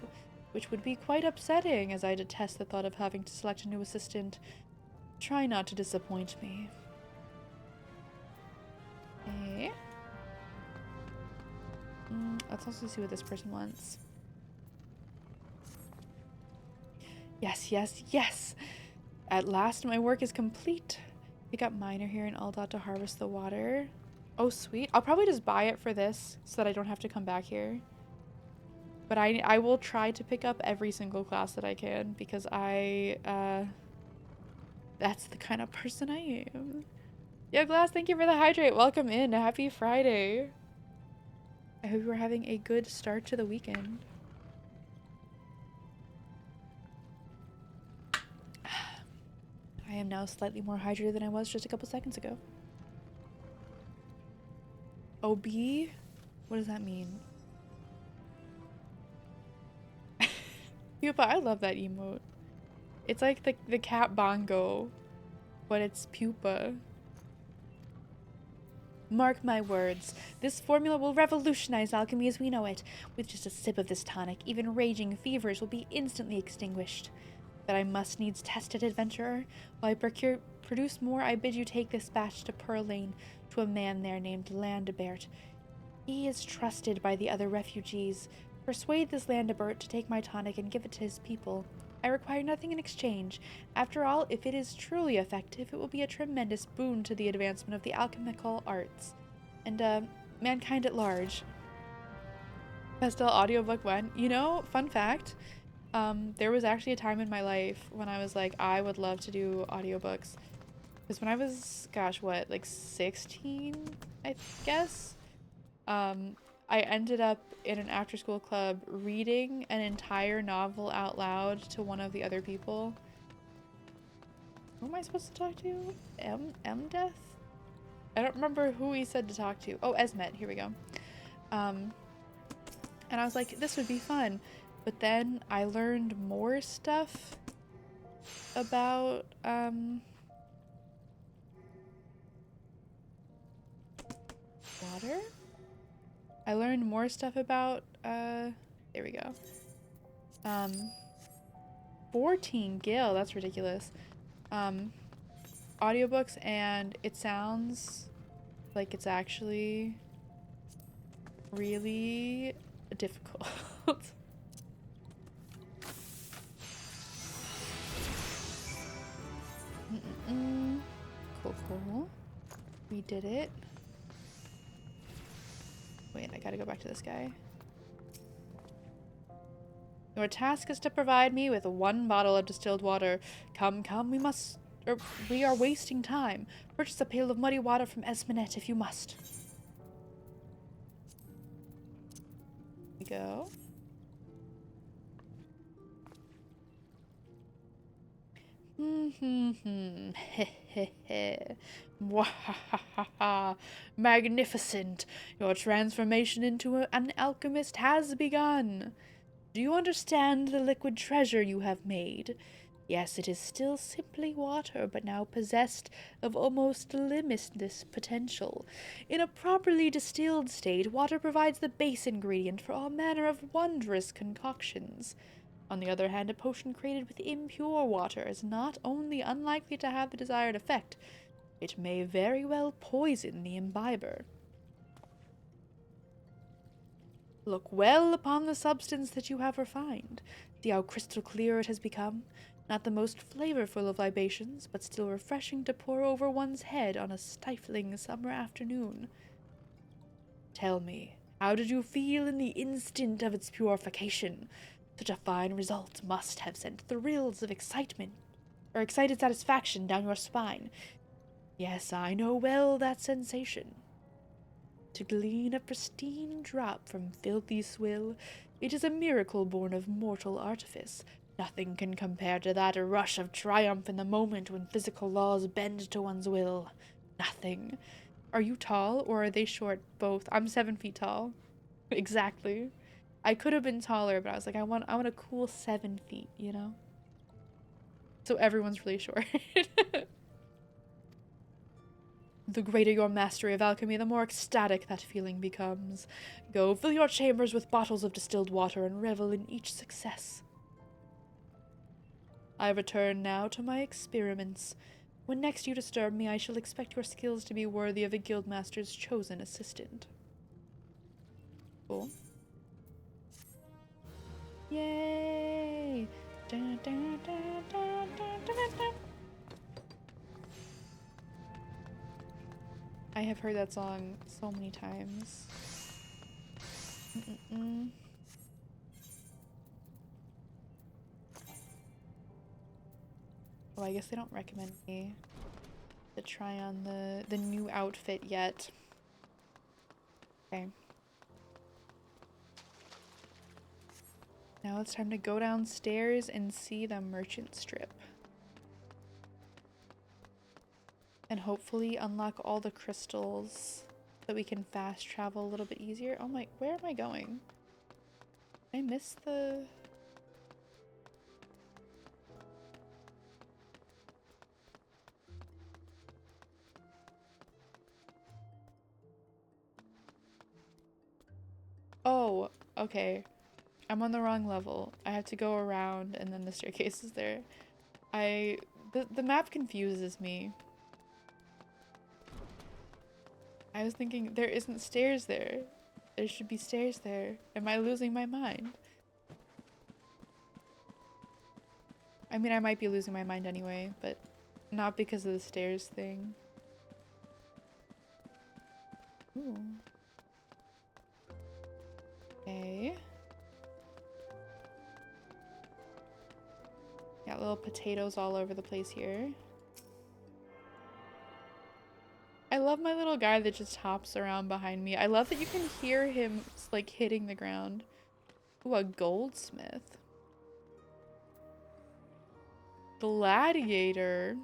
A: which would be quite upsetting, as I detest the thought of having to select a new assistant. Try not to disappoint me. Okay. Let's also see what this person wants. Yes, yes, yes! At last, my work is complete. Pick up miner here in Ul'dah to harvest the water. Oh, sweet. I'll probably just buy it for this so that I don't have to come back here. But I will try to pick up every single class that I can because that's the kind of person I am. Yo, Glass, thank you for the hydrate. Welcome in. Happy Friday. I hope you are having a good start to the weekend. I am now slightly more hydrated than I was just a couple seconds ago. OB? What does that mean? Pupa, I love that emote. It's like the cat bongo, but it's pupa. Mark my words, this formula will revolutionize alchemy as we know it. With just a sip of this tonic, even raging fevers will be instantly extinguished. But I must needs test it, adventurer. While I produce more, I bid you take this batch to Pearl Lane, to a man there named Landebert. He is trusted by the other refugees. Persuade this Landebert to take my tonic and give it to his people. I require nothing in exchange. After all, if it is truly effective, it will be a tremendous boon to the advancement of the alchemical arts. And, mankind at large. Pastel audiobook 1. You know, fun fact, there was actually a time in my life when I was like, I would love to do audiobooks. Because when I was, gosh, what, like 16, I guess? I ended up in an after-school club reading an entire novel out loud to one of the other people. Who am I supposed to talk to? Death? I don't remember who he said to talk to. Oh, Esmet, here we go. And I was like, this would be fun. But then I learned more stuff about, water? I learned more stuff about, there we go. 14 gil, that's ridiculous. Audiobooks, and it sounds like it's actually really difficult. Cool, cool. We did it. Wait, I gotta go back to this guy. Your task is to provide me with 1 bottle of distilled water. Come, come, we are wasting time. Purchase a pail of muddy water from Esminet if you must. Here we go. Magnificent! Your transformation into an alchemist has begun. Do you understand the liquid treasure you have made? Yes, it is still simply water, but now possessed of almost limitless potential. In a properly distilled state, water provides the base ingredient for all manner of wondrous concoctions. On the other hand, a potion created with impure water is not only unlikely to have the desired effect, It may very well poison the imbiber. Look well upon the substance that you have refined. See how crystal clear it has become. Not the most flavorful of libations, but still refreshing to pour over one's head on a stifling summer afternoon. Tell me, how did you feel in the instant of its purification? Such a fine result must have sent thrills of excitement, or excited satisfaction down your spine. Yes, I know well that sensation. To glean a pristine drop from filthy swill, it is a miracle born of mortal artifice. Nothing can compare to that rush of triumph in the moment when physical laws bend to one's will. Nothing. Are you tall, or are they short? Both. I'm 7 feet tall. Exactly. I could have been taller, but I was like, I want a cool 7 feet, you know? So everyone's really short. The greater your mastery of alchemy, the more ecstatic that feeling becomes. Go, fill your chambers with bottles of distilled water and revel in each success. I return now to my experiments. When next you disturb me, I shall expect your skills to be worthy of a guildmaster's chosen assistant. Cool. Yay! Dun, dun, dun, dun, dun, dun, dun. I have heard that song so many times. Oh, I guess they don't recommend me to try on the new outfit yet. Okay. Now it's time to go downstairs and see the merchant strip. And hopefully unlock all the crystals so that we can fast travel a little bit easier. Oh my, where am I going? Did I miss the... Oh, okay. I'm on the wrong level. I have to go around and then the staircase is there. The map confuses me. I was thinking there isn't stairs there. There should be stairs there. Am I losing my mind? I mean, I might be losing my mind anyway, but not because of the stairs thing. Ooh. Okay. Got little potatoes all over the place here. I love my little guy that just hops around behind me. I love that you can hear him like hitting the ground. Ooh, a goldsmith. Gladiator.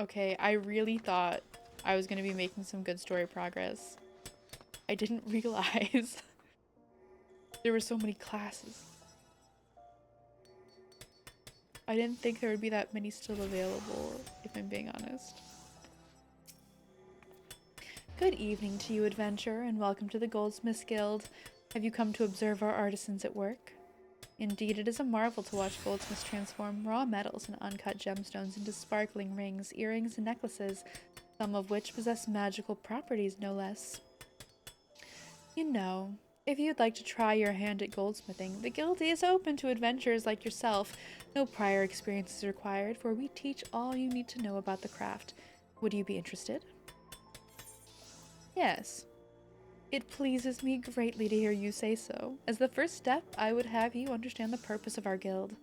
A: Okay, I really thought I was gonna be making some good story progress. I didn't realize there were so many classes. I didn't think there would be that many still available, if I'm being honest. Good evening to you, adventurer, and welcome to the Goldsmiths Guild. Have you come to observe our artisans at work? Indeed, it is a marvel to watch goldsmiths transform raw metals and uncut gemstones into sparkling rings, earrings, and necklaces, some of which possess magical properties, no less. You know, if you'd like to try your hand at goldsmithing, the guild is open to adventurers like yourself. No prior experience is required, for we teach all you need to know about the craft. Would you be interested? Yes. It pleases me greatly to hear you say so. As the first step, I would have you understand the purpose of our guild.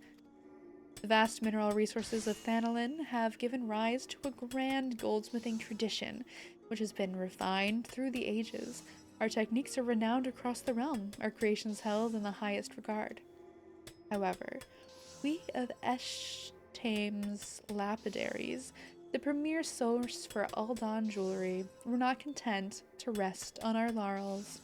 A: The vast mineral resources of Fanalin have given rise to a grand goldsmithing tradition, which has been refined through the ages. Our techniques are renowned across the realm, our creations held in the highest regard. However, we of Eshtame's lapidaries, the premier source for Ul'dah jewelry, were not content to rest on our laurels.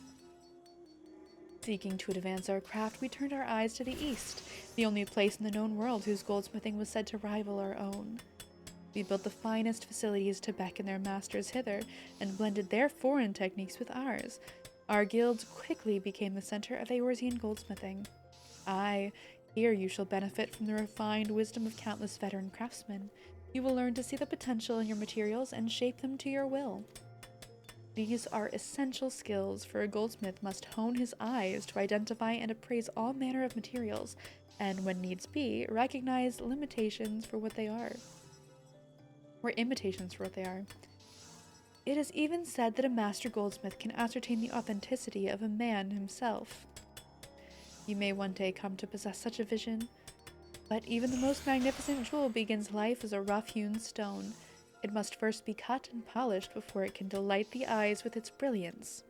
A: Seeking to advance our craft, we turned our eyes to the east, the only place in the known world whose goldsmithing was said to rival our own. We built the finest facilities to beckon their masters hither, and blended their foreign techniques with ours. Our guild quickly became the center of Eorzean goldsmithing. Aye, Here you shall benefit from the refined wisdom of countless veteran craftsmen. You will learn to see the potential in your materials and shape them to your will. These are essential skills, for a goldsmith must hone his eyes to identify and appraise all manner of materials, and when needs be, recognize limitations for what they are. Or imitations for what they are. It is even said that a master goldsmith can ascertain the authenticity of a man himself. You may one day come to possess such a vision, but even the most magnificent jewel begins life as a rough-hewn stone. It must first be cut and polished before it can delight the eyes with its brilliance.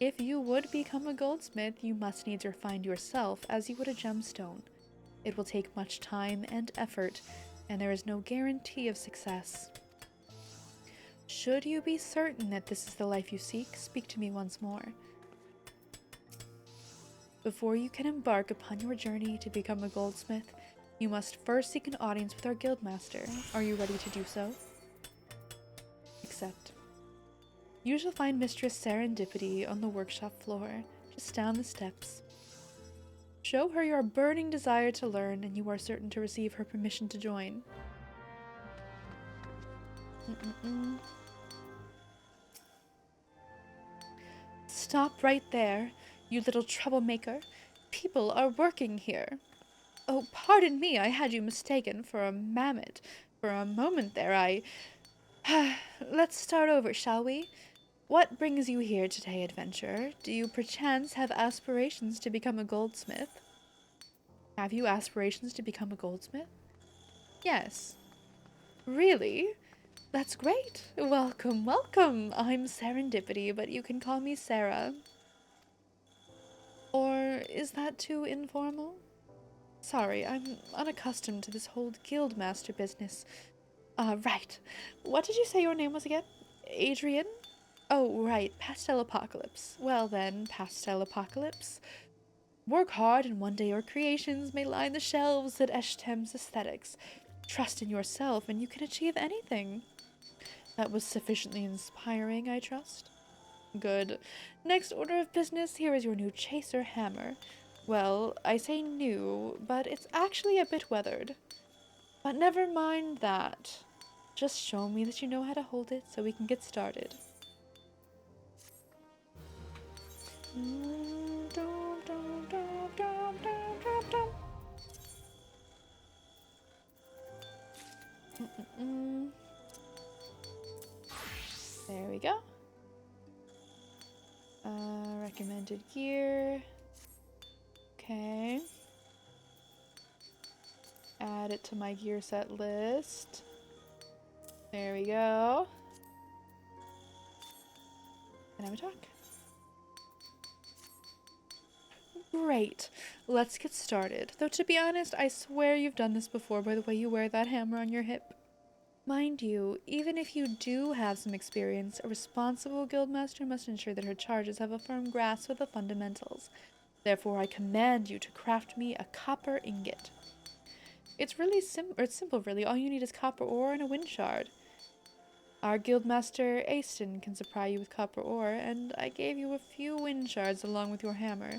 A: If you would become a goldsmith, you must needs refine yourself as you would a gemstone. It will take much time and effort, and there is no guarantee of success. Should you be certain that this is the life you seek, speak to me once more. Before you can embark upon your journey to become a goldsmith, you must first seek an audience with our guildmaster. Are you ready to do so? Accept. You shall find Mistress Serendipity on the workshop floor, just down the steps. Show her your burning desire to learn, and you are certain to receive her permission to join. Stop right there, you little troublemaker. People are working here. Oh, pardon me, I had you mistaken for a mammoth. For a moment there, Let's start over, shall we? What brings you here today, adventurer? Do you perchance have aspirations to become a goldsmith? Have you aspirations to become a goldsmith? Yes. Really? That's great. Welcome, welcome. I'm Serendipity, but you can call me Sarah. Or is that too informal? Sorry, I'm unaccustomed to this whole guildmaster business. Right. What did you say your name was again? Adrian? Oh, right, Pastel Apocalypse. Well then, Pastel Apocalypse. Work hard and one day your creations may line the shelves at Eshtem's Aesthetics. Trust in yourself and you can achieve anything. That was sufficiently inspiring, I trust. Good. Next order of business, here is your new chaser hammer. Well, I say new, but it's actually a bit weathered. But never mind that. Just show me that you know how to hold it so we can get started. There we go. Recommended gear. Okay. Add it to my gear set list. There we go. And have a talk. Great. Let's get started. Though to be honest, I swear you've done this before by the way you wear that hammer on your hip. Mind you, even if you do have some experience, a responsible guildmaster must ensure that her charges have a firm grasp of the fundamentals. Therefore, I command you to craft me a copper ingot. It's really simple, really. All you need is copper ore and a wind shard. Our guildmaster Aston can supply you with copper ore, and I gave you a few wind shards along with your hammer.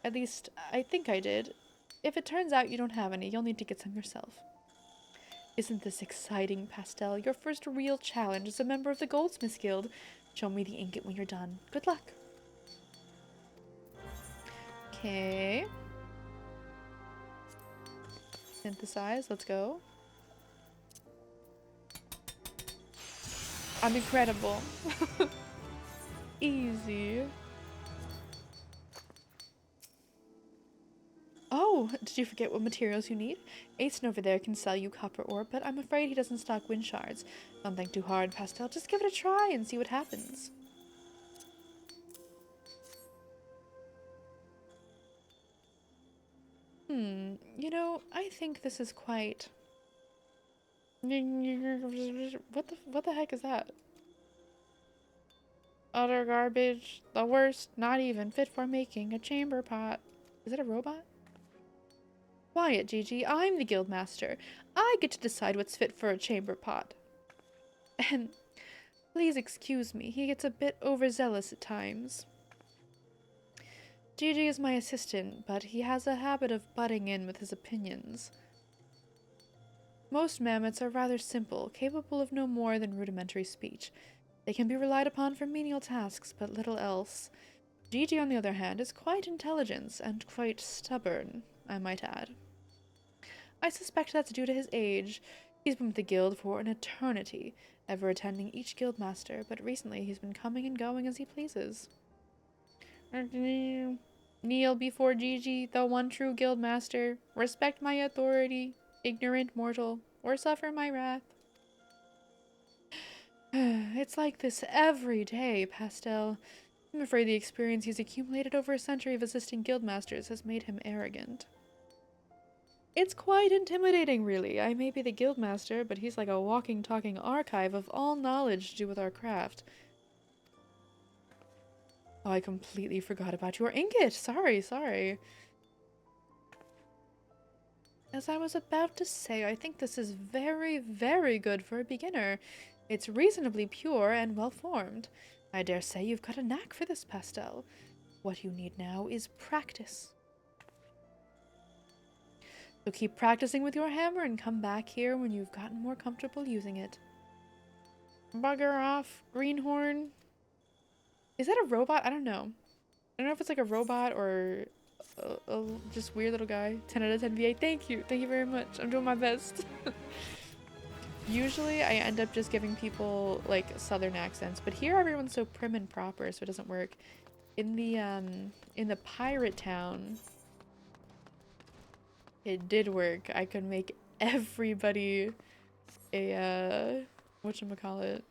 A: At least, I think I did. If it turns out you don't have any, you'll need to get some yourself. Isn't this exciting, Pastel? Your first real challenge as a member of the Goldsmiths Guild. Show me the ingot when you're done. Good luck. Okay. Synthesize, let's go. I'm incredible. Easy. Oh, did you forget what materials you need? Asen over there can sell you copper ore, but I'm afraid he doesn't stock wind shards. Don't think too hard, Pastel. Just give it a try and see what happens. You know, I think this is quite... What the heck is that? Utter garbage. The worst. Not even fit for making a chamber pot. Is it a robot? Quiet, Gigi. I'm the guildmaster. I get to decide what's fit for a chamber pot. And please excuse me. He gets a bit overzealous at times. Gigi is my assistant, but he has a habit of butting in with his opinions. Most mammoths are rather simple, capable of no more than rudimentary speech. They can be relied upon for menial tasks, but little else. Gigi, on the other hand, is quite intelligent and quite stubborn, I might add. I suspect that's due to his age. He's been with the guild for an eternity, ever attending each guild master, but recently he's been coming and going as he pleases. Kneel before Gigi, the one true guild master. Respect my authority, ignorant mortal, or suffer my wrath. It's like this every day, Pastel. I'm afraid the experience he's accumulated over a century of assisting guildmasters has made him arrogant. It's quite intimidating, really. I may be the guildmaster, but he's like a walking, talking archive of all knowledge to do with our craft. Oh, I completely forgot about your ingot. Sorry. As I was about to say, I think this is very, very good for a beginner. It's reasonably pure and well-formed. I dare say you've got a knack for this, Pastel. What you need now is practice. So keep practicing with your hammer and come back here when you've gotten more comfortable using it. Bugger off, greenhorn. Is that a robot? I don't know. I don't know if it's like a robot or a just weird little guy. 10 out of 10 VA. Thank you very much. I'm doing my best. Usually I end up just giving people like southern accents, but here everyone's so prim and proper, so it doesn't work. In the pirate town, it did work. I could make everybody a whatchamacallit.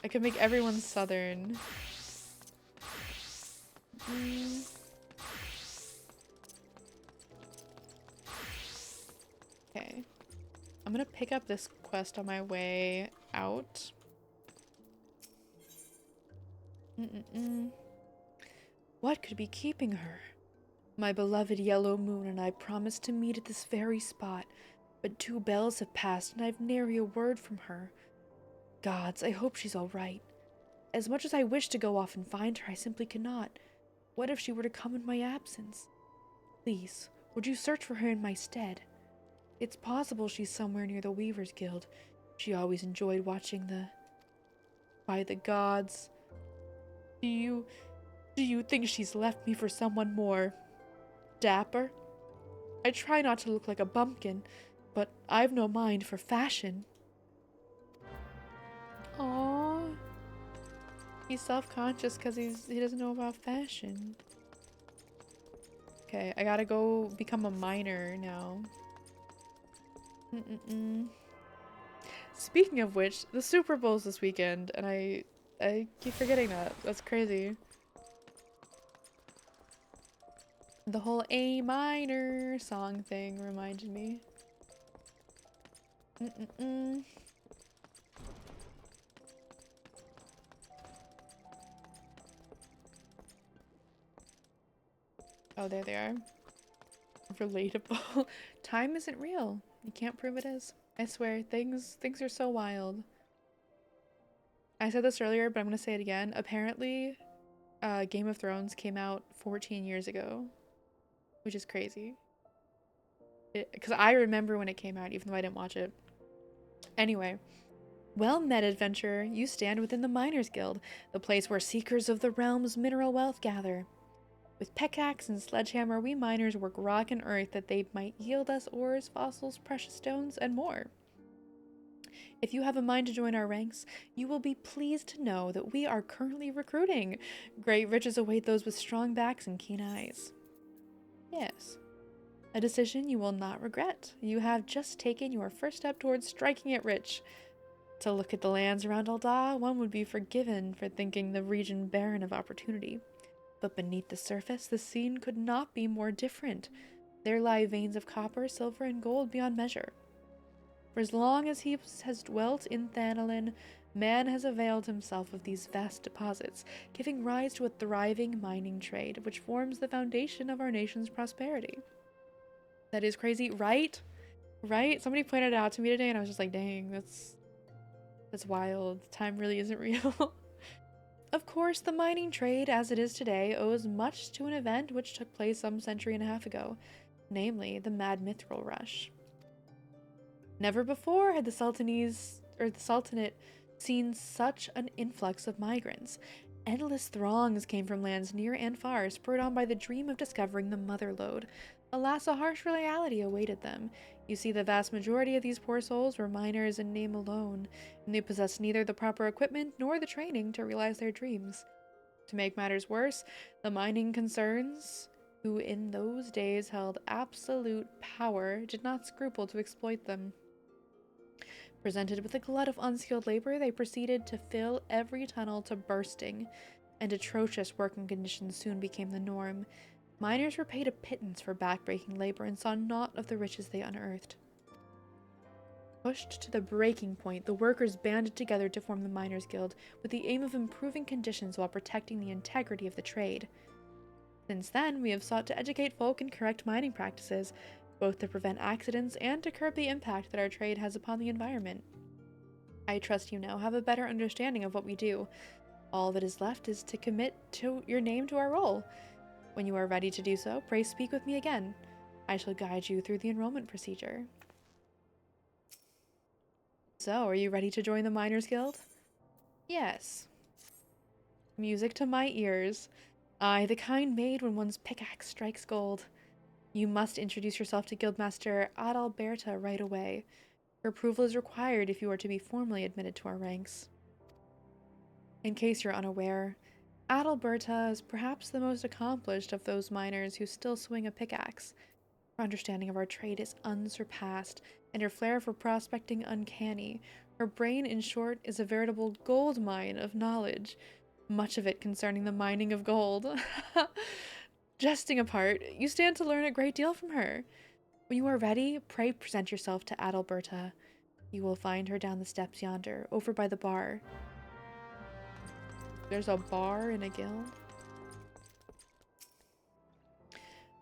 A: I could make everyone southern. Okay. I'm gonna pick up this quest on my way out. What could be keeping her? My beloved yellow moon and I promised to meet at this very spot, but 2 bells have passed and I've nary a word from her. Gods, I hope she's all right. As much as I wish to go off and find her, I simply cannot. What if she were to come in my absence? Please, would you search for her in my stead? It's possible she's somewhere near the Weavers Guild. She always enjoyed watching By the gods. Do you think she's left me for someone more dapper? I try not to look like a bumpkin, but I've no mind for fashion. Aww. He's self-conscious because he doesn't know about fashion. Okay, I gotta go become a miner now. Speaking of which, the Super Bowl's this weekend, and I keep forgetting that. That's crazy. The whole A minor song thing reminded me. Oh, there they are. Relatable. Time isn't real. You can't prove it is. I swear, things are so wild. I said this earlier, but I'm gonna say it again. Apparently, Game of Thrones came out 14 years ago, which is crazy. Because I remember when it came out, even though I didn't watch it. Anyway. Well met, adventurer. You stand within the Miners Guild, the place where seekers of the realm's mineral wealth gather. With pickaxe and sledgehammer, we miners work rock and earth that they might yield us ores, fossils, precious stones, and more. If you have a mind to join our ranks, you will be pleased to know that we are currently recruiting. Great riches await those with strong backs and keen eyes. Yes. A decision you will not regret. You have just taken your first step towards striking it rich. To look at the lands around Ul'dah, one would be forgiven for thinking the region barren of opportunity. But beneath the surface, the scene could not be more different. There lie veins of copper, silver, and gold beyond measure. For as long as he has dwelt in Thanalin, man has availed himself of these vast deposits, giving rise to a thriving mining trade, which forms the foundation of our nation's prosperity. That is crazy, right? Right? Somebody pointed it out to me today, and I was just like, dang, that's wild. Time really isn't real. Of course, the mining trade as it is today owes much to an event which took place some century and a half ago, namely the Mad Mithril Rush. Never before had the Sultanate seen such an influx of migrants. Endless throngs came from lands near and far, spurred on by the dream of discovering the mother lode. Alas, a harsh reality awaited them. You see, the vast majority of these poor souls were miners in name alone, and they possessed neither the proper equipment nor the training to realize their dreams. To make matters worse, the mining concerns, who in those days held absolute power, did not scruple to exploit them. Presented with a glut of unskilled labor, they proceeded to fill every tunnel to bursting, and atrocious working conditions soon became the norm. Miners were paid a pittance for backbreaking labor and saw naught of the riches they unearthed. Pushed to the breaking point, the workers banded together to form the Miners' Guild, with the aim of improving conditions while protecting the integrity of the trade. Since then, we have sought to educate folk in correct mining practices, both to prevent accidents and to curb the impact that our trade has upon the environment. I trust you now have a better understanding of what we do. All that is left is to commit your name to our role. When you are ready to do so, pray speak with me again. I shall guide you through the enrollment procedure. So, are you ready to join the Miners' Guild? Yes. Music to my ears. I, the kind made when one's pickaxe strikes gold. You must introduce yourself to Guildmaster Adalberta right away. Her approval is required if you are to be formally admitted to our ranks. In case you're unaware, Adalberta is perhaps the most accomplished of those miners who still swing a pickaxe. Her understanding of our trade is unsurpassed, and her flair for prospecting uncanny. Her brain, in short, is a veritable gold mine of knowledge, much of it concerning the mining of gold. Jesting apart, you stand to learn a great deal from her. When you are ready, pray present yourself to Adalberta. You will find her down the steps yonder, over by the bar. There's a bar in a guild?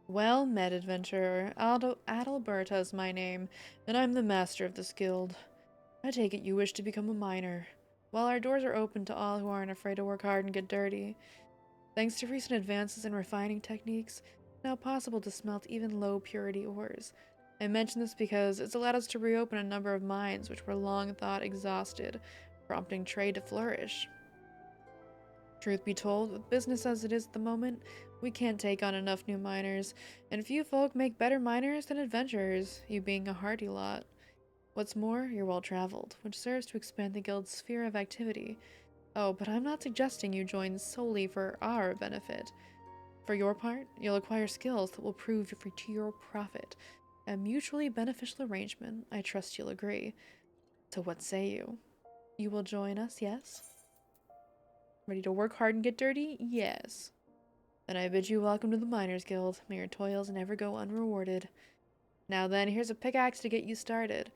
A: Well met, adventurer. Adalberta is my name, and I'm the master of this guild. I take it you wish to become a miner. Well, our doors are open to all who aren't afraid to work hard and get dirty. Thanks to recent advances in refining techniques, it's now possible to smelt even low-purity ores. I mention this because it's allowed us to reopen a number of mines which were long thought exhausted, prompting trade to flourish. Truth be told, with business as it is at the moment, we can't take on enough new miners, and few folk make better miners than adventurers, you being a hardy lot. What's more, you're well-traveled, which serves to expand the guild's sphere of activity. Oh, but I'm not suggesting you join solely for our benefit. For your part, you'll acquire skills that will prove to your profit. A mutually beneficial arrangement, I trust you'll agree. So what say you? You will join us, yes? Ready to work hard and get dirty? Yes. Then I bid you welcome to the Miners' Guild. May your toils never go unrewarded. Now then, here's a pickaxe to get you started.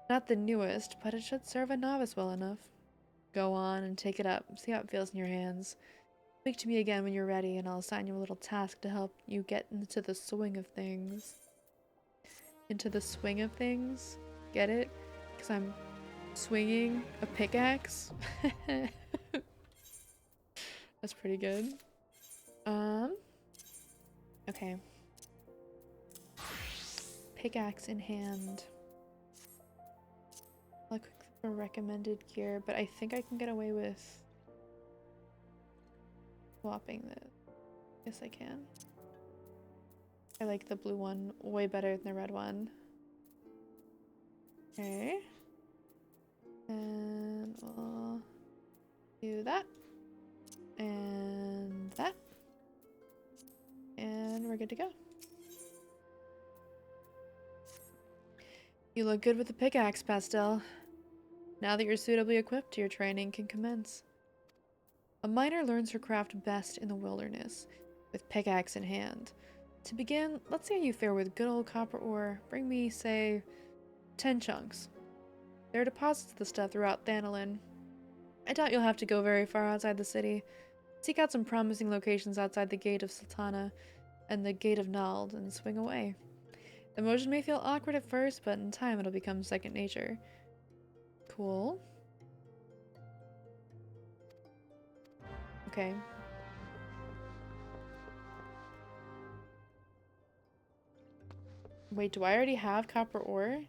A: Not the newest, but it should serve a novice well enough. Go on and take it up. See how it feels in your hands. Speak to me again when you're ready, and I'll assign you a little task to help you get into the swing of things. Into the swing of things? Get it? Because I'm swinging a pickaxe? That's pretty good. Okay. Pickaxe in hand. Look for recommended gear, but I think I can get away with swapping this. Yes, I can. I like the blue one way better than the red one. Okay. And we'll do that. And that. And we're good to go. You look good with the pickaxe, Pastel. Now that you're suitably equipped, your training can commence. A miner learns her craft best in the wilderness, with pickaxe in hand. To begin, let's see how you fare with good old copper ore. Bring me, say, 10 chunks. There are deposits of the stuff throughout Thanalin. I doubt you'll have to go very far outside the city. Seek out some promising locations outside the Gate of Sultana and the Gate of Nald and swing away. The motion may feel awkward at first, but in time it'll become second nature. Cool. Okay. Wait, do I already have copper ore?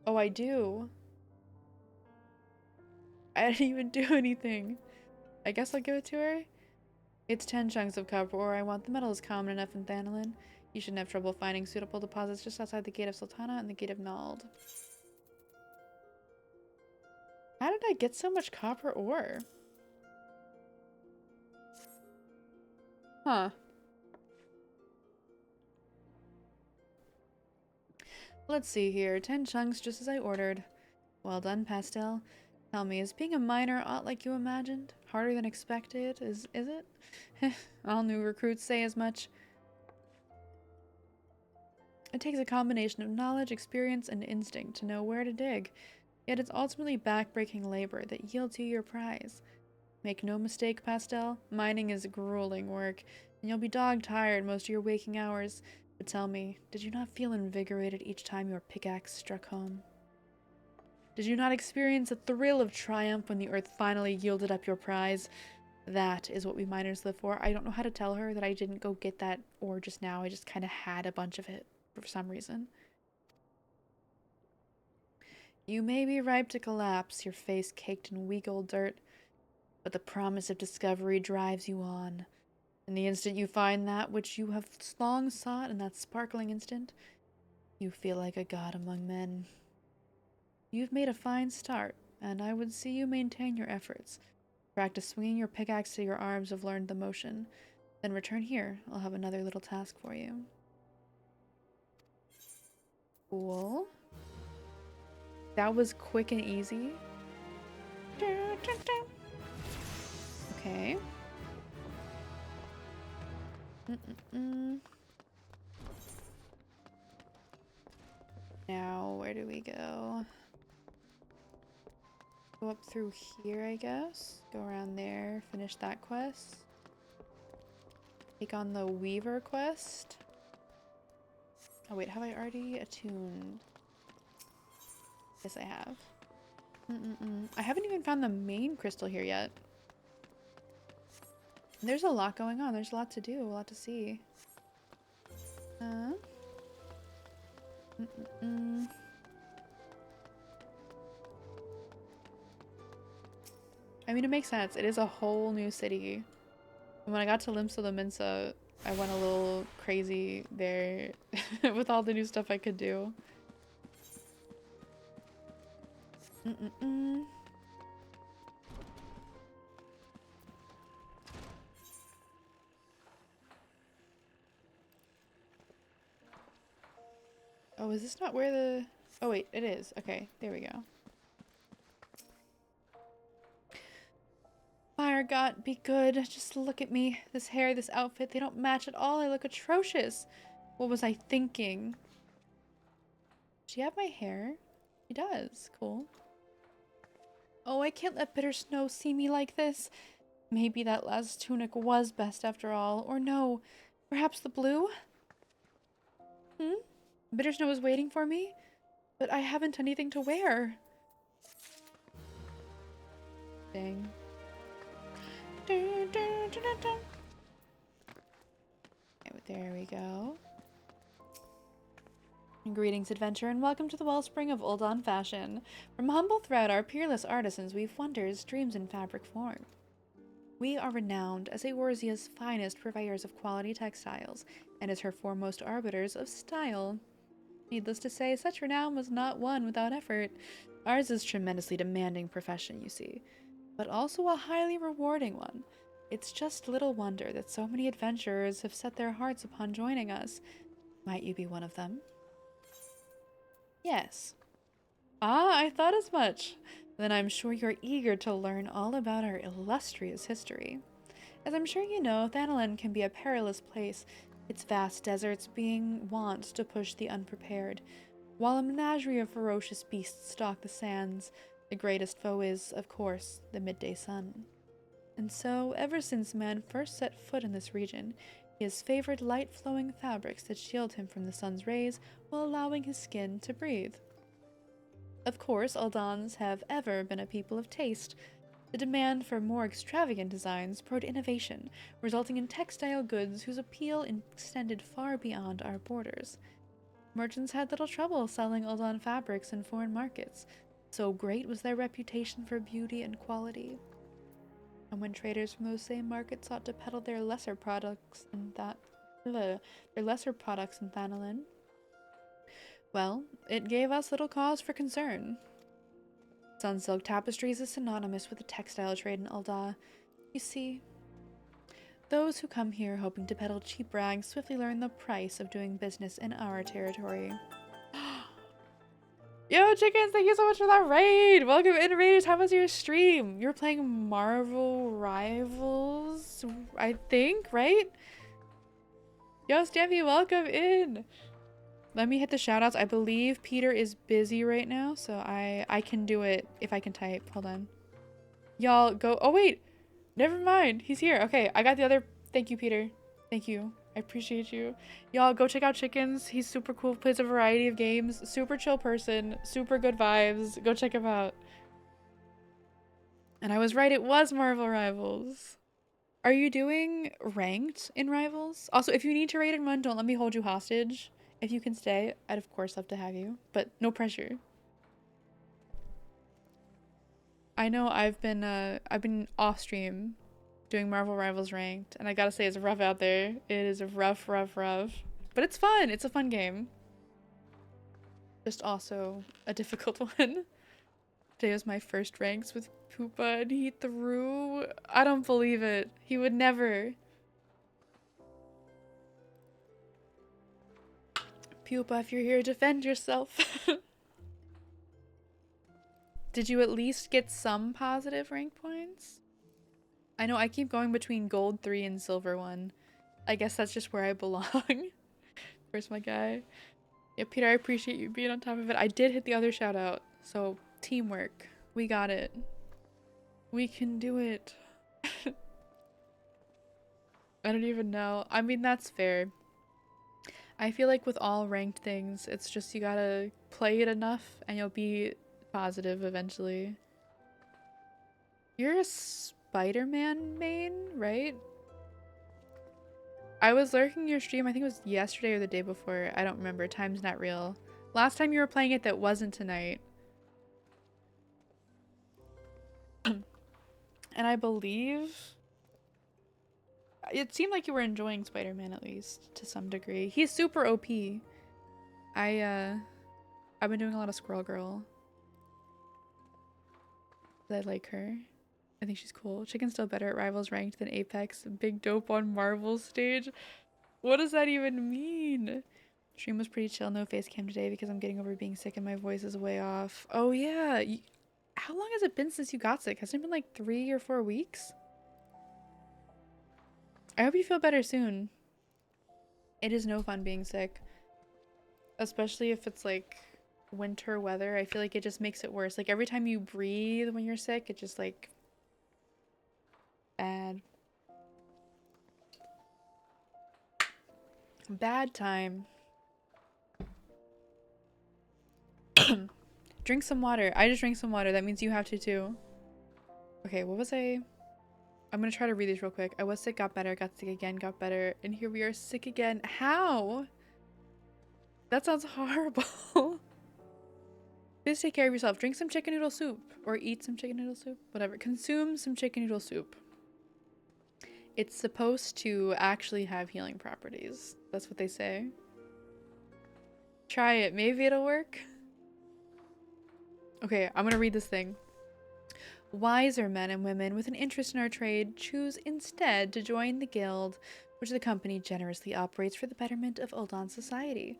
A: Oh, I do. I didn't even do anything. I guess I'll give it to her. It's 10 chunks of copper ore. I want the metal is common enough in Thanalin. You shouldn't have trouble finding suitable deposits just outside the gate of Sultana and the gate of Nald. How did I get so much copper ore? Huh. Let's see here. 10 chunks just as I ordered. Well done, Pastel. Tell me, is being a miner aught like you imagined? Harder than expected? Is it? All new recruits say as much. It takes a combination of knowledge, experience, and instinct to know where to dig. Yet it's ultimately back-breaking labor that yields you your prize. Make no mistake, Pastel, mining is grueling work, and you'll be dog-tired most of your waking hours. But tell me, did you not feel invigorated each time your pickaxe struck home? Did you not experience a thrill of triumph when the earth finally yielded up your prize? That is what we miners live for. I don't know how to tell her that I didn't go get that ore just now. I just kind of had a bunch of it for some reason. You may be ripe to collapse, your face caked in weak old dirt, but the promise of discovery drives you on. And the instant you find that which you have long sought in that sparkling instant, you feel like a god among men. You've made a fine start, and I would see you maintain your efforts. Practice swinging your pickaxe till your arms have learned the motion. Then return here. I'll have another little task for you. Cool. That was quick and easy. Okay. Now, where do we go? Go up through here, I guess. Go around there, finish that quest. Take on the Weaver quest. Oh wait, have I already attuned? Yes, I have. I haven't even found the main crystal here yet. There's a lot going on. There's a lot to do, a lot to see. I mean, it makes sense. It is a whole new city. And when I got to Limsa the Mensa, I went a little crazy there with all the new stuff I could do. Oh, is this not where the... Oh wait, it is. Okay, there we go. Fire God, be good. Just look at me. This hair, this outfit, they don't match at all. I look atrocious. What was I thinking? Does she have my hair? She does. Cool. Oh, I can't let Bitter Snow see me like this. Maybe that last tunic was best after all. Or no, perhaps the blue? Bitter Snow is waiting for me? But I haven't anything to wear. Dang. Okay, there we go. Greetings, adventurer, and welcome to the wellspring of Ul'dah fashion. From humble thread, our peerless artisans weave wonders, dreams in fabric form. We are renowned as Eorzea's finest purveyors of quality textiles, and as her foremost arbiters of style. Needless to say, such renown was not won without effort. Ours is a tremendously demanding profession, you see, but also a highly rewarding one. It's just little wonder that so many adventurers have set their hearts upon joining us. Might you be one of them? Yes. Ah, I thought as much. Then I'm sure you're eager to learn all about our illustrious history. As I'm sure you know, Thanalin can be a perilous place, its vast deserts being wont to push the unprepared, while a menagerie of ferocious beasts stalk the sands. The greatest foe is, of course, the midday sun. And so, ever since man first set foot in this region, he has favored light-flowing fabrics that shield him from the sun's rays while allowing his skin to breathe. Of course, Uldahns have ever been a people of taste. The demand for more extravagant designs spurred innovation, resulting in textile goods whose appeal extended far beyond our borders. Merchants had little trouble selling Ul'dah fabrics in foreign markets, so great was their reputation for beauty and quality. And when traders from those same markets sought to peddle their lesser products in Thanalin, well, it gave us little cause for concern. Sunsilk tapestries is synonymous with the textile trade in Ul'dah. You see, those who come here hoping to peddle cheap rags swiftly learn the price of doing business in our territory. Yo, chickens, thank you so much for that raid! Welcome in, raiders. How was your stream? You're playing Marvel Rivals, I think, right? Yo, Stampy, welcome in! Let me hit the shoutouts. I believe Peter is busy right now, so I can do it if I can type. Hold on. Y'all go. Oh, wait. Never mind. He's here. Okay, I got the other. Thank you, Peter. Thank you. I appreciate you. Y'all go check out Chickens. He's super cool. Plays a variety of games. Super chill person. Super good vibes. Go check him out. And I was right. It was Marvel Rivals. Are you doing ranked in Rivals? Also, if you need to raid and run, don't let me hold you hostage. If you can stay, I'd of course love to have you, but no pressure. I know I've been off stream doing Marvel Rivals ranked, and I gotta say it's rough out there. It is rough, but it's fun. It's a fun game. Just also a difficult one. Today was my first ranks with Poopa, and he threw. I don't believe it. He would never. Pupa, if you're here, defend yourself. Did you at least get some positive rank points? I know I keep going between gold 3 and silver 1. I guess that's just where I belong. Where's my guy? Yeah, Peter, I appreciate you being on top of it. I did hit the other shout out, so teamwork. We got it. We can do it. I don't even know. I mean, that's fair. I feel like with all ranked things, it's just you gotta play it enough and you'll be positive eventually. You're a Spider-Man main, right? I was lurking your stream, I think it was yesterday or the day before. I don't remember. Time's not real. Last time you were playing it that wasn't tonight. And I believe it seemed like you were enjoying Spider-Man at least to some degree. He's super OP. I've been doing a lot of Squirrel Girl. I like her. I think she's cool. Chicken's still better at Rivals ranked than Apex. Big dope on Marvel stage. What does that even mean? Stream was pretty chill. No face cam today because I'm getting over being sick and my voice is way off. Oh yeah. How long has it been since you got sick? Has it been like 3 or 4 weeks? I hope you feel better soon. It is no fun being sick. Especially if it's like winter weather. I feel like it just makes it worse. Like every time you breathe when you're sick, it just like bad. Bad time. Drink some water. I just drank some water. That means you have to too. Okay, what was I? I'm gonna try to read these real quick. I was sick, got better, got sick again, got better, and here we are sick again. How? That sounds horrible. Please take care of yourself. Drink some chicken noodle soup. Or eat some chicken noodle soup. Whatever. Consume some chicken noodle soup. It's supposed to actually have healing properties. That's what they say. Try it. Maybe it'll work. Okay, I'm gonna read this thing. Wiser men and women with an interest in our trade choose instead to join the guild, which the company generously operates for the betterment of Ul'dah society.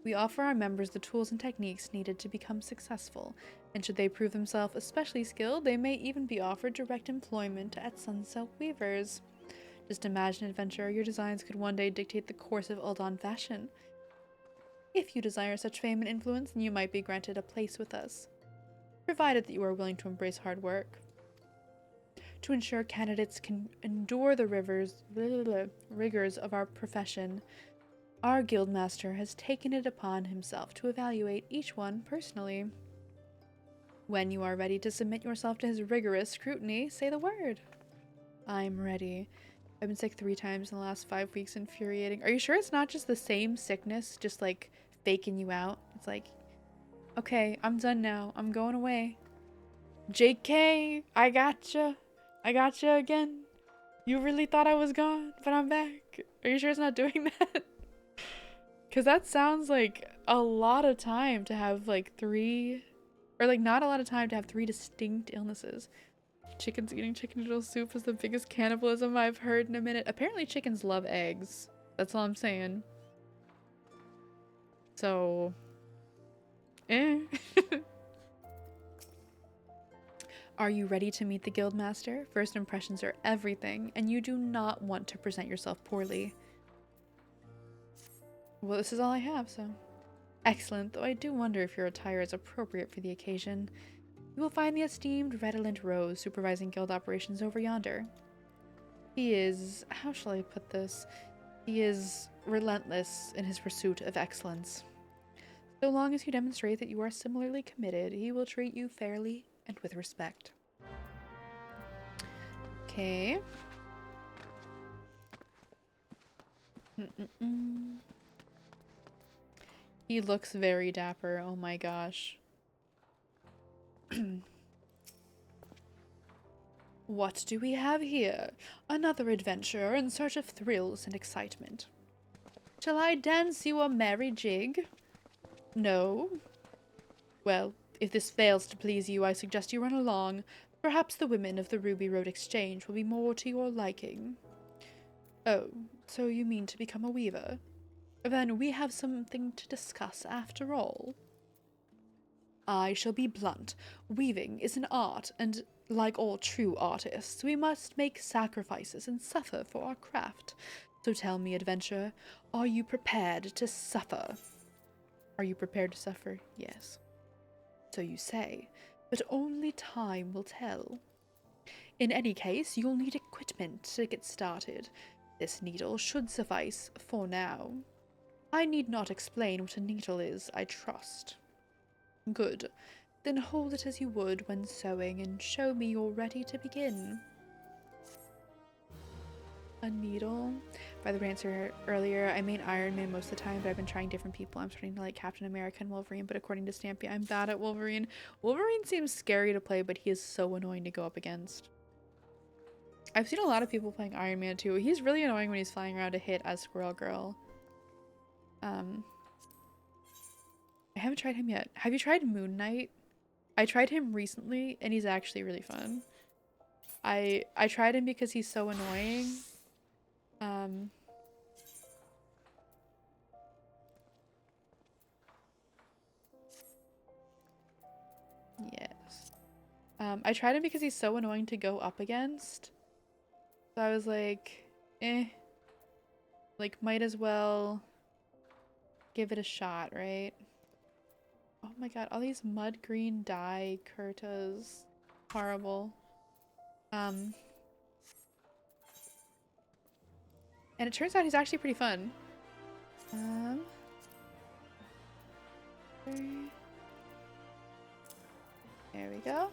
A: We offer our members the tools and techniques needed to become successful, and should they prove themselves especially skilled, they may even be offered direct employment at Sunsilk Weavers. Just imagine, adventurer, your designs could one day dictate the course of Ul'dah fashion. If you desire such fame and influence, then you might be granted a place with us, provided that you are willing to embrace hard work. To ensure candidates can endure the rigors of our profession, our guildmaster has taken it upon himself to evaluate each one personally. When you are ready to submit yourself to his rigorous scrutiny, say the word. I'm ready. I've been sick 3 times in the last 5 weeks, infuriating. Are you sure it's not just the same sickness, just like faking you out? It's like, okay, I'm done now. I'm going away. JK, I gotcha. I gotcha again. You really thought I was gone, but I'm back. Are you sure it's not doing that? Because that sounds like a lot of time to have like 3, or like not a lot of time to have 3 distinct illnesses. Chickens eating chicken noodle soup is the biggest cannibalism I've heard in a minute. Apparently chickens love eggs. That's all I'm saying. So, Are you ready to meet the guildmaster? First impressions are everything, and you do not want to present yourself poorly. Well, this is all I have, so. Excellent, though I do wonder if your attire is appropriate for the occasion. You will find the esteemed Redolent Rose supervising guild operations over yonder. He is, how shall I put this? He is relentless in his pursuit of excellence. So long as you demonstrate that you are similarly committed, he will treat you fairly and with respect. Okay. He looks very dapper, oh my gosh. What do we have here? Another adventure in search of thrills and excitement. Shall I dance you a merry jig? No? Well, if this fails to please you, I suggest you run along. Perhaps the women of the Ruby Road Exchange will be more to your liking. Oh, so you mean to become a weaver? Then we have something to discuss after all. I shall be blunt. Weaving is an art, and like all true artists, we must make sacrifices and suffer for our craft. So tell me, adventurer, are you prepared to suffer? Are you prepared to suffer? Yes. So you say, but only time will tell. In any case, you'll need equipment to get started. This needle should suffice for now. I need not explain what a needle is, I trust. Good. Then hold it as you would when sewing and show me you're ready to begin. A needle? By the way, answer earlier, I made Iron Man most of the time, but I've been trying different people. I'm starting to like Captain America and Wolverine, but according to Stampy, I'm bad at Wolverine. Wolverine seems scary to play, but he is so annoying to go up against. I've seen a lot of people playing Iron Man too. He's really annoying when he's flying around to hit as Squirrel Girl. I haven't tried him yet. Have you tried Moon Knight? I tried him recently, and he's actually really fun. I tried him because he's so annoying. Yes. I tried him because he's so annoying to go up against. So I was like, eh. Like, might as well give it a shot, right? Oh my god, all these mud green dye kurtas. Horrible. And it turns out he's actually pretty fun. There we go.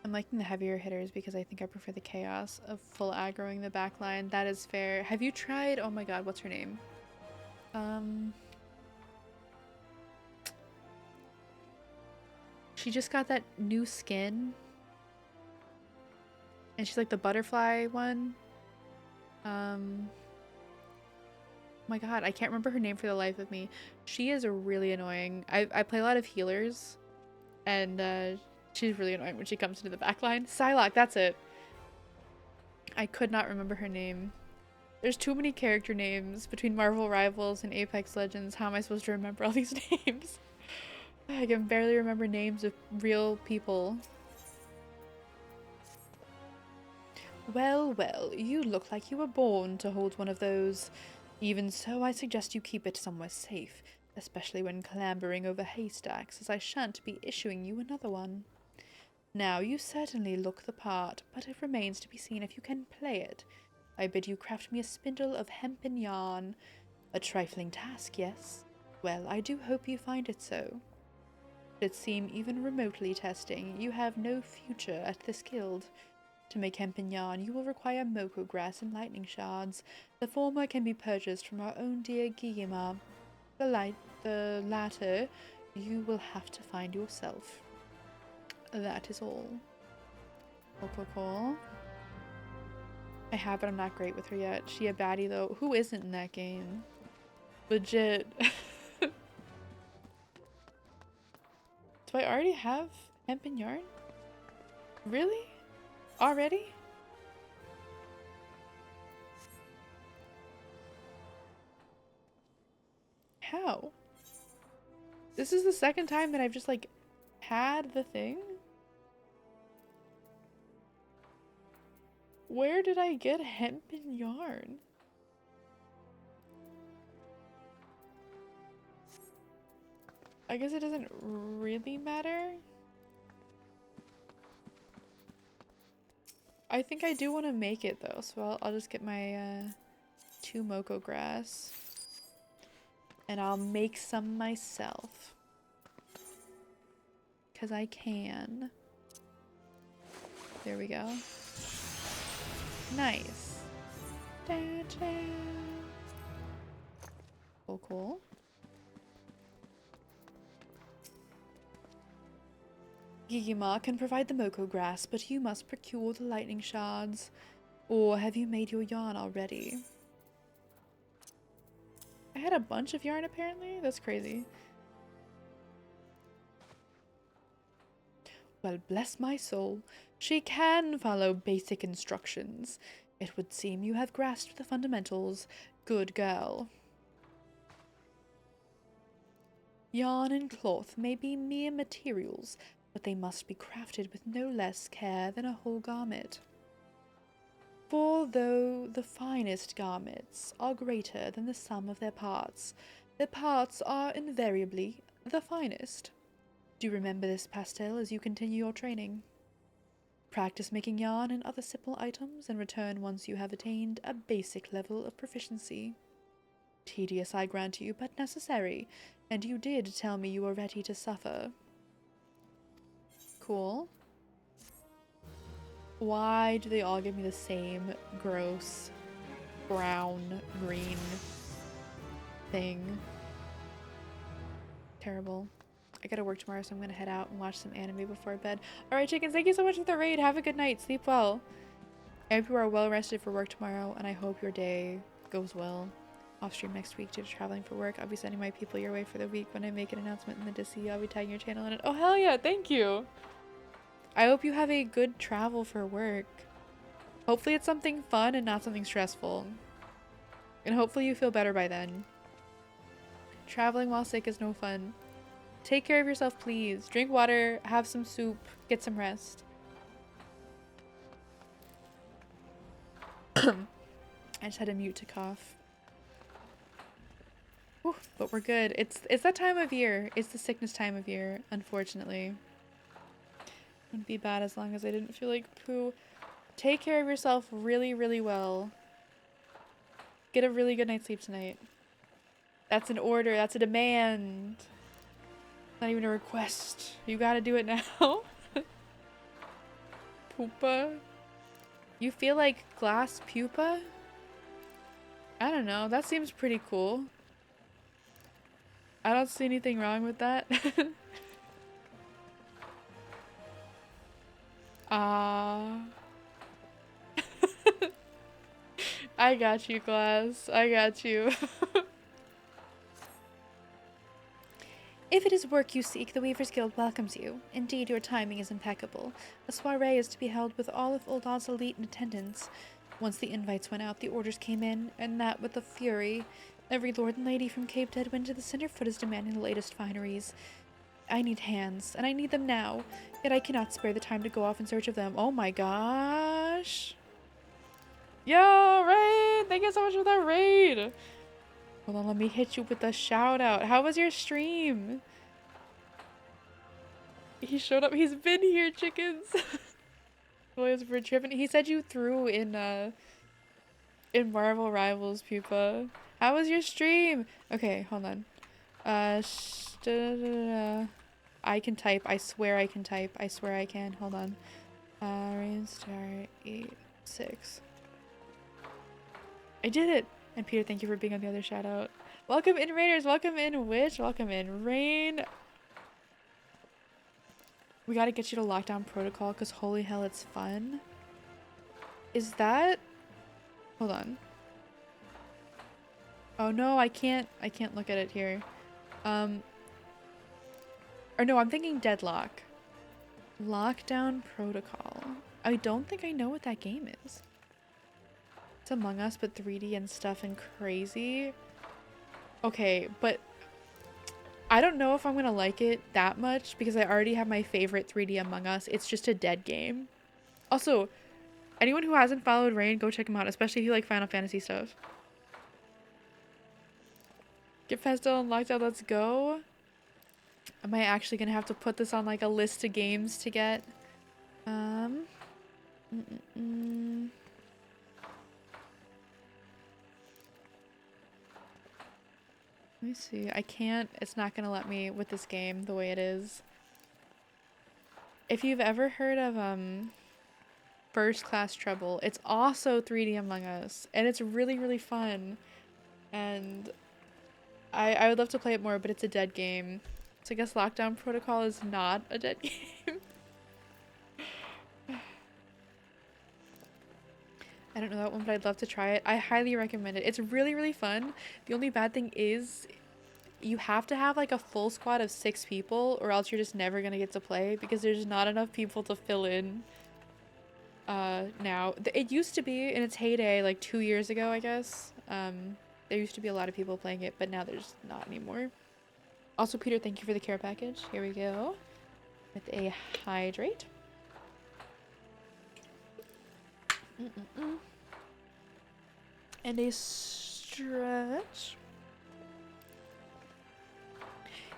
A: I'm liking the heavier hitters because I think I prefer the chaos of full aggroing the backline. That is fair. Have you tried, oh my god, what's her name? She just got that new skin. And she's like the butterfly one. Oh my god, I can't remember her name for the life of me. She is really annoying. I play a lot of healers. And she's really annoying when she comes into the backline. Psylocke, that's it. I could not remember her name. There's too many character names between Marvel Rivals and Apex Legends. How am I supposed to remember all these names? I can barely remember names of real people. Well, well, you look like you were born to hold one of those. Even so, I suggest you keep it somewhere safe, especially when clambering over haystacks, as I shan't be issuing you another one. Now, you certainly look the part, but it remains to be seen if you can play it. I bid you craft me a spindle of hempen yarn. A trifling task, yes? Well, I do hope you find it so. Should it seem even remotely testing, you have no future at this guild. To make hempen yarn, you will require moko grass and lightning shards. The former can be purchased from our own dear Giyama. The latter, you will have to find yourself. That is all. Cool. I have it, I'm not great with her yet. She a baddie though. Who isn't in that game? Legit. Do I already have hempen yarn? Really? Already? How? This is the second time that I've just like had the thing? Where did I get hempen yarn? I guess it doesn't really matter. I think I do want to make it though, so I'll just get my 2 moko grass. And I'll make some myself. 'Cause I can. There we go. Nice. Da-da. Cool. Giyama can provide the moko grass, but you must procure the lightning shards. Or have you made your yarn already? I had a bunch of yarn apparently? That's crazy. Well, bless my soul. She can follow basic instructions. It would seem you have grasped the fundamentals. Good girl. Yarn and cloth may be mere materials, but they must be crafted with no less care than a whole garment. For though the finest garments are greater than the sum of their parts are invariably the finest. Do remember this, Pastel, as you continue your training. Practice making yarn and other simple items and return once you have attained a basic level of proficiency. Tedious, I grant you, but necessary, and you did tell me you were ready to suffer. Cool. Why do they all give me the same gross brown green thing? Terrible. I gotta work tomorrow, so I'm gonna head out and watch some anime before bed. Alright, chickens, thank you so much for the raid. Have a good night. Sleep well. I hope you are well rested for work tomorrow, and I hope your day goes well. Off stream next week due to traveling for work. I'll be sending my people your way for the week. When I make an announcement in the Disney, I'll be tagging your channel in it. Oh, hell yeah. Thank you. I hope you have a good travel for work. Hopefully it's something fun and not something stressful. And hopefully you feel better by then. Traveling while sick is no fun. Take care of yourself, please. Drink water, have some soup, get some rest. I just had to mute to cough. Whew, but we're good. It's that time of year. It's the sickness time of year, unfortunately. Wouldn't be bad as long as I didn't feel like poo. Take care of yourself really, really well. Get a really good night's sleep tonight. That's an order. That's a demand. Not even a request. You gotta do it now. Pupa. You feel like glass pupa? I don't know. That seems pretty cool. I don't see anything wrong with that. I got you, Glass. I got you. If it is work you seek, the Weavers Guild welcomes you. Indeed, your timing is impeccable. A soiree is to be held with all of Ul'dah's elite in attendance. Once the invites went out, the orders came in, and that with a fury. Every lord and lady from Cape Deadwind to the Cinderfoot is demanding the latest fineries. I need hands, and I need them now, yet I cannot spare the time to go off in search of them. Oh my gosh. Yo, Raid! Thank you so much for that raid! Hold on, let me hit you with a shout out. How was your stream? He showed up. He's been here, chickens. Boys for tripping. He said you threw in Marvel Rivals, Pupa. How was your stream? Okay, hold on. I can type. I swear I can type. I swear I can. Hold on. Rainstar 86. I did it! And Peter, thank you for being on the other shout out. Welcome in, Raiders. Welcome in, Witch. Welcome in, Rain. We gotta get you to Lockdown Protocol because holy hell, it's fun. Is that... Hold on. Oh no, I can't look at it here. Or no, I'm thinking Deadlock. Lockdown Protocol. I don't think I know what that game is. It's Among Us, but 3D and stuff and crazy. Okay, but I don't know if I'm gonna like it that much because I already have my favorite 3D Among Us. It's just a dead game. Also, anyone who hasn't followed Rain, go check him out, especially if you like Final Fantasy stuff. Get Festo and Lockdown, let's go. Am I actually gonna have to put this on like a list of games to get? Let me see. I can't. It's not gonna let me with this game the way it is. If you've ever heard of First Class Trouble, it's also 3D Among Us, and it's really, really fun. And I would love to play it more, but it's a dead game. So I guess Lockdown Protocol is not a dead game. I don't know that one, but I'd love to try it. I highly recommend it. It's really, really fun. The only bad thing is you have to have like a full squad of 6 people or else you're just never going to get to play because there's not enough people to fill in now. It used to be in its heyday like 2 years ago, I guess. There used to be a lot of people playing it, but now there's not anymore. Also, Peter, thank you for the care package. Here we go. With a hydrate. And a stretch.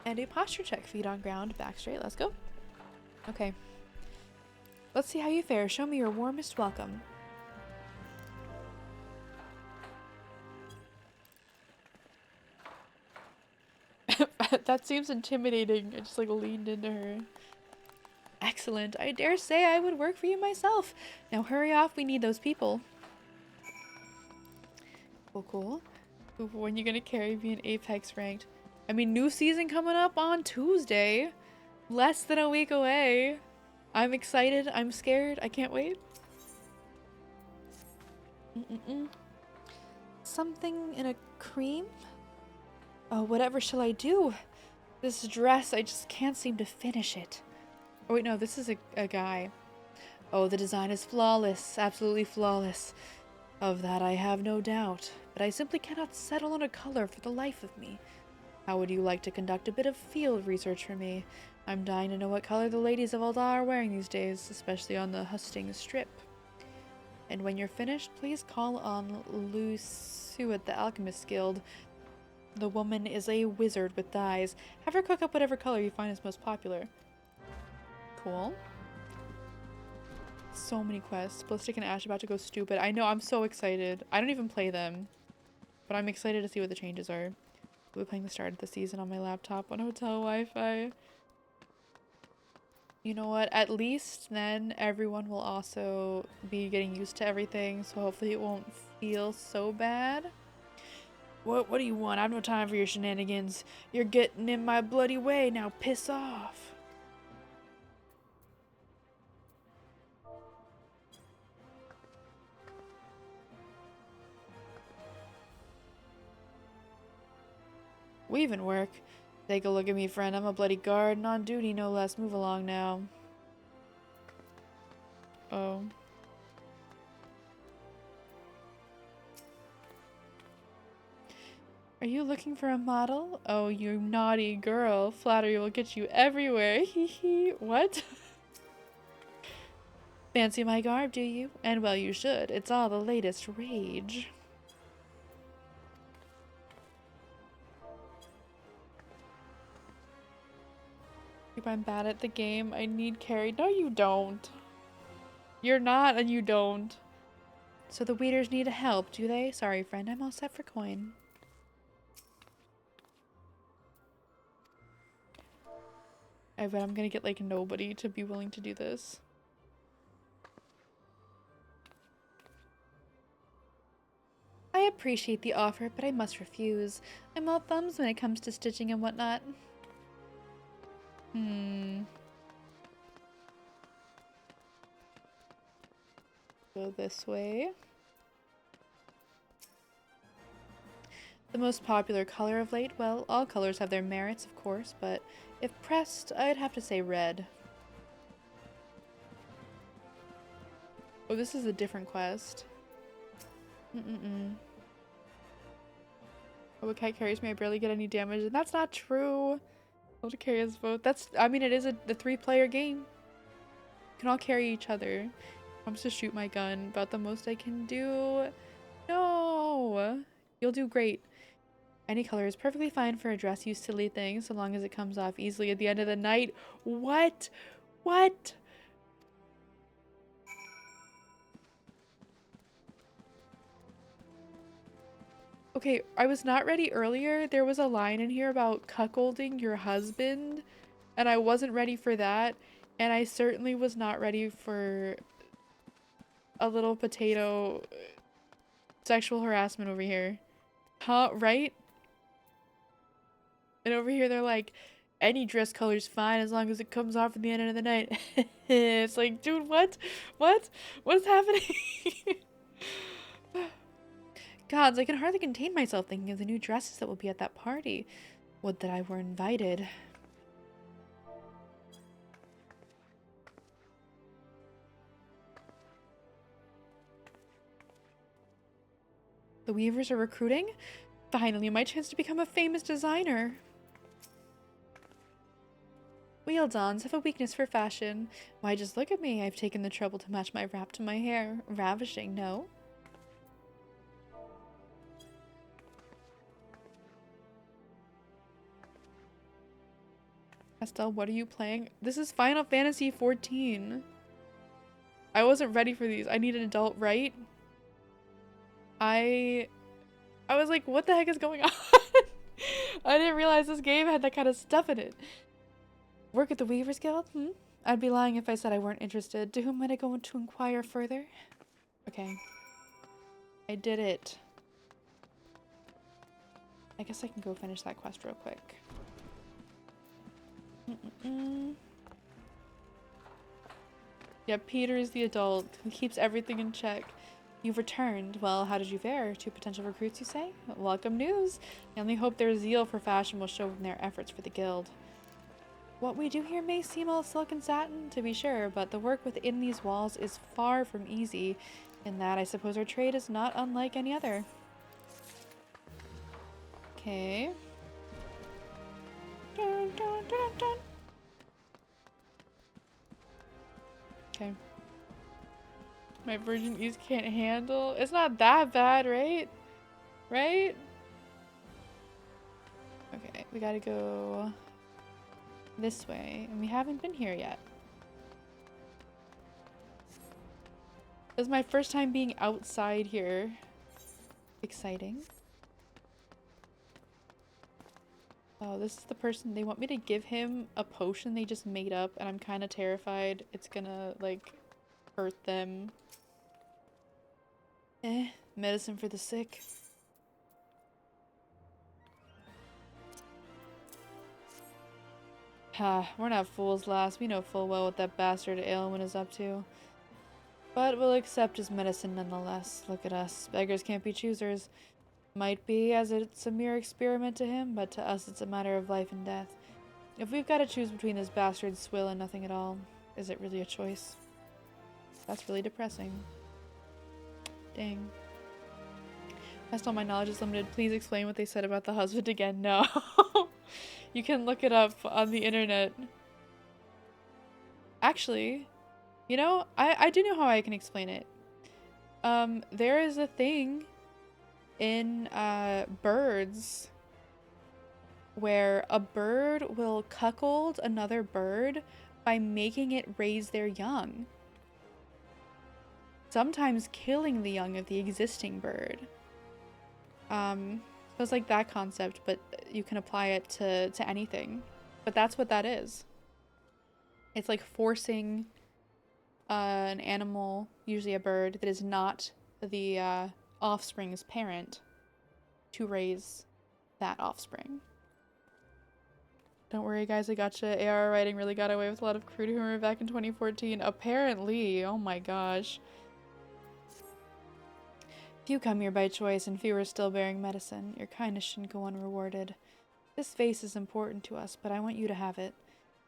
A: And a posture check. Feet on ground, back straight. Let's go. Okay. Let's see how you fare. Show me your warmest welcome. That seems intimidating. I just like leaned into her. Excellent. I dare say I would work for you myself. Now hurry off. We need those people. Cool, cool. When you gonna carry me in Apex ranked? I mean, new season coming up on Tuesday. Less than a week away. I'm excited. I'm scared. I can't wait. Something in a cream? Oh, whatever shall I do? This dress, I just can't seem to finish it. Oh wait, no, this is a guy. Oh, the design is flawless. Absolutely flawless. Of that I have no doubt. But I simply cannot settle on a color for the life of me. How would you like to conduct a bit of field research for me? I'm dying to know what color the ladies of Ul'dah are wearing these days, especially on the Hustings Strip. And when you're finished, please call on Lusu at the Alchemist Guild. The woman is a wizard with dyes. Have her cook up whatever color you find is most popular. Cool. So many quests. Ballistic and Ash about to go stupid. I know, I'm so excited. I don't even play them. But I'm excited to see what the changes are. We'll be playing the start of the season on my laptop on hotel Wi-Fi. You know what? At least then everyone will also be getting used to everything. So hopefully it won't feel so bad. What do you want? I have no time for your shenanigans. You're getting in my bloody way. Now piss off. We even work. Take a look at me, friend. I'm a bloody guard and on duty, no less. Move along now. Oh. Are you looking for a model? Oh, you naughty girl. Flattery will get you everywhere. Hee hee. What? Fancy my garb, do you? And well, you should. It's all the latest rage. If I'm bad at the game, I need carry. No, you don't. You're not, and you don't. So the Weeders need help, do they? Sorry, friend. I'm all set for coin. I bet I'm gonna get like nobody to be willing to do this. I appreciate the offer, but I must refuse. I'm all thumbs when it comes to stitching and whatnot. Go this way. The most popular color of late? Well, all colors have their merits, of course, but if pressed, I'd have to say red. Oh, this is a different quest. Oh, a cat carries me, I barely get any damage, and that's not true. Able to carry us both. That's, I mean, it is the 3-player game. You can all carry each other. I'm just to shoot my gun. About the most I can do. No! You'll do great. Any color is perfectly fine for a dress used silly things, so long as it comes off easily at the end of the night. What? What? Okay, I was not ready earlier. There was a line in here about cuckolding your husband, and I wasn't ready for that. And I certainly was not ready for a little potato sexual harassment over here. Huh? Right? And over here they're like, any dress color's fine as long as it comes off at the end of the night. It's like, dude, what? What? What is happening? Gods, I can hardly contain myself thinking of the new dresses that will be at that party. Would that I were invited. The Weavers are recruiting? Finally, my chance to become a famous designer. We Uldahs have a weakness for fashion. Why, just look at me. I've taken the trouble to match my wrap to my hair. Ravishing, no? Estelle, what are you playing? This is Final Fantasy XIV. I wasn't ready for these. I need an adult, right? I was like, what the heck is going on? I didn't realize this game had that kind of stuff in it. Work at the Weavers Guild? I'd be lying if I said I weren't interested. To whom might I go to inquire further? Okay. I did it. I guess I can go finish that quest real quick. Yeah, Peter is the adult who keeps everything in check. You've returned. Well, how did you fare? 2 potential recruits, you say? Welcome news. I only hope their zeal for fashion will show in their efforts for the guild. What we do here may seem all silk and satin, to be sure, but the work within these walls is far from easy. In that, I suppose our trade is not unlike any other. Okay. Dun, dun, dun, dun. Okay. My virgin ease can't handle. It's not that bad, right? Right? Okay, we gotta go this way, and we haven't been here yet. This is my first time being outside here. Exciting. Oh, this is the person. They want me to give him a potion they just made up, and I'm kind of terrified it's gonna, like, hurt them. Medicine for the sick. We're not fools, lass. We know full well what that bastard Aylwin is up to. But we'll accept his medicine nonetheless. Look at us. Beggars can't be choosers. Might be, as it's a mere experiment to him, but to us it's a matter of life and death. If we've got to choose between this bastard's swill and nothing at all, is it really a choice? That's really depressing. Dang. That's all my knowledge is limited. Please explain what they said about the husband again. No. You can look it up on the internet. Actually, you know, I do know how I can explain it. There is a thing in birds where a bird will cuckold another bird by making it raise their young. Sometimes killing the young of the existing bird. So it's like that concept, but you can apply it to anything. But that's what that is. It's like forcing an animal, usually a bird, that is not the offspring's parent to raise that offspring. Don't worry, guys, I gotcha. AR writing really got away with a lot of crude humor back in 2014. Apparently. Oh my gosh. Few come here by choice, and few are still bearing medicine. Your kindness shouldn't go unrewarded. This vase is important to us, but I want you to have it.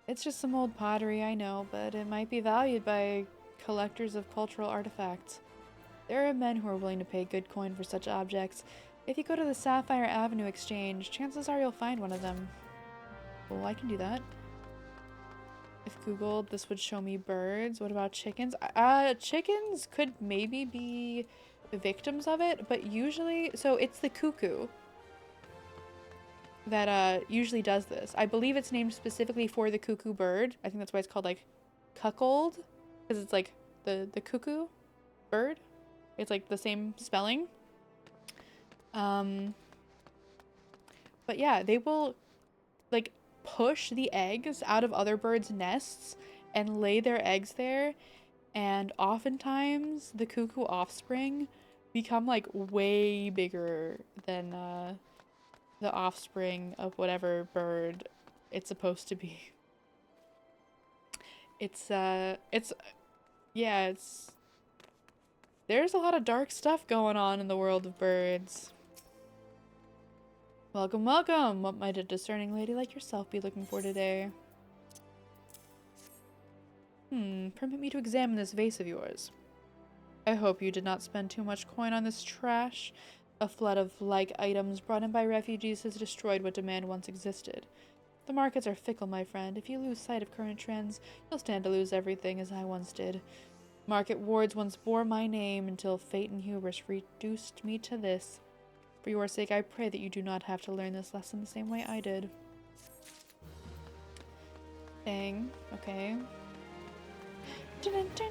A: It's just some old pottery, I know, but it might be valued by collectors of cultural artifacts. There are men who are willing to pay good coin for such objects. If you go to the Sapphire Avenue Exchange, chances are you'll find one of them. Well, I can do that. If Googled, this would show me birds. What about chickens? Chickens could maybe be victims of it, but usually, so it's the cuckoo that usually does this. I believe it's named specifically for the cuckoo bird. I think that's why it's called like cuckold, because it's like the cuckoo bird. It's like the same spelling. But yeah, they will like push the eggs out of other birds' nests and lay their eggs there, and oftentimes the cuckoo offspring become like way bigger than the offspring of whatever bird it's supposed to be. Yeah, there's a lot of dark stuff going on in the world of birds. Welcome, welcome! What might a discerning lady like yourself be looking for today? Permit me to examine this vase of yours. I hope you did not spend too much coin on this trash. A flood of like items brought in by refugees has destroyed what demand once existed. The markets are fickle, my friend. If you lose sight of current trends, you'll stand to lose everything, as I once did. Market wards once bore my name until fate and hubris reduced me to this. For your sake, I pray that you do not have to learn this lesson the same way I did. Dang. Okay. Dun-dun-dun.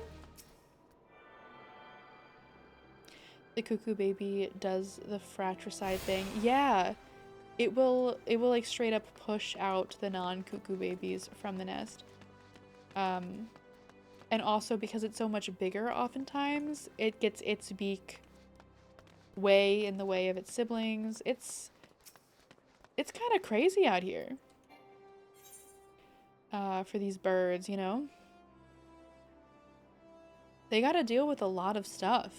A: The cuckoo baby does the fratricide thing. Yeah! It will like straight up push out the non-cuckoo babies from the nest. And also because it's so much bigger oftentimes, it gets its beak way in the way of its siblings. It's kind of crazy out here. For these birds, you know? They gotta deal with a lot of stuff.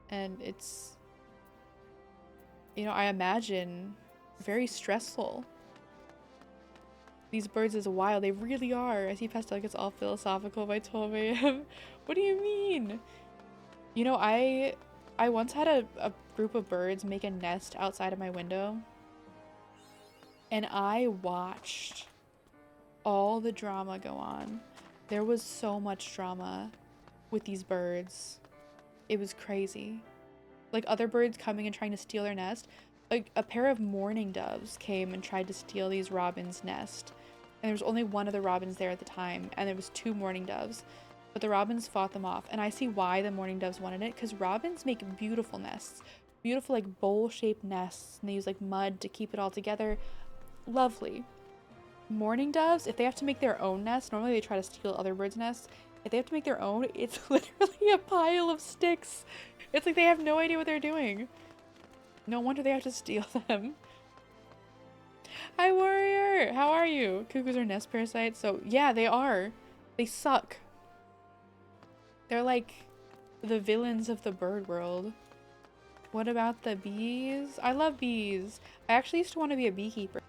A: And it's, you know, I imagine very stressful. These birds is wild. They really are. I see Pastel gets all philosophical by 12 a.m. What do you mean? You know, I once had a group of birds make a nest outside of my window. And I watched all the drama go on. There was so much drama with these birds. It was crazy. Like other birds coming and trying to steal their nest. Like a pair of mourning doves came and tried to steal these robins' nest. And there was only one of the robins there at the time, and there was 2 mourning doves. But the robins fought them off, and I see why the mourning doves wanted it, because robins make beautiful nests. Beautiful, like, bowl-shaped nests, and they use, like, mud to keep it all together. Lovely. Mourning doves, if they have to make their own nest, normally they try to steal other birds' nests. If they have to make their own, it's literally a pile of sticks. It's like they have no idea what they're doing. No wonder they have to steal them. Hi, Warrior! How are you? Cuckoos are nest parasites, so yeah, they are. They suck. They're like the villains of the bird world. What about the bees? I love bees. I actually used to want to be a beekeeper.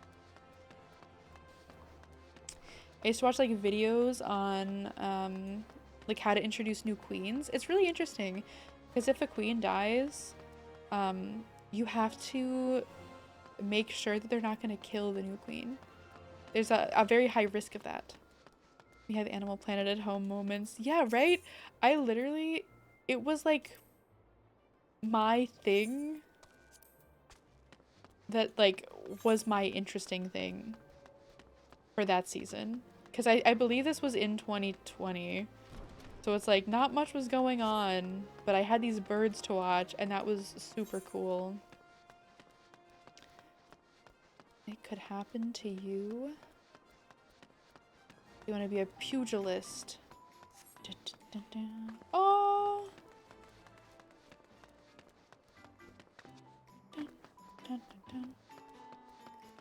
A: I used to watch like videos on like how to introduce new queens. It's really interesting because if a queen dies, you have to make sure that they're not going to kill the new queen. There's a very high risk of that. We have Animal Planet at home moments. Yeah, right? I literally, it was like my thing that like was my interesting thing for that season. Because I believe this was in 2020. So it's like not much was going on, but I had these birds to watch and that was super cool. It could happen to you. You want to be a pugilist. Dun, dun, dun, dun. Oh! Dun, dun, dun, dun.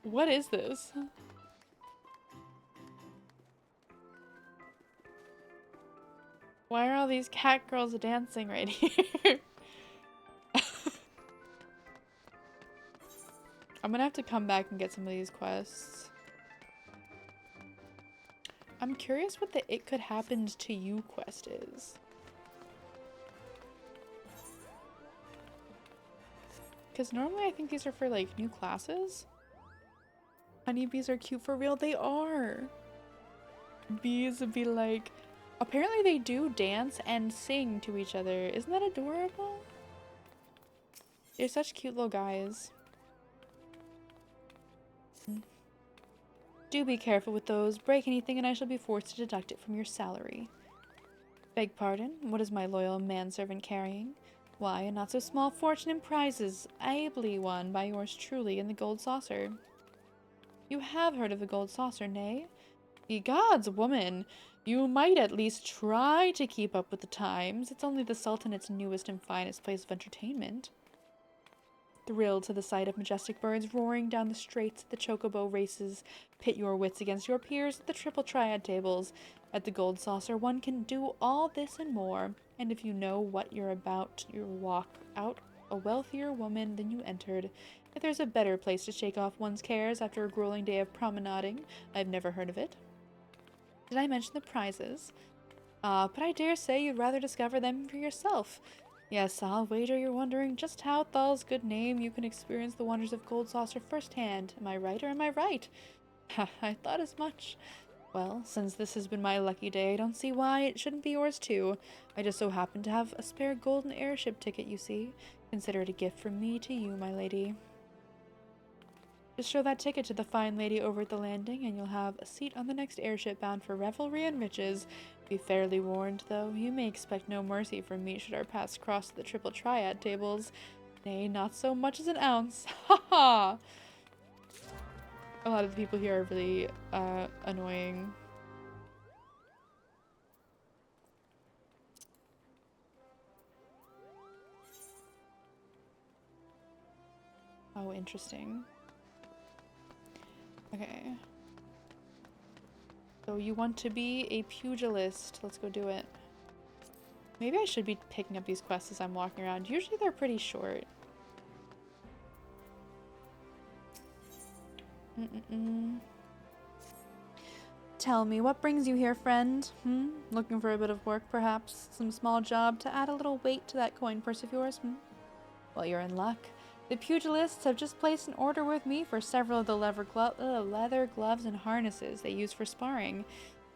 A: What is this? Why are all these cat girls dancing right here? I'm gonna have to come back and get some of these quests. I'm curious what the "it could happen to you" quest is. Because normally I think these are for like new classes. Honeybees are cute for real. They are. Bees would be like, apparently they do dance and sing to each other. Isn't that adorable? They're such cute little guys. Do be careful with those. Break anything and I shall be forced to deduct it from your salary. Beg pardon, what is my loyal manservant carrying? Why, a not so small fortune in prizes, ably won by yours truly in the gold saucer. You have heard of the gold saucer, nay? Ye gods, woman! You might at least try to keep up with the times. It's only the Sultanate's newest and finest place of entertainment. Thrilled to the sight of majestic birds roaring down the straits at the chocobo races, pit your wits against your peers at the triple triad tables. At the gold saucer, one can do all this and more, and if you know what you're about, you walk out a wealthier woman than you entered. If there's a better place to shake off one's cares after a grueling day of promenading, I've never heard of it. Did I mention the prizes? But I dare say you'd rather discover them for yourself. Yes, I'll wager you're wondering just how Thal's good name you can experience the wonders of Gold Saucer firsthand. Am I right or am I right? Ha, I thought as much. Well, since this has been my lucky day, I don't see why it shouldn't be yours too. I just so happen to have a spare golden airship ticket, you see. Consider it a gift from me to you, my lady. Just show that ticket to the fine lady over at the landing, and you'll have a seat on the next airship bound for revelry and riches. Be fairly warned, though, you may expect no mercy from me should our paths cross the triple triad tables. Nay, not so much as an ounce. Ha ha! A lot of the people here are really, annoying. Oh, interesting. Okay. So you want to be a pugilist. Let's go do it. Maybe I should be picking up these quests as I'm walking around. Usually they're pretty short. Tell me, what brings you here, friend? Looking for a bit of work, perhaps? Some small job to add a little weight to that coin purse of yours? Well, you're in luck. The pugilists have just placed an order with me for several of the leather gloves and harnesses they use for sparring.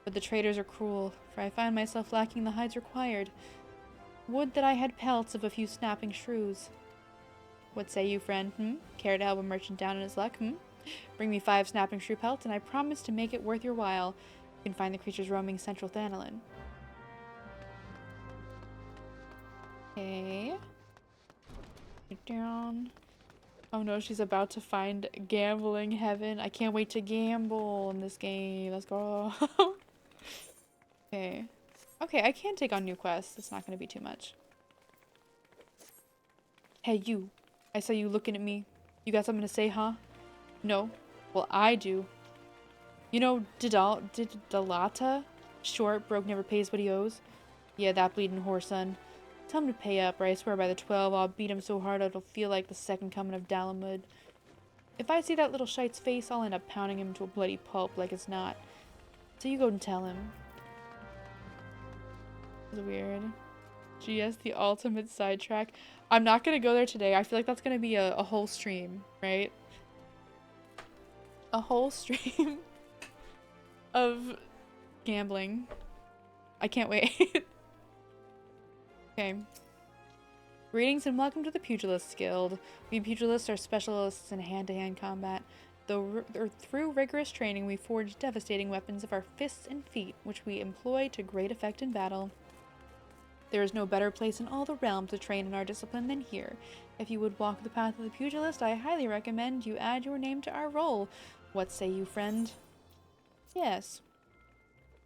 A: But the traders are cruel, for I find myself lacking the hides required. Would that I had pelts of a few snapping shrews. What say you, friend? Care to help a merchant down in his luck? Bring me 5 snapping shrew pelts, and I promise to make it worth your while. You can find the creatures roaming central Thanalin. Okay. Get down. Oh no, she's about to find gambling heaven. I can't wait to gamble in this game. Let's go. Okay. Okay, I can take on new quests. It's not going to be too much. Hey, you. I saw you looking at me. You got something to say, huh? No? Well, I do. You know, Dalata? Short, broke, never pays what he owes? Yeah, that bleeding whore, son. Tell him to pay up, or I swear by the 12 I'll beat him so hard it'll feel like the second coming of Dalamud. If I see that little shite's face, I'll end up pounding him to a bloody pulp like it's not. So you go and tell him. It's weird. GS, the ultimate sidetrack. I'm not gonna go there today. I feel like that's gonna be a whole stream, right? A whole stream of gambling. I can't wait. Okay. Greetings and welcome to the Pugilists Guild. We pugilists are specialists in hand-to-hand combat. Through rigorous training, we forge devastating weapons of our fists and feet, which we employ to great effect in battle. There is no better place in all the realm to train in our discipline than here. If you would walk the path of the pugilist, I highly recommend you add your name to our roll. What say you, friend? Yes.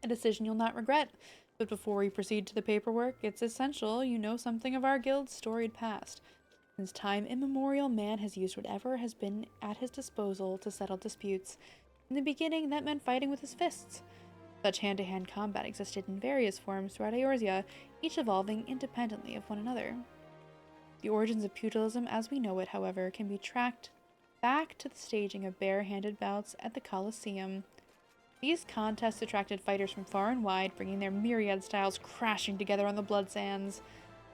A: A decision you'll not regret. But before we proceed to the paperwork, it's essential you know something of our guild's storied past. Since time immemorial, man has used whatever has been at his disposal to settle disputes. In the beginning, that meant fighting with his fists. Such hand-to-hand combat existed in various forms throughout Eorzea, each evolving independently of one another. The origins of pugilism as we know it, however, can be tracked back to the staging of bare-handed bouts at the Colosseum. These contests attracted fighters from far and wide, bringing their myriad styles crashing together on the blood sands.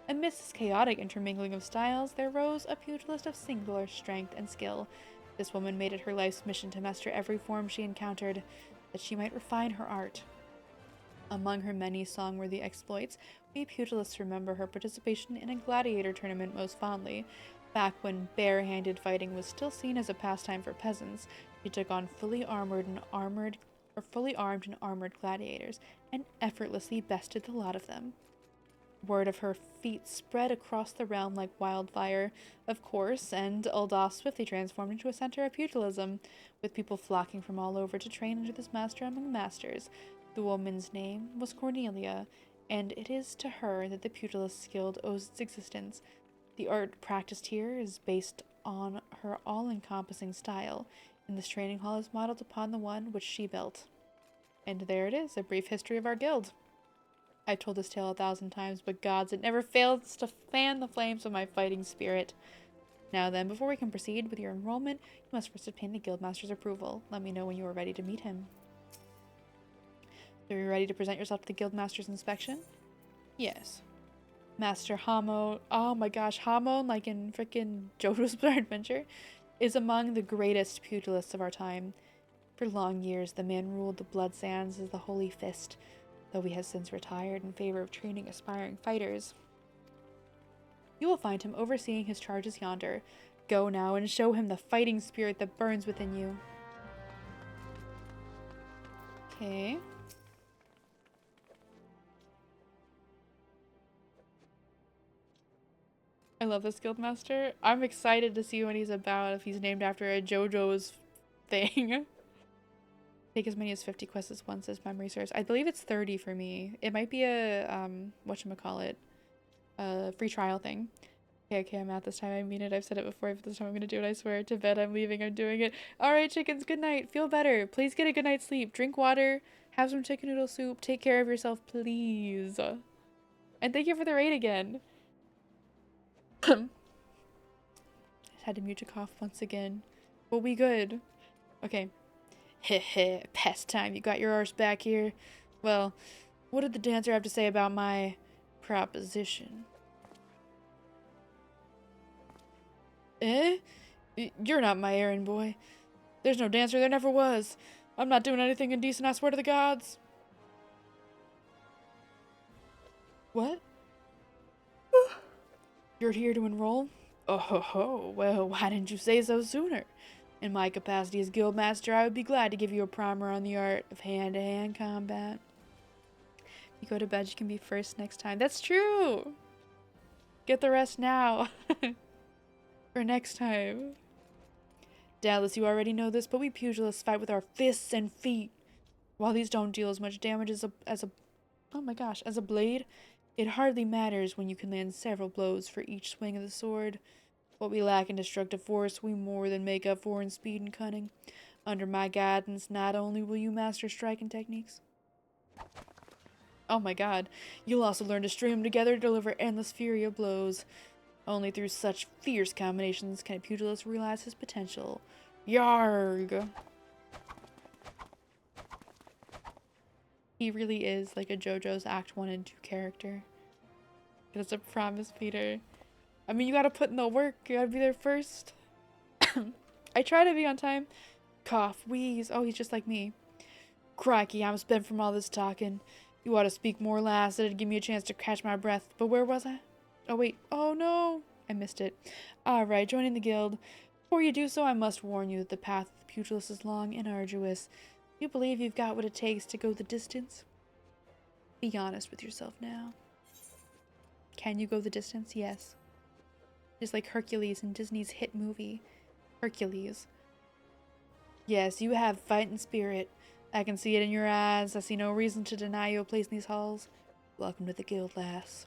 A: Amidst this chaotic intermingling of styles, there rose a pugilist of singular strength and skill. This woman made it her life's mission to master every form she encountered, that she might refine her art. Among her many song-worthy exploits, we pugilists remember her participation in a gladiator tournament most fondly. Back when bare-handed fighting was still seen as a pastime for peasants, she took on fully armed and armored gladiators, and effortlessly bested the lot of them. Word of her feat spread across the realm like wildfire, of course, and Ul'dah swiftly transformed into a center of pugilism, with people flocking from all over to train under this master among masters. The woman's name was Cornelia, and it is to her that the Pugilist Guild owes its existence. The art practiced here is based on her all-encompassing style, and this training hall is modeled upon the one which she built. And there it is, a brief history of our guild. I've told this tale 1,000 times, but gods, it never fails to fan the flames of my fighting spirit. Now then, before we can proceed with your enrollment, you must first obtain the guildmaster's approval. Let me know when you are ready to meet him. So are you ready to present yourself to the guildmaster's inspection? Yes. Master Hamon, oh my gosh, Hamon, like in frickin' JoJo's Bizarre Adventure, is among the greatest pugilists of our time. For long years, the man ruled the blood sands as the Holy Fist, though he has since retired in favor of training aspiring fighters. You will find him overseeing his charges yonder. Go now and show him the fighting spirit that burns within you. Okay. I love this guildmaster. I'm excited to see what he's about, if he's named after a JoJo's thing. Take as many as 50 quests as once as memory serves. I believe it's 30 for me. It might be a, whatchamacallit, a free trial thing. Okay, I'm out this time. I mean it. I've said it before, but this time I'm gonna do it, I swear. To bed, I'm leaving, I'm doing it. Alright, chickens, good night. Feel better. Please get a good night's sleep. Drink water. Have some chicken noodle soup. Take care of yourself, please. And thank you for the raid again. Just had to mute a cough once again. We'll be good. Okay. Heh, past time. You got your arse back here. Well, what did the dancer have to say about my proposition? Eh? You're not my errand boy. There's no dancer, there never was. I'm not doing anything indecent, I swear to the gods. What? You're here to enroll? Oh ho ho, well, why didn't you say so sooner? In my capacity as guildmaster, I would be glad to give you a primer on the art of hand-to-hand combat. If you go to bed, you can be first next time. That's true! Get the rest now. For next time. Doubtless you already know this, but we pugilists fight with our fists and feet. While these don't deal as much damage as a blade, it hardly matters when you can land several blows for each swing of the sword. What we lack in destructive force, we more than make up for in speed and cunning. Under my guidance, not only will you master striking techniques, oh my god, you'll also learn to string them together to deliver endless fury of blows. Only through such fierce combinations can a pugilist realize his potential. Yarg! He really is like a JoJo's Act 1 and 2 character. It's a promise, Peter. I mean, you gotta put in the work. You gotta be there first. I try to be on time. Cough, wheeze. Oh, he's just like me. Crikey, I'm spent from all this talking. You ought to speak more, lass. It'd give me a chance to catch my breath. But where was I? Oh, wait. Oh, no. I missed it. Alright, joining the guild. Before you do so, I must warn you that the path of the pugilist is long and arduous. You believe you've got what it takes to go the distance? Be honest with yourself now. Can you go the distance? Yes. Just like Hercules in Disney's hit movie, Hercules. Yes, you have fighting spirit. I can see it in your eyes. I see no reason to deny you a place in these halls. Welcome to the guild, lass.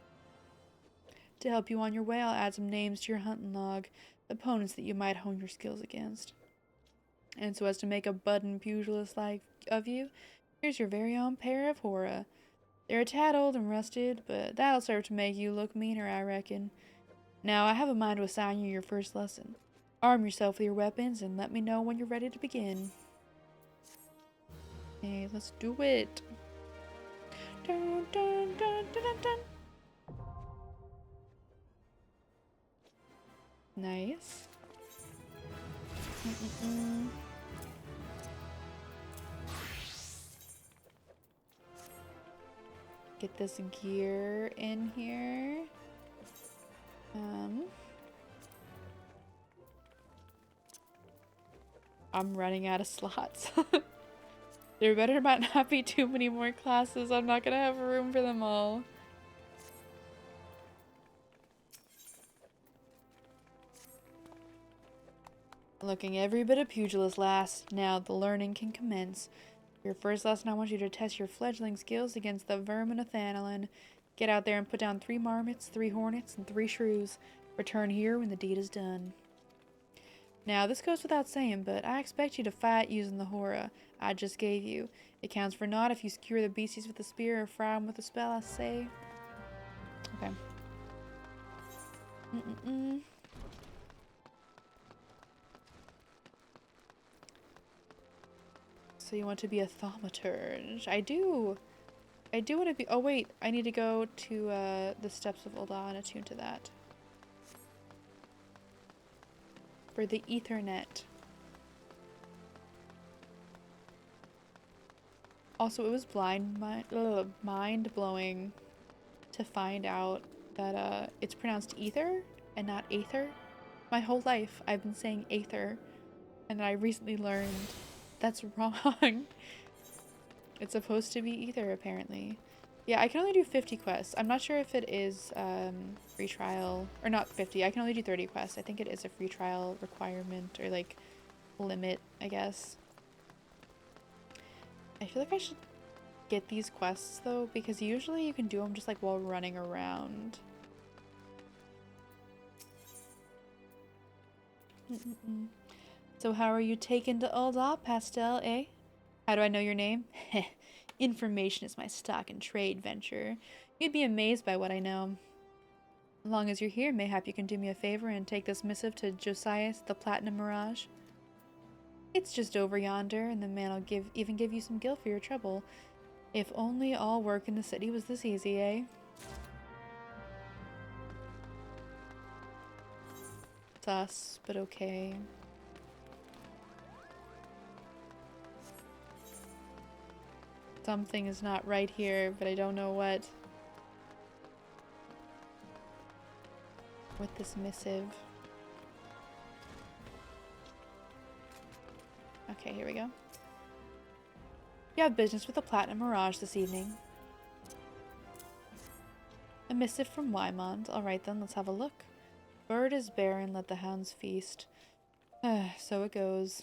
A: To help you on your way, I'll add some names to your hunting log, opponents that you might hone your skills against. And so as to make a budding pugilist like of you, here's your very own pair of Hora. They're a tad old and rusted, but that'll serve to make you look meaner, I reckon. Now, I have a mind to assign you your first lesson. Arm yourself with your weapons and let me know when you're ready to begin. Okay, let's do it. Dun, dun, dun, dun, dun, dun. Nice. Get this gear in here. I'm running out of slots. There better not be too many more classes. I'm not gonna have room for them all. Looking every bit of pugilist, lass. Now the learning can commence. For your first lesson, I want you to test your fledgling skills against the vermin of Thanalin. Get out there and put down 3 marmots, 3 hornets, and 3 shrews. Return here when the deed is done. Now, this goes without saying, but I expect you to fight using the Hora I just gave you. It counts for naught if you skewer the beasties with a spear or fry them with a spell, I say. Okay. So you want to be a thaumaturge. I do want to be... Oh, wait. I need to go to the steps of Ul'dah and attune to that. For the Ethernet. Also, it was mind-blowing to find out that it's pronounced ether and not aether. My whole life, I've been saying aether, and I recently learned that's wrong. It's supposed to be ether, apparently. Yeah, I can only do 50 quests. I'm not sure if it is free trial, or not 50. I can only do 30 quests. I think it is a free trial requirement, or like limit, I guess. I feel like I should get these quests though, because usually you can do them just like while running around. So how are you taken to Ul'dah, Pastel, eh? How do I know your name? Information is my stock and trade venture. You'd be amazed by what I know. As long as you're here, mayhap you can do me a favor and take this missive to Josias, the Platinum Mirage. It's just over yonder, and the man will even give you some gil for your trouble. If only all work in the city was this easy, eh? Sus, but okay. Something is not right here, but I don't know what. With this missive. Okay, here we go. You have business with the Platinum Mirage this evening. A missive from Wymond. Alright then, let's have a look. Bird is barren, let the hounds feast. So it goes.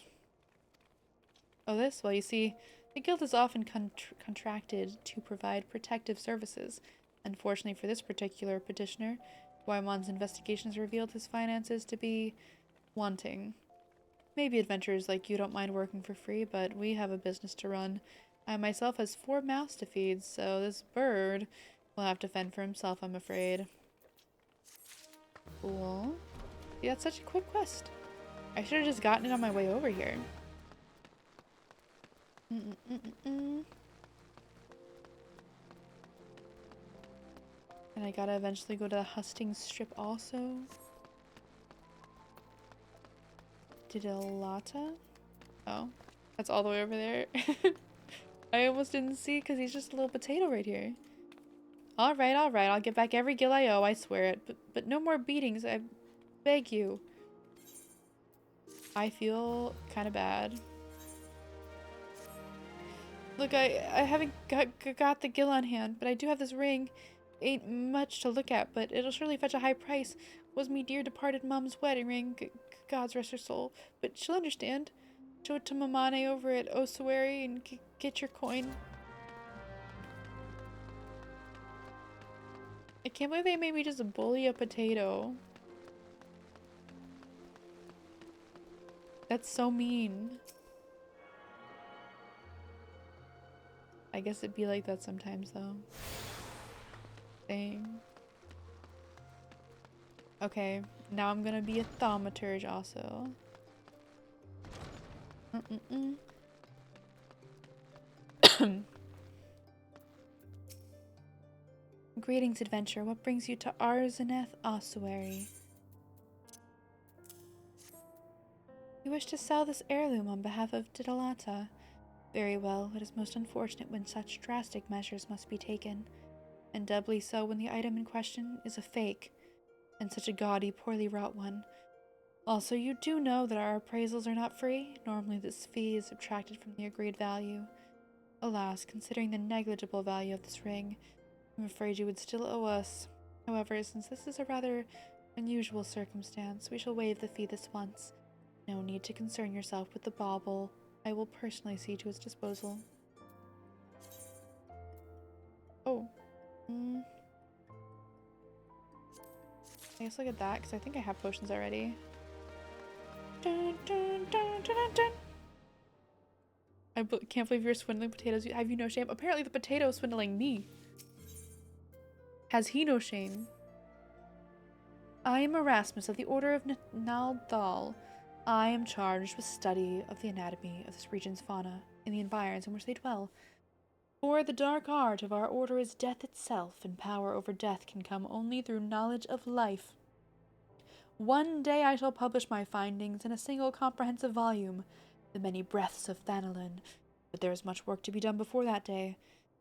A: Oh, this? Well, you see, the guild is often contracted to provide protective services. Unfortunately for this particular petitioner, Wymond's investigations revealed his finances to be wanting. Maybe adventurers like you don't mind working for free, but we have a business to run. I myself has 4 mouths to feed, so this bird will have to fend for himself, I'm afraid. Cool. Yeah, that's such a quick quest. I should have just gotten it on my way over here. And I gotta eventually go to the Hustings Strip also. Didelata? Oh, that's all the way over there. I almost didn't see because he's just a little potato right here. Alright, I'll get back every gil I owe, I swear it. But no more beatings, I beg you. I feel kind of bad. Look, I haven't got the gil on hand, but I do have this ring. Ain't much to look at, but it'll surely fetch a high price. Was me dear departed mum's wedding ring. God's rest her soul. But she'll understand. Show it to Mamane over at Ossuary and get your coin. I can't believe they made me just bully a potato. That's so mean. I guess it'd be like that sometimes, though. Dang. Okay, now I'm gonna be a thaumaturge also. Greetings, adventurer. What brings you to Arzaneth Ossuary? You wish to sell this heirloom on behalf of Didalata. Very well, it is most unfortunate when such drastic measures must be taken, and doubly so when the item in question is a fake, and such a gaudy, poorly wrought one. Also, you do know that our appraisals are not free. Normally this fee is subtracted from the agreed value. Alas, considering the negligible value of this ring, I'm afraid you would still owe us. However, since this is a rather unusual circumstance, we shall waive the fee this once. No need to concern yourself with the bauble. I will personally see to its disposal. Oh. I guess look at that, because I think I have potions already. Dun, dun, dun, dun, dun, dun. I can't believe you're swindling potatoes. Have you no shame? Apparently the potato is swindling me. Has he no shame? I am Erasmus of the Order of Naldal. I am charged with study of the anatomy of this region's fauna and the environs in which they dwell. For the dark art of our order is death itself, and power over death can come only through knowledge of life. One day I shall publish my findings in a single comprehensive volume, The Many Breaths of Thanalin, but there is much work to be done before that day.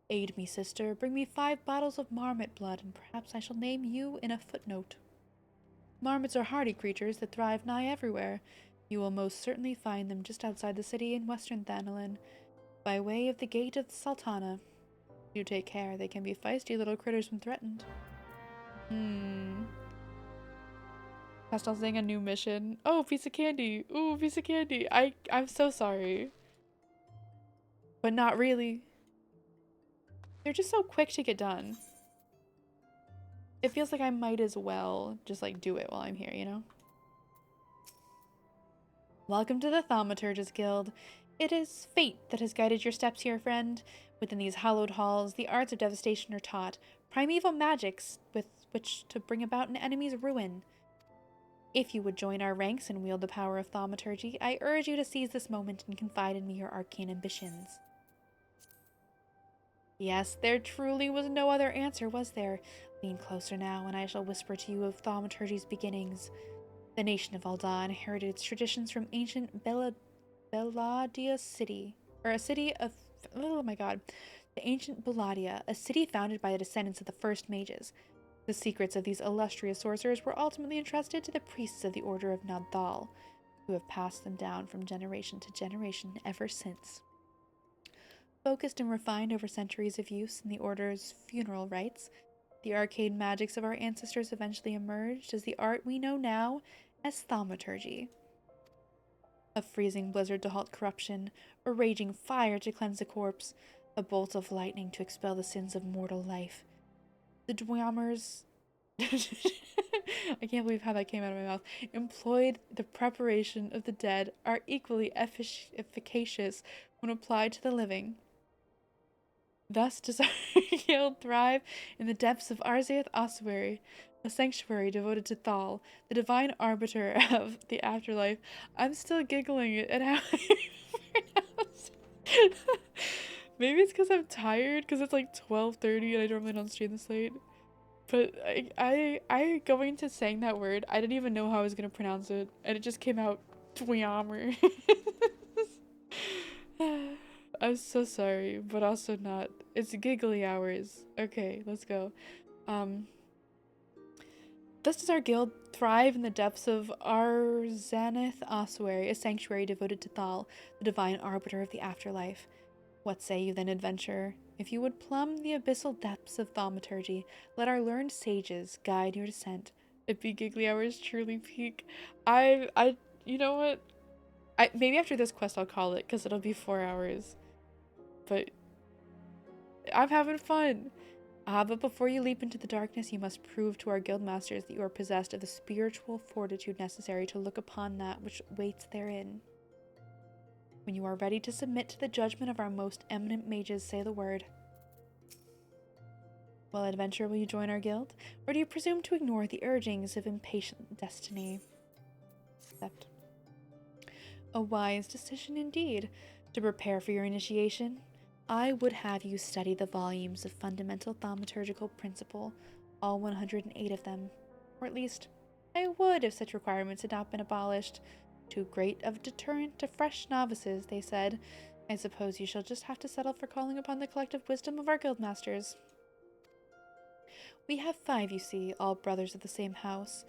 A: Aid me, sister, bring me 5 bottles of marmot blood, and perhaps I shall name you in a footnote. Marmots are hardy creatures that thrive nigh everywhere. You will most certainly find them just outside the city in western Thanalin, by way of the Gate of the Sultana. Do take care, they can be feisty little critters when threatened. Pastel's saying a new mission. Oh, piece of candy. Ooh, piece of candy. I'm so sorry. But not really. They're just so quick to get done. It feels like I might as well just like do it while I'm here, you know? Welcome to the Thaumaturge's Guild. It is fate that has guided your steps here, friend. Within these hallowed halls, the arts of devastation are taught, primeval magics with which to bring about an enemy's ruin. If you would join our ranks and wield the power of thaumaturgy, I urge you to seize this moment and confide in me your arcane ambitions. Yes, there truly was no other answer, was there? Lean closer now, and I shall whisper to you of thaumaturgy's beginnings. The nation of Ul'dah inherited its traditions from ancient Belladia city, or a city of, oh my god, the ancient Belladia, a city founded by the descendants of the first mages. The secrets of these illustrious sorcerers were ultimately entrusted to the priests of the Order of Naldal, who have passed them down from generation to generation ever since. Focused and refined over centuries of use in the Order's funeral rites, the arcane magics of our ancestors eventually emerged as the art we know now as thaumaturgy. A freezing blizzard to halt corruption, a raging fire to cleanse the corpse, a bolt of lightning to expel the sins of mortal life. The Dweomers, I can't believe how that came out of my mouth, employed the preparation of the dead are equally efficacious when applied to the living. Thus does our guild thrive in the depths of Arzaneth Ossuary, a sanctuary devoted to Thal, the divine arbiter of the afterlife. I'm still giggling at how I pronounce it. Maybe it's because I'm tired, because it's like 12:30 and I normally don't stream this late. But I going to saying that word, I didn't even know how I was going to pronounce it, and it just came out Dweomer. I'm so sorry, but also not. It's giggly hours. Okay, let's go. Thus does our guild thrive in the depths of Arzaneth Ossuary, a sanctuary devoted to Thal, the divine arbiter of the afterlife. What say you then, adventurer? If you would plumb the abyssal depths of thaumaturgy, let our learned sages guide your descent. If be giggly hours truly peak, you know what? Maybe after this quest I'll call it, because it'll be 4 hours. But I'm having fun. But before you leap into the darkness, you must prove to our guildmasters that you are possessed of the spiritual fortitude necessary to look upon that which waits therein. When you are ready to submit to the judgment of our most eminent mages, say the word. Well, adventurer, will you join our guild? Or do you presume to ignore the urgings of impatient destiny? Accept. A wise decision indeed. To prepare for your initiation, I would have you study the volumes of fundamental thaumaturgical principle, all 108 of them. Or at least, I would if such requirements had not been abolished. Too great of a deterrent to fresh novices, they said. I suppose you shall just have to settle for calling upon the collective wisdom of our guildmasters. We have 5, you see, all brothers of the same house.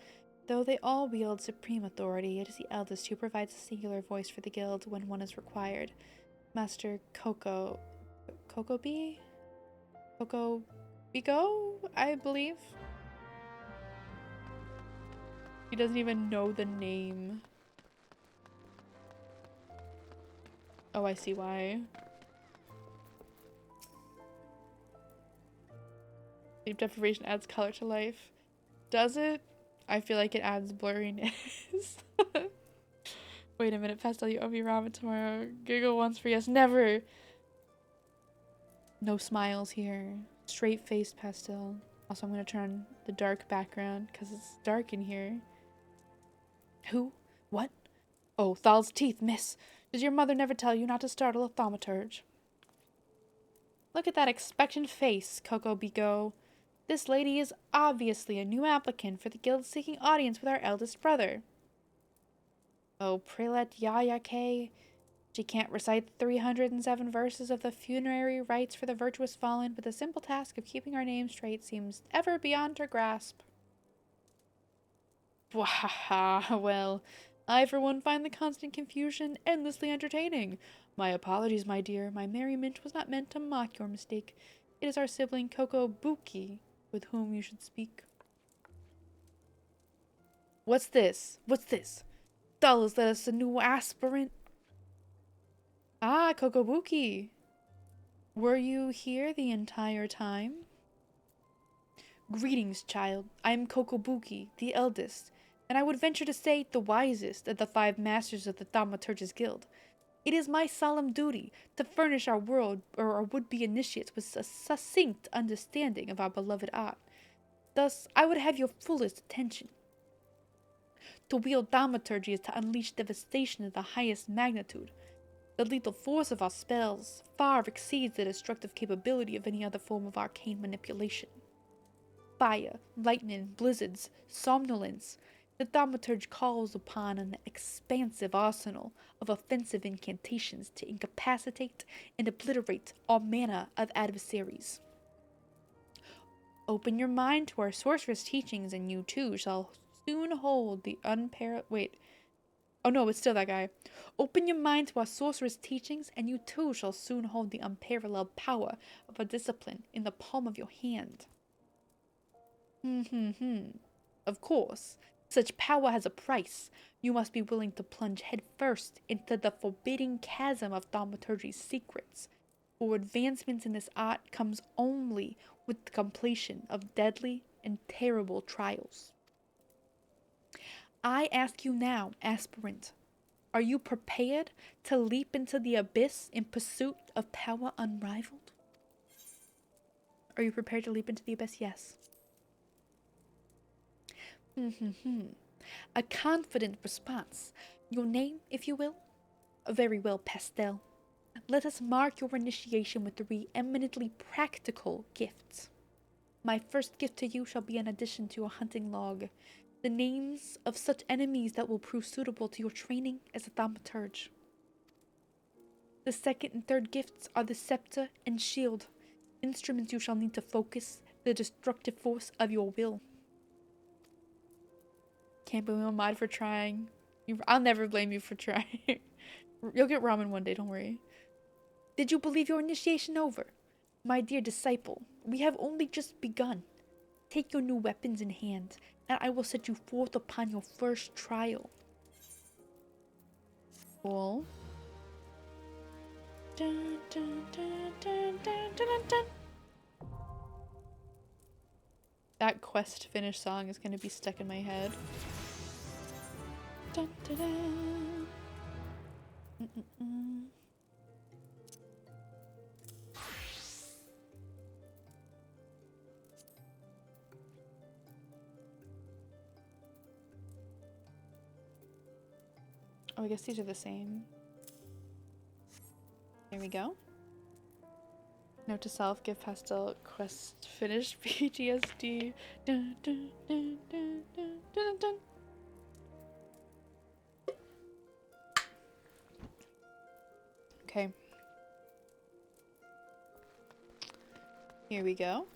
A: Though they all wield supreme authority, it is the eldest who provides a singular voice for the guild when one is required. Master Coco Bigo, I believe. He doesn't even know the name. Oh, I see why. Sleep deprivation adds color to life. Does it? I feel like it adds blurriness. Wait a minute, Pastel, you owe me ramen tomorrow. Giggle once for yes, never! No smiles here. Straight-faced Pastel. Also, I'm gonna turn on the dark background, because it's dark in here. Who? What? Oh, Thal's teeth, miss! Did your mother never tell you not to startle a thaumaturge? Look at that expectant face, Coco Bigot. This lady is obviously a new applicant for the guild seeking audience with our eldest brother. Oh, Prelat Yaya K. She can't recite 307 verses of the funerary rites for the virtuous fallen, but the simple task of keeping our name straight seems ever beyond her grasp. Wahaha, well, I for one find the constant confusion endlessly entertaining. My apologies, my dear. My merriment was not meant to mock your mistake. It is our sibling Coco Buki with whom you should speak. What's this? What's this? Dull is that us a new aspirant? Ah, Kokobuki. Were you here the entire time? Greetings, child. I am Kokobuki, the eldest, and I would venture to say the wisest of the 5 masters of the Thaumaturgus Guild. It is my solemn duty to furnish our world or our would-be initiates with a succinct understanding of our beloved art. Thus, I would have your fullest attention. To wield thaumaturgy is to unleash devastation of the highest magnitude. The lethal force of our spells far exceeds the destructive capability of any other form of arcane manipulation. Fire, lightning, blizzards, somnolence. The thaumaturge calls upon an expansive arsenal of offensive incantations to incapacitate and obliterate all manner of adversaries. Open your mind to our sorceress teachings, and you too shall soon hold the Oh no, it's still that guy. Open your mind to our sorceress teachings, and you too shall soon hold the unparalleled power of a discipline in the palm of your hand. Of course, such power has a price. You must be willing to plunge headfirst into the forbidding chasm of thaumaturgy's secrets. For advancements in this art comes only with the completion of deadly and terrible trials. I ask you now, aspirant, are you prepared to leap into the abyss in pursuit of power unrivaled? Are you prepared to leap into the abyss? Yes. A confident response. Your name, if you will? Very well, Pastel. Let us mark your initiation with 3 eminently practical gifts. My first gift to you shall be an addition to your hunting log. The names of such enemies that will prove suitable to your training as a thaumaturge. The second and third gifts are the scepter and shield, instruments you shall need to focus the destructive force of your will. Can't believe I'm mad for trying. I'll never blame you for trying. You'll get ramen one day, don't worry. Did you believe your initiation over? My dear disciple, we have only just begun. Take your new weapons in hand, and I will set you forth upon your first trial. Cool. Dun, dun, dun, dun, dun, dun, dun, dun. That quest finish song is gonna be stuck in my head. Dun, dun, dun. Mm-mm-mm. Oh, I guess these are the same. There we go. Note to self, give pastel quest finish PTSD. Dun, dun, dun, dun, dun, dun, dun. Okay. Here we go.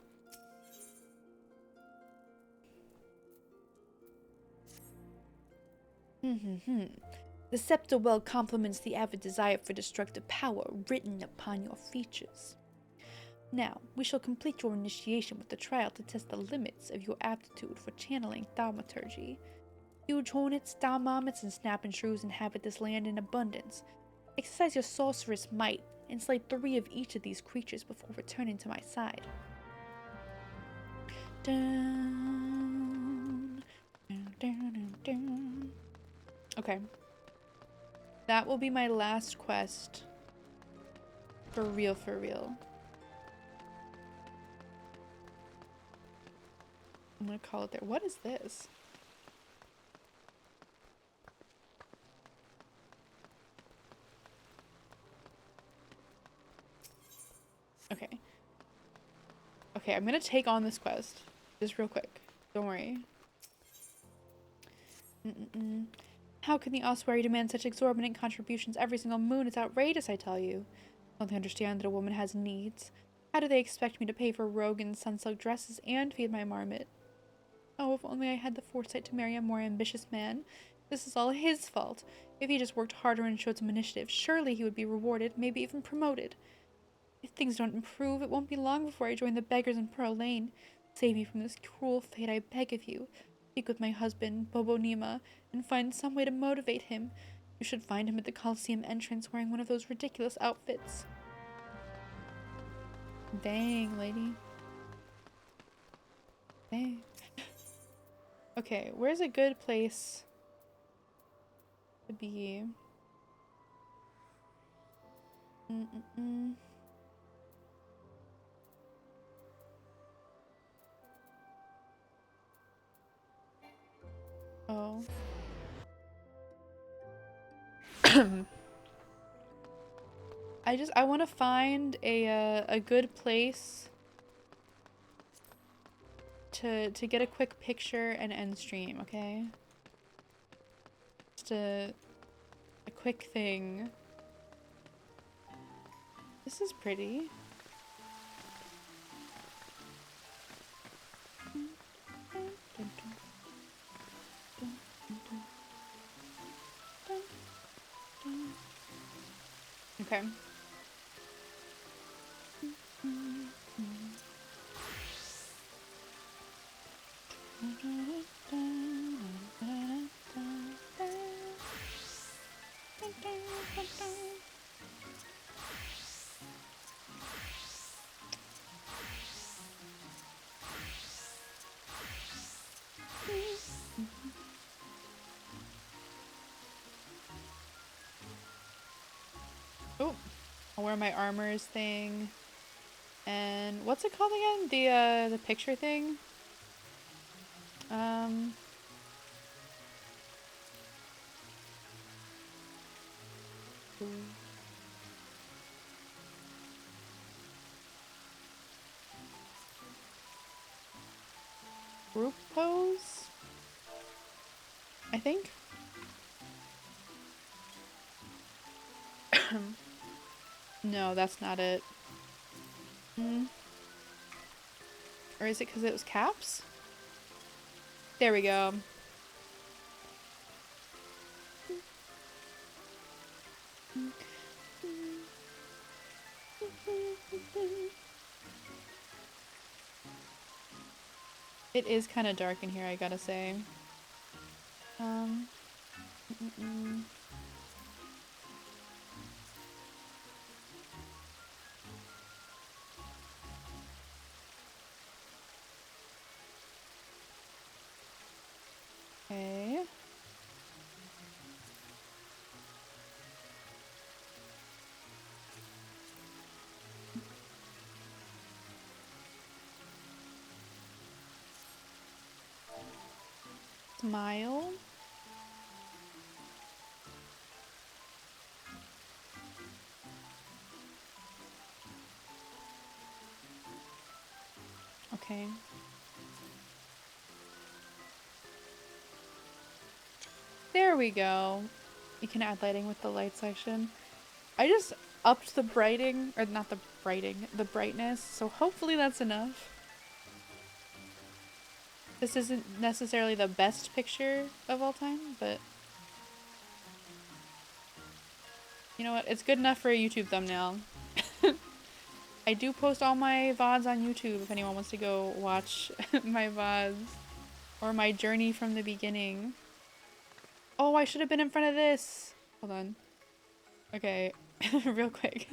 A: The scepter well complements the avid desire for destructive power written upon your features. Now, we shall complete your initiation with the trial to test the limits of your aptitude for channeling thaumaturgy. Huge hornets, thaumommets, and snapping shrews inhabit this land in abundance. Exercise your sorceress might and slay 3 of each of these creatures before returning to my side. Dun, dun, dun, dun, dun. Okay. That will be my last quest. For real, for real. I'm gonna call it there. What is this? Okay. Okay, I'm gonna take on this quest. Just real quick. Don't worry. How can the ossuary demand such exorbitant contributions every single moon? It's outrageous, I tell you. Don't they understand that a woman has needs? How do they expect me to pay for rogue and sunsilk dresses and feed my marmot? Oh, if only I had the foresight to marry a more ambitious man. This is all his fault. If he just worked harder and showed some initiative, surely he would be rewarded, maybe even promoted. If things don't improve, it won't be long before I join the beggars in Pearl Lane. Save me from this cruel fate, I beg of you. Speak with my husband, Bobo Nima, and find some way to motivate him. You should find him at the Coliseum entrance wearing one of those ridiculous outfits. Dang, lady. Dang. Okay, where's a good place to be? Oh. I want to find a good place to get a quick picture and end stream, okay? Just a quick thing. This is pretty. Okay. Oh, I'll wear my armors thing. And what's it called again? The picture thing? Group pose? I think? No, that's not it. Or is it because it was caps? There we go. It is kind of dark in here, I gotta say. Smile. Okay. There we go. You can add lighting with the light section. I just upped the brighting, or not the brighting, the brightness, so hopefully that's enough. This isn't necessarily the best picture of all time, but you know what? It's good enough for a YouTube thumbnail. I do post all my VODs on YouTube if anyone wants to go watch my VODs. Or my journey from the beginning. Oh, I should have been in front of this! Hold on. Okay, real quick.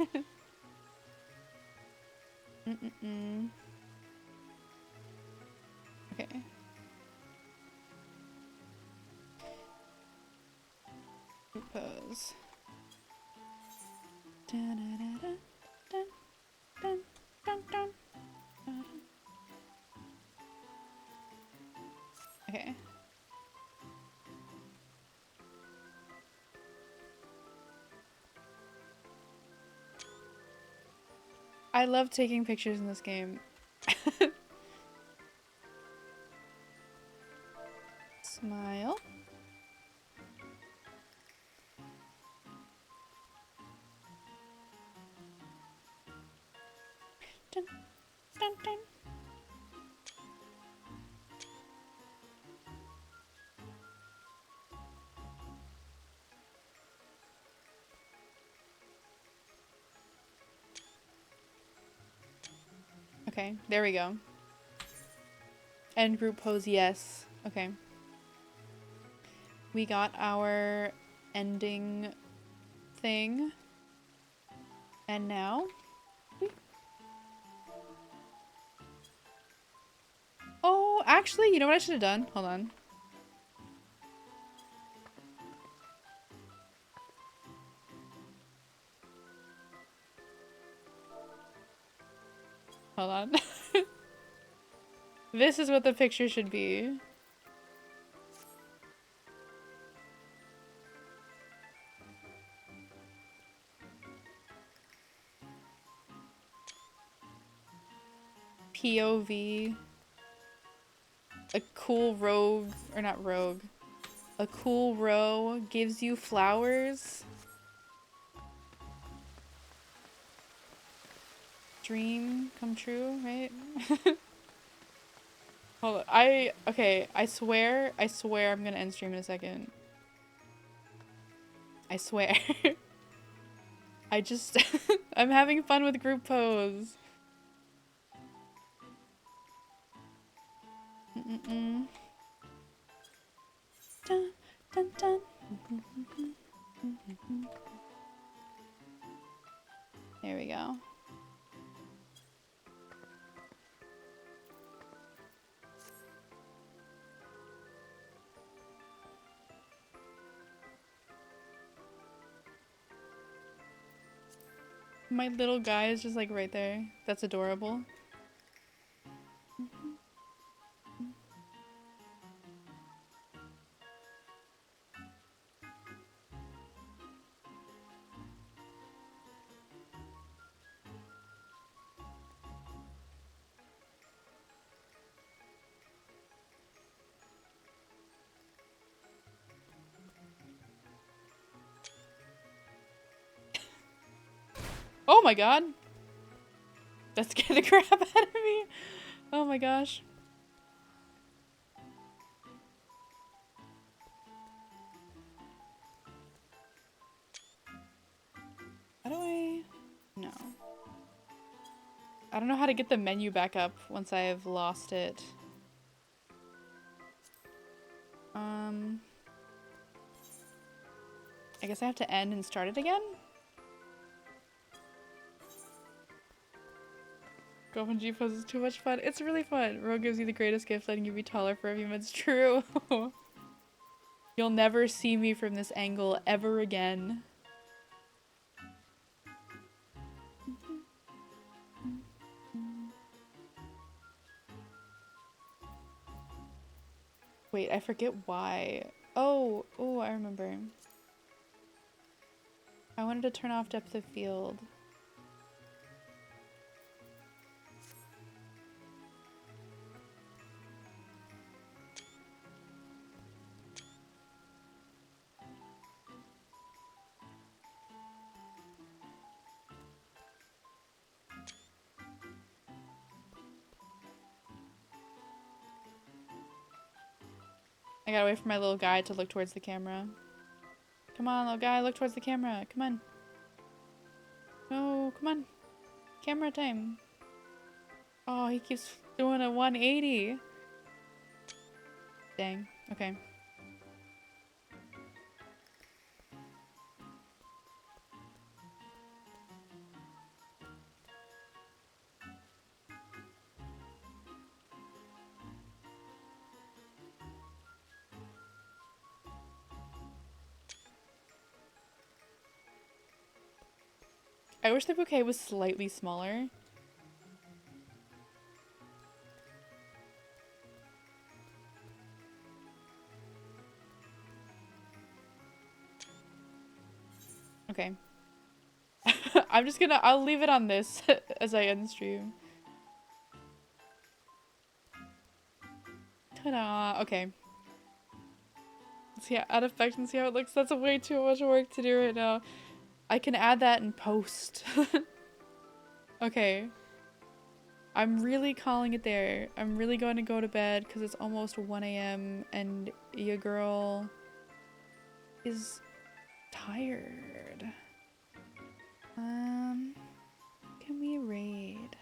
A: Okay. Group pose. Okay. I love taking pictures in this game. Smile. Dun, dun, dun. Okay, there we go. End group pose, yes. Okay. We got our ending thing. And now? Oh, actually, you know what I should have done? Hold on. Hold on. This is what the picture should be. POV. A cool rogue, or not rogue. A cool row gives you flowers. Dream come true, right? Hold on, okay, I swear I'm gonna end stream in a second. I swear. I just, I'm having fun with group pose. Dun, dun, dun. There we go. My little guy is just like right there. That's adorable. Oh my god! That scared the crap out of me! Oh my gosh. How do I... No. I don't know how to get the menu back up once I've lost it. I guess I have to end and start it again? Girlfriend G pose is too much fun. It's really fun. Ro gives you the greatest gift, letting you be taller for a few minutes. True. You'll never see me from this angle ever again. Wait, I forget why. Oh, I remember. I wanted to turn off depth of field. I gotta wait for my little guy to look towards the camera. Come on, little guy, look towards the camera. Come on. No, come on. Camera time. Oh, he keeps doing a 180. Dang. Okay. I wish the bouquet was slightly smaller. Okay. I'll leave it on this as I end stream. Ta-da! Okay. Let's see, add effect and see how it looks. That's way too much work to do right now. I can add that in post. Okay. I'm really calling it there. I'm really going to go to bed because it's almost 1 a.m. and your girl is tired. Can we raid?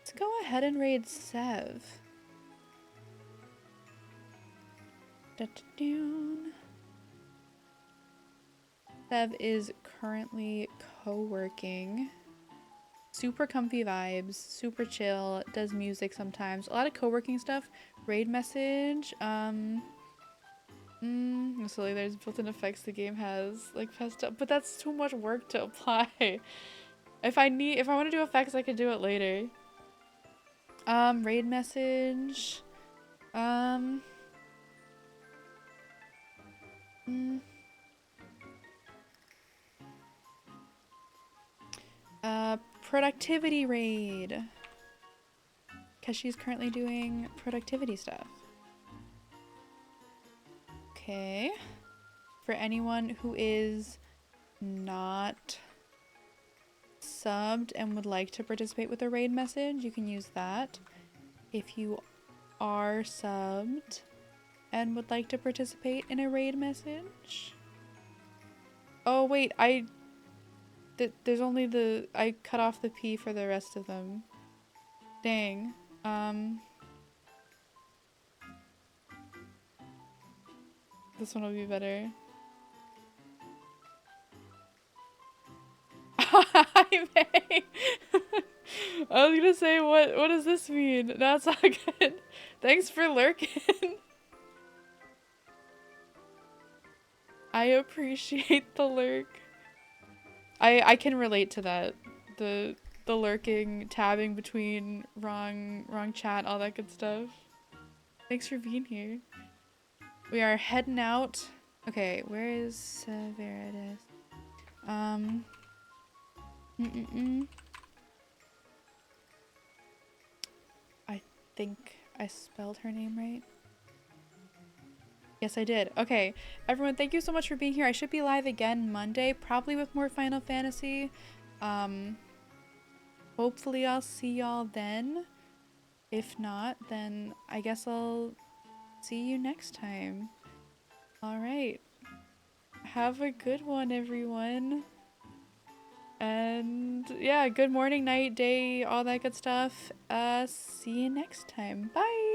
A: Let's go ahead and raid Sev. Sev is currently co-working. Super comfy vibes, super chill, does music sometimes. A lot of co-working stuff. Raid message. So like there's built-in effects the game has like passed up, but that's too much work to apply. If I want to do effects, I could do it later. Raid message. Productivity raid. Because she's currently doing productivity stuff. Okay. For anyone who is not subbed and would like to participate with a raid message, you can use that. If you are subbed and would like to participate in a raid message. Oh wait, there's only I cut off the P for the rest of them. Dang. This one will be better. Hi, May. I was gonna say, what does this mean? That's not good. Thanks for lurking. I appreciate the lurk. I can relate to that. The lurking, tabbing between wrong chat, all that good stuff. Thanks for being here. We are heading out. Okay, where is Severidis? I think I spelled her name right. Yes, I did. Okay, everyone, thank you so much for being here. I should be live again Monday, probably with more Final Fantasy. Hopefully I'll see y'all then. If not, then I guess I'll see you next time. All right. Have a good one, everyone. And yeah, good morning, night, day, all that good stuff. See you next time. Bye.